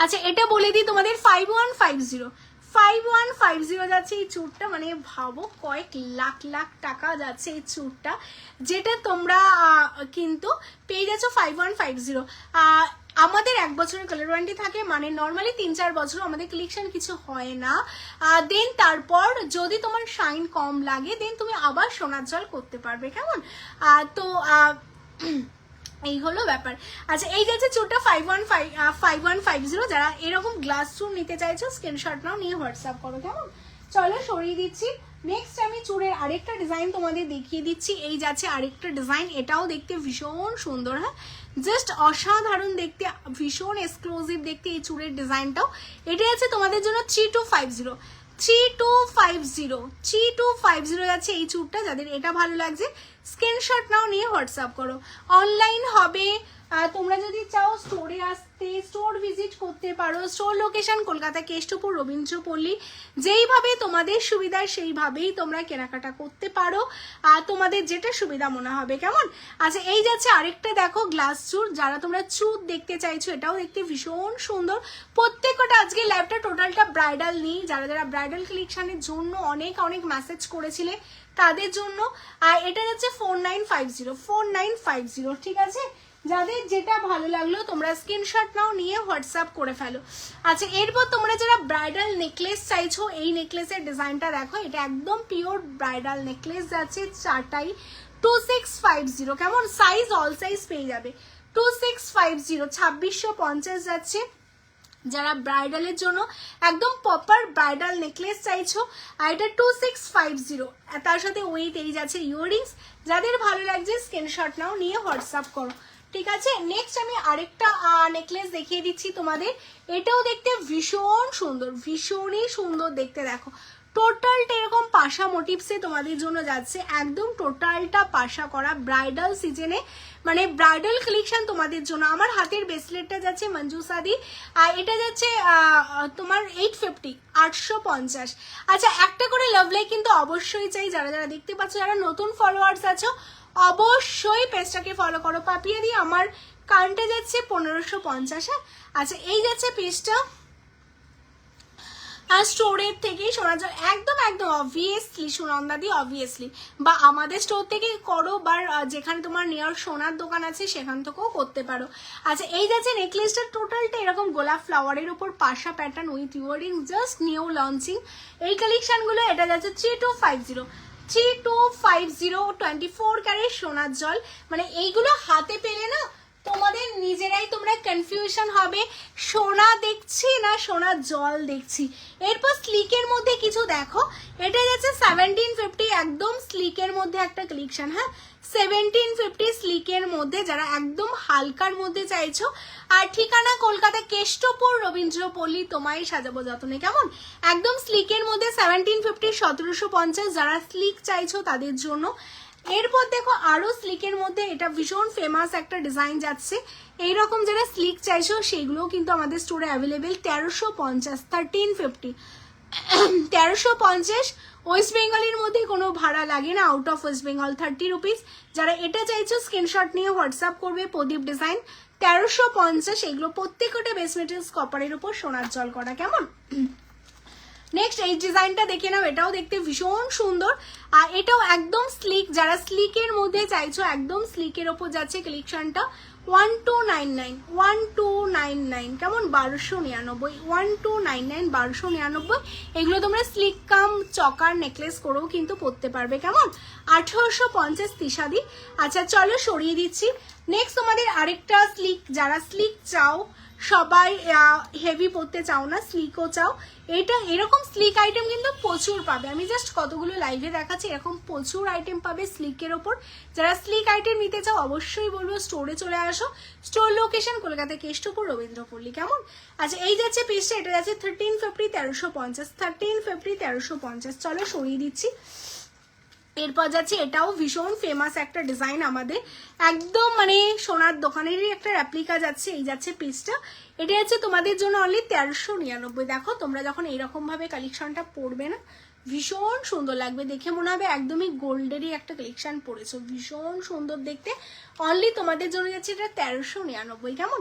আচ্ছা এটা বলে দিই তোমাদের 5150 যাচ্ছে এই চুড়টা, মানে ভাবো কয়েক লাখ লাখ টাকা যাচ্ছে এই চুড়টা, যেটা তোমরা কিন্তু পেয়ে যাচ্ছ 5150। আমাদের 1 বছরের কালার ওয়ারেন্টি থাকে, মানে নর্মালি 3-4 বছর আমাদের কালেকশন কিছু হয় না। দেন তারপর যদি তোমার শাইন কম লাগে দেন তুমি আবার সোনার জল করতে পারবে, কেমন? তো এই হলো ব্যাপার। আচ্ছা এই যাচ্ছে চুড়টা 5150। যারা এরকম গ্লাস চুড় নিতে চাইছো স্ক্রিনশট নাও, নিয়ে হোয়াটসঅ্যাপ করো, কেমন? চলো সরিয়ে দিচ্ছি। নেক্সট আমি চুড়ের আরেকটা ডিজাইন তোমাদের দেখিয়ে দিচ্ছি। এই যাচ্ছে আরেকটা ডিজাইন, এটাও দেখতে ভীষণ সুন্দর, হ্যাঁ জাস্ট অসাধারণ দেখতে, ভীষণ এক্সক্লুসিভ দেখতে এই চুড়ের ডিজাইনটাও। এটা আছে তোমাদের জন্য 3250 যাচ্ছে এই চুড়টা। যাদের এটা ভালো লাগছে স্ক্রিনশট নাও, নিয়ে হোয়াটসঅ্যাপ করো। অনলাইন হবে, তোমরা যদি চাও স্টোরে আসতে স্টোর ভিজিট করতে পারো। Store location Kolkata Keshtopur Rabindrapalli. যেইভাবে তোমাদের সুবিধা সেইভাবেই তোমরা কেনাকাটা করতে পারো, তোমাদের যেটা সুবিধা মনে হবে, কেমন? আচ্ছা এই যাচ্ছে আরেকটা দেখো গ্লাস চুড়, যারা তোমরা চুড় দেখতে চাইছো এটাও দেখতে ভীষণ সুন্দর। প্রত্যেকটা আজকে লাইভটা টোটালটা ব্রাইডাল নেই, যারা যারা ব্রাইডাল কালেকশনের জন্য অনেক অনেক মেসেজ করেছিলে তাদের জন্য। আর এটা যাচ্ছে 4950, ঠিক আছে? যাদের যেটা ভালো লাগলো তোমরা স্ক্রিনশট নাও, নিয়ে হোয়াটসঅ্যাপ করে ফেলো। আচ্ছা এরপর তোমরা যারা ব্রাইডাল নেকলেস চাইছো, এই নেকলেসের ডিজাইনটা দেখো, এটা একদম পিওর ব্রাইডাল নেকলেস যাচ্ছে, চারটাই 2650, কেমন? সাইজ অল সাইজ পেয়ে যাবে। 2650 2650 যাচ্ছে। যারা ব্রাইডালের জন্য একদম প্রপার ব্রাইডাল নেকলেস চাইছো, আর এটা 2650, তার সাথে ওয়েট এই যাচ্ছে ইয়াররিংস। যাদের ভালো লাগছে স্ক্রিনশট নাও, নিয়ে হোয়াটসঅ্যাপ করো, ঠিক আছে? নেক্সট আমি আরেকটা নেকলেস দেখিয়ে দিচ্ছি তোমাদের, এটাও দেখতে ভীষণ সুন্দর, ভীষণই সুন্দর দেখতে। দেখো টোটালটা এরকম পাশা মোটিভসে তোমাদের জন্য যাচ্ছে, একদম টোটালটা পাশা করা ব্রাইডাল সিজনে, মানে ব্রাইডাল কালেকশন তোমাদের জন্য। আমার হাতের ব্রেসলেটটা যাচ্ছে মঞ্জুসাদি, আর এটা যাচ্ছে তোমার 850। আচ্ছা একটা করে লাভ লাইক কিন্তু অবশ্যই চাই, যারা যারা দেখতে পাচ্ছ, যারা নতুন ফলোয়ার্স আছো অবশ্যই পেজটাকে ফলো করো। পাপিয়া দি আমার কারেন্টে যাচ্ছে 1550। আচ্ছা এই যাচ্ছে পেজটা, স্টোরের থেকেই সোনার জল, একদম একদম অবভিয়াসলি সুনন্দা দি, অবভিয়াসলি বা আমাদের স্টোর থেকে করো, বা যেখানে তোমার নিয়ার সোনার দোকান আছে সেখান থেকেও করতে পারো। আচ্ছা এই যাচ্ছে নেকলেসটা, টোটালটা এরকম গোলাপ ফ্লাওয়ারের উপর পাশা pattern with earring, just new launching এই কালেকশনগুলো। এটা যাচ্ছে 3250 24 ক্যারেট সোনার জল, মানে এইগুলো হাতে পেলে না তোমাদের নিজেরাই তোমরা কনফিউশন হবে সোনা দেখছি না সোনা জল দেখছি। এরপর স্লিকের মধ্যে কিছু দেখো, এটা যাচ্ছে 1750, একদম স্লিকের মধ্যে একটা কালেকশন। হ্যাঁ, 1750 স্লিকের মধ্যে যারা একদম হালকার মধ্যে চাইছো। আর ঠিকানা কলকাতা কেষ্টপুর রবীন্দ্রপল্লী, তোমায় সাজাবো যতনে। কেমন একদম স্লিকের মধ্যে 1750 1750 যারা স্লিক চাইছো তাদের জন্য। এরপর দেখো আরো স্লিকের মধ্যে এটা ভীষণ ফেমাস একটা ডিজাইন যাচ্ছে, এইরকম যারা স্লিক চাইছো সেগুলো কিন্তু আমাদের স্টোরে অ্যাভেলেবেল। 1350 1350 1350 ওয়েস্ট বেঙ্গলের মধ্যে কোনো ভাড়া লাগে না, out of West Bengal 30 rupees. যারা এটা চাইছো স্ক্রিনশট নিয়ে হোয়াটসঅ্যাপ করবে। প্রদীপ ডিজাইন 1350, এগুলো প্রত্যেকটা বেস মেটেরিয়ালস কপারের উপর সোনার জল করা। কেমন নেক্সট এই ডিজাইনটা দেখে নাও, এটাও দেখতে ভীষণ সুন্দর। আর এটাও একদম স্লিক, যারা স্লিকের মধ্যে চাইছো একদম স্লিকের ওপর যাচ্ছে কালেকশনটা। 1299 1299 কেমন 1299 1299 1299। এগুলো তোমরা স্লিক কাম চকার নেকলেস করেও কিন্তু পরতে পারবে। কেমন 1850 তিশাদি। আচ্ছা চলো সরিয়ে দিচ্ছি। নেক্সট তোমাদের আরেকটা স্লিক, যারা স্লিক চাও, সবাই হেভি পরতে চাও না, স্লিকও চাও, এটা এরকম স্লিক আইটেম কিন্তু প্রচুর পাবে। আমি জাস্ট কতগুলো লাইভে দেখাচ্ছি, এরকম প্রচুর আইটেম পাবে স্লিকের ওপর। যারা স্লিক আইটেম নিতে চাও অবশ্যই বলবো স্টোরে চলে আসো। Store location Kolkata Keshtopur Rabindrapalli. কেমন আচ্ছা এই যাচ্ছে পিসটা, এটা যাচ্ছে 1350 1350 1350 1350। চলো সরিয়ে দিচ্ছি। এরপর যাচ্ছে এটাও ভীষণ ফেমাস একটা ডিজাইন আমাদের, একদম মানে সোনার দোকানেরই একটা রেপ্লিকা যাচ্ছে। এই যাচ্ছে পিসটা, এটা যাচ্ছে তোমাদের জন্য অনলি 1399। দেখো তোমরা যখন এইরকম ভাবে কালেকশনটা পরবে না ভীষণ সুন্দর লাগবে, দেখে মনে হবে একদমই গোল্ডেরই একটা কালেকশন পরেছো, ভীষণ সুন্দর দেখতে। অনলি তোমাদের জন্য যাচ্ছে এটা 1399। কেমন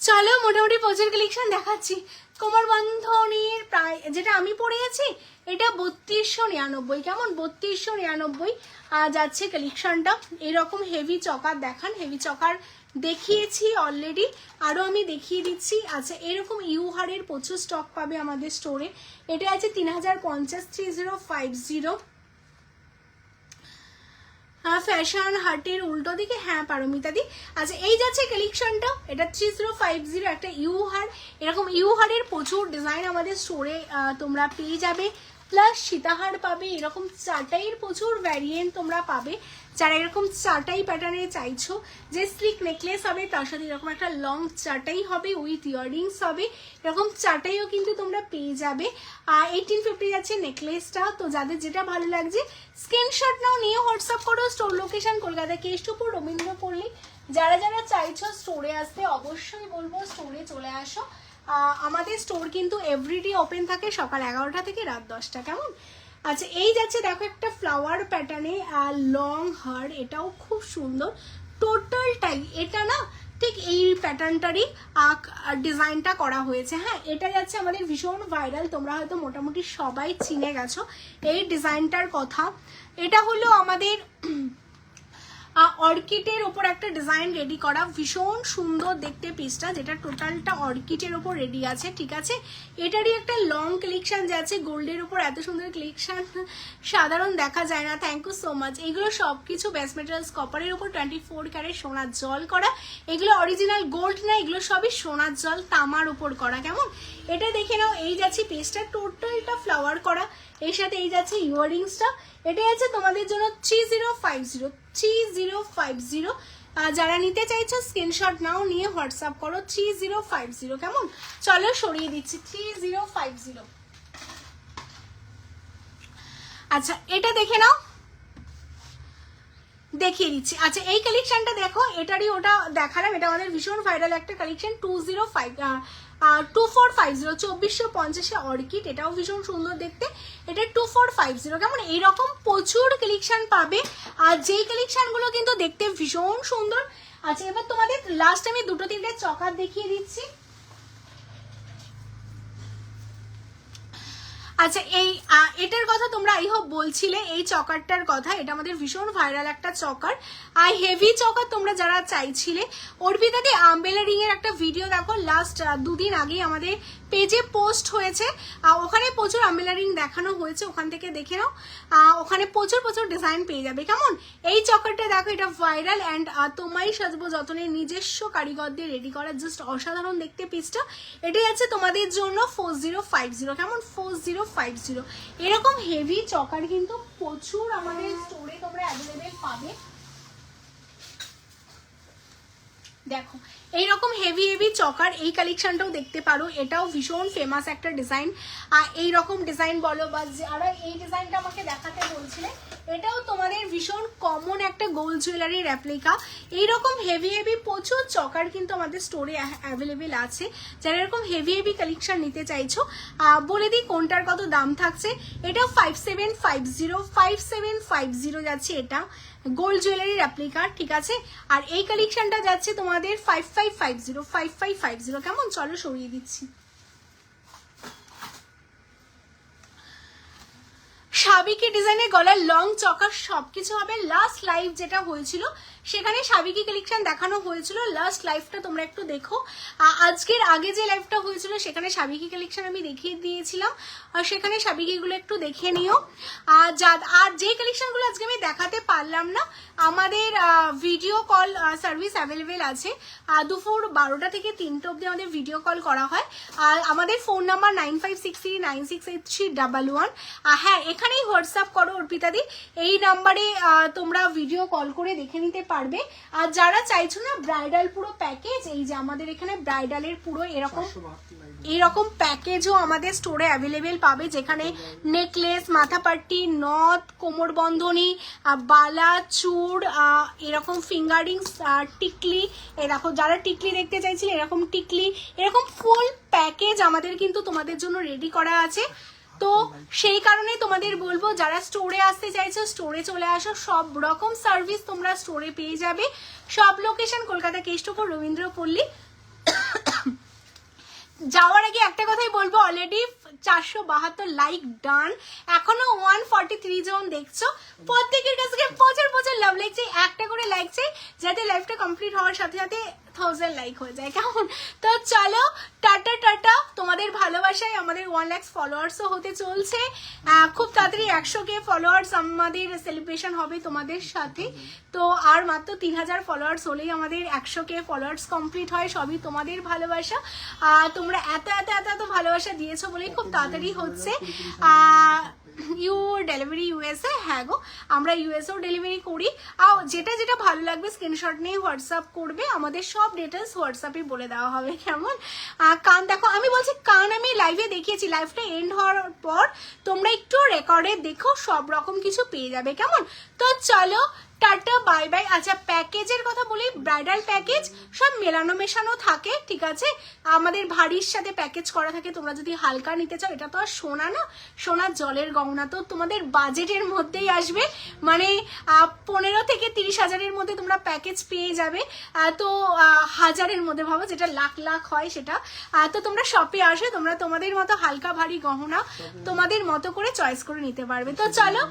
চলো মোটামুটি প্রচুর কালেকশন দেখাচ্ছি। কোমর বন্ধনীর প্রায় যেটা আমি পরে আছি এটা 3299। কেমন 3299 যাচ্ছে কালেকশনটা। এরকম হেভি চকার দেখান, হেভি চকার দেখিয়েছি অলরেডি, আরো আমি দেখিয়ে দিচ্ছি। আচ্ছা এরকম ইউহারের প্রচুর স্টক পাবে আমাদের স্টোরে। এটা আছে 3050 3050। ফ্যাশন হাটের উল্টো দিকে, হ্যাঁ পারমিতা দি। আচ্ছা এই যাচ্ছে কালেকশনটা, এটা 3050 একটা ইউহার। এরকম ইউহারের প্রচুর ডিজাইন আমাদের স্টোরে তোমরা পেয়ে যাবে, প্লাস সীতাহার পাবে। এরকম চাটাইয়ের প্রচুর ভ্যারিয়েন্ট তোমরা পাবে। যারা এরকম চাটাই প্যাটার্নে চাইছো যে স্লিক নেকলেস হবে তার সাথে এরকম একটা লং চাটাই হবে উইথ ইয়াররিংস হবে, এরকম চাটাইও কিন্তু তোমরা পেয়ে যাবে। 1850 যাচ্ছে নেকলেসটা। তো যাদের যেটা ভালো লাগছে স্ক্রিনশট নাও, নিয়ে হোয়াটসঅ্যাপ করো। Store location Kolkata Keshtopur Rabindrapalli. যারা যারা চাইছো স্টোরে আসতে অবশ্যই বলবো স্টোরে চলে আসো। আমাদের স্টোর কিন্তু এভরিডে ওপেন থাকে সকাল 11টা থেকে রাত 10টা। কেমন আচ্ছা এই যাচ্ছে দেখো একটা ফ্লাওয়ার প্যাটার্নে লং হার, এটাও খুব সুন্দর টোটালটাই। এটা না ঠিক এই প্যাটার্নটারই ডিজাইনটা করা হয়েছে। হ্যাঁ এটা যাচ্ছে আমাদের ভীষণ ভাইরাল, তোমরা হয়তো মোটামুটি সবাই চিনে গেছো এই ডিজাইনটার কথা। এটা হলো আমাদের অর্কিডের ওপর একটা ডিজাইন রেডি করা, ভীষণ সুন্দর দেখতে পিসটা, যেটা টোটালটা অর্কিডের ওপর রেডি আছে। ঠিক আছে এটারই একটা লং কালেকশন যাচ্ছে গোল্ডের উপর, এত সুন্দর কালেকশন সাধারণ দেখা যায় না। Thank you so much. এগুলো সবকিছু বেস মেটেরিয়ালস কপারের উপর 24 ক্যারেট সোনার জল করা, এগুলো অরিজিনাল গোল্ড না, এগুলো সবই সোনার জল তামার উপর করা। কেমন এটা দেখে নাও। এই যাচ্ছে পিসটা টোটালটা ফ্লাওয়ার করা, এর সাথে এই যাচ্ছে ইয়াররিংসটা। এটা আছে তোমাদের জন্য 3050 3050। যারা নিতে চাইছো স্ক্রিনশট নাও, নিয়ে হোয়াটসঅ্যাপ করো 3050। কেমন চলো সরিয়ে দিচ্ছি 3050। আচ্ছা এটা দেখে নাও, দেখিয়ে দিচ্ছি। আচ্ছা এই কালেকশনটা দেখো, এটারই ওটা দেখালাম, এটা আমাদের ভীষণ ভাইরাল একটা কালেকশন 2450 2450 অর্কিড, এটাও ভীষণ সুন্দর দেখতে। এটা 2450। কেমন এইরকম প্রচুর কালেকশন পাবে, আর যেই কালেকশনগুলো কিন্তু দেখতে ভীষণ সুন্দর। আচ্ছা এবার তোমাদের লাস্ট আমি দুটো তিনটে চকার দেখিয়ে দিচ্ছি। আচ্ছা এই এটার কথা তোমরা আই হোপ বলছিলে, এই চকারটার কথা, এটা আমাদের ভীষণ ভাইরাল একটা চকার, আর হেভি চকার তোমরা যারা চাইছিলে। অর্পিতাদি আমবেলা রিং এর একটা ভিডিও দেখো, লাস্ট 2 দিন আগে আমাদের পেজে পোস্ট হয়েছে, ওখানে প্রচুর আম্বেলা রিং দেখানো হয়েছে, ওখান থেকে দেখে নাও। ওখানে প্রচুর প্রচুর ডিজাইন পেয়ে যাবে। কেমন এই চকারটা দেখো, এটা ভাইরাল অ্যান্ড তোমাই সাজবো যতনের নিজস্ব কারিগর দিয়ে রেডি করা, জাস্ট অসাধারণ দেখতে পিসটা। এটাই আছে তোমাদের জন্য 4050। কেমন 4050 এরকম হেভি চকার কিন্তু প্রচুর আমাদের স্টোরে তোমরা অ্যাভেলেবেল পাবে। দেখো এইরকম হেভি হেভি চকার এই কালেকশনটাও দেখতে পারো, এটাও ভীষণ ফেমাস একটা ডিজাইন। এইরকম ডিজাইন বলো বা যারা এই ডিজাইনটা আমাকে দেখাতে বলছিলে, এটাও তোমাদের ভীষণ কমন একটা গোল্ড জুয়েলারি রেপ্লিকা। এইরকম হেভি হেভি প্রচুর চকার কিন্তু আমাদের স্টোরে অ্যাভেলেবেল আছে। যারা এরকম হেভি হেভি কালেকশন নিতে চাইছো বলে দিই কোনটার কত দাম থাকছে। এটাও 5750 যাচ্ছে, এটা গোল্ড জুয়েলারি রেপ্লিকা, ঠিক আছে। আর এই কালেকশনটা যাচ্ছে তোমাদের 5550। কেমন চলো সরিয়ে দিচ্ছি। সাবিকি ডিজাইনের গলার লং চকার সবকিছু হবে। লাস্ট লাইভ যেটা হয়েছিল সেখানে সাবিকি কালেকশন দেখানো হয়েছিল, লাস্ট লাইভটা তোমরা একটু দেখো। আজকের আগে যে লাইভটা হয়েছিল সেখানে সাবিকি কালেকশন আমি দেখিয়ে দিয়েছিলাম, আর সেখানে সাবিকিগুলো একটু দেখে নিও। আর যে কালেকশনগুলো আজকে আমি দেখাতে পারলাম না, আমাদের ভিডিও কল সার্ভিস অ্যাভেলেবেল আছে। দুপুর 12টা থেকে 3টা অবধি আমাদের ভিডিও কল করা হয়। আর আমাদের ফোন নাম্বার 9563968311। হ্যাঁ, এখানেই হোয়াটসঅ্যাপ করো অর্পিতাদি, এই নাম্বারে তোমরা ভিডিও কল করে দেখে নিতে পারবে। আর যারা চাইছো না ব্রাইডাল পুরো প্যাকেজ, এই যে আমাদের এখানে ব্রাইডালের পুরো এরকম প্যাকেজও আমাদের স্টোরে অ্যাভেলেবেল পাবে, যেখানে নেকলেস, মাথাপাট্টি, নথ, কোমর বন্ধনী, বালা, চূড়, এরকম ফিঙ্গারিংস, টিকলি, এরকম যারা টিকলি দেখতে চাইছিল এরকম টিকলি, এরকম ফুল প্যাকেজ আমাদের কিন্তু তোমাদের জন্য রেডি করা আছে। তো সেই কারণে তোমাদের বলবো, যারা স্টোরে আসতে চাইছো স্টোরে চলে আসো, সব রকম সার্ভিস তোমরা স্টোরে পেয়ে যাবে। সব লোকেশন কলকাতা কেষ্টপুর, রবীন্দ্রপল্লী। যাওয়ার আগে একটা কথাই বলবো, অলরেডি 472 লাইক ডান, এখনো 143 জন দেখছো। প্রত্যেকের কাছ থেকে প্রচুর প্রচুর লাভ লাইক চাই, একটা করে লাইক চাই, যাতে লাইভটা কমপ্লিট হওয়ার সাথে সাথে 1000 লাইক হয়ে যায়। কেমন? তো চলো টাটা টাটা, তোমাদের ভালোবাসায় আমাদের 1 লাখ ফলোয়ার্সও হতে চলছে। খুব তাড়াতাড়ি 100K ফলোয়ার্স আমাদের সেলিব্রেশন হবে তোমাদের সাথে। তো আর মাত্র 3000 ফলোয়ার্স হলেই আমাদের 100K ফলোয়ার্স কমপ্লিট হয়, সবই তোমাদের ভালোবাসা। তোমরা এত এত এত এত ভালোবাসা দিয়েছো বলেই খুব তাড়াতাড়ি হচ্ছে। ইউ ডেলিভারি ইউএসএ, হ্যাঁ গো আমরা ইউএসএও ডেলিভারি করি। আর যেটা যেটা ভালো লাগবে স্ক্রিনশট নিয়ে হোয়াটসঅ্যাপ করবে, আমাদের সব ডিটেলস হোয়াটসঅ্যাপে বলে দেওয়া হবে। কেমন? কান দেখো, আমি বলছি কান আমি লাইভে দেখিয়েছি, লাইভটা এন্ড হওয়ার পর তোমরা একটু রেকর্ডে দেখো, সব রকম কিছু পেয়ে যাবে। কেমন? তো চলো টাটা বাই বাই। আচ্ছা প্যাকেজের কথা বলি, ব্রাইডাল প্যাকেজ সব মেলানো মেশানো থাকে, ঠিক আছে। আমাদের ভারীর সাথে প্যাকেজ করা থাকে, তোমরা যদি হালকা নিতে চাও, এটা তো আর সোনা না, সোনার জলের গহনা, তো তোমাদের বাজেটের মধ্যেই আসবে, মানে 15 থেকে 30 হাজারের মধ্যে তোমরা প্যাকেজ পেয়ে যাবে। তো হাজারের মধ্যে ভাবো, যেটা লাখ লাখ হয় সেটা। তো তোমরা শপে আসে, তোমরা তোমাদের মতো হালকা ভারী গহনা তোমাদের মতো করে চয়েস করে নিতে পারবে। তো চলো,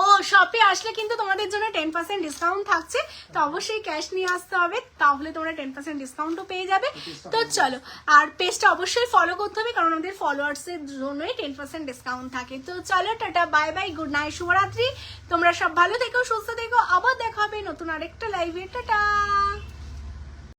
ও শপে আসলে কিন্তু তোমাদের জন্য 10% ডিসকাউন্ট থাকছে, তো অবশ্যই ক্যাশ নিয়ে আসতে হবে, তাহলে তোমরা 10% ডিসকাউন্টও পেয়ে যাবে। তো চলো, আর পেজটা অবশ্যই ফলো করতে হবে, কারণ আমাদের ফলোয়ার্সের জন্যই 10% ডিসকাউন্ট থাকে। তো চলো tata bye bye, good night, শুভরাত্রি। তোমরা সব ভালো থেকো, সুস্থ থেকো, আবার দেখা হবে নতুন আরেকটা লাইভে। টাটা।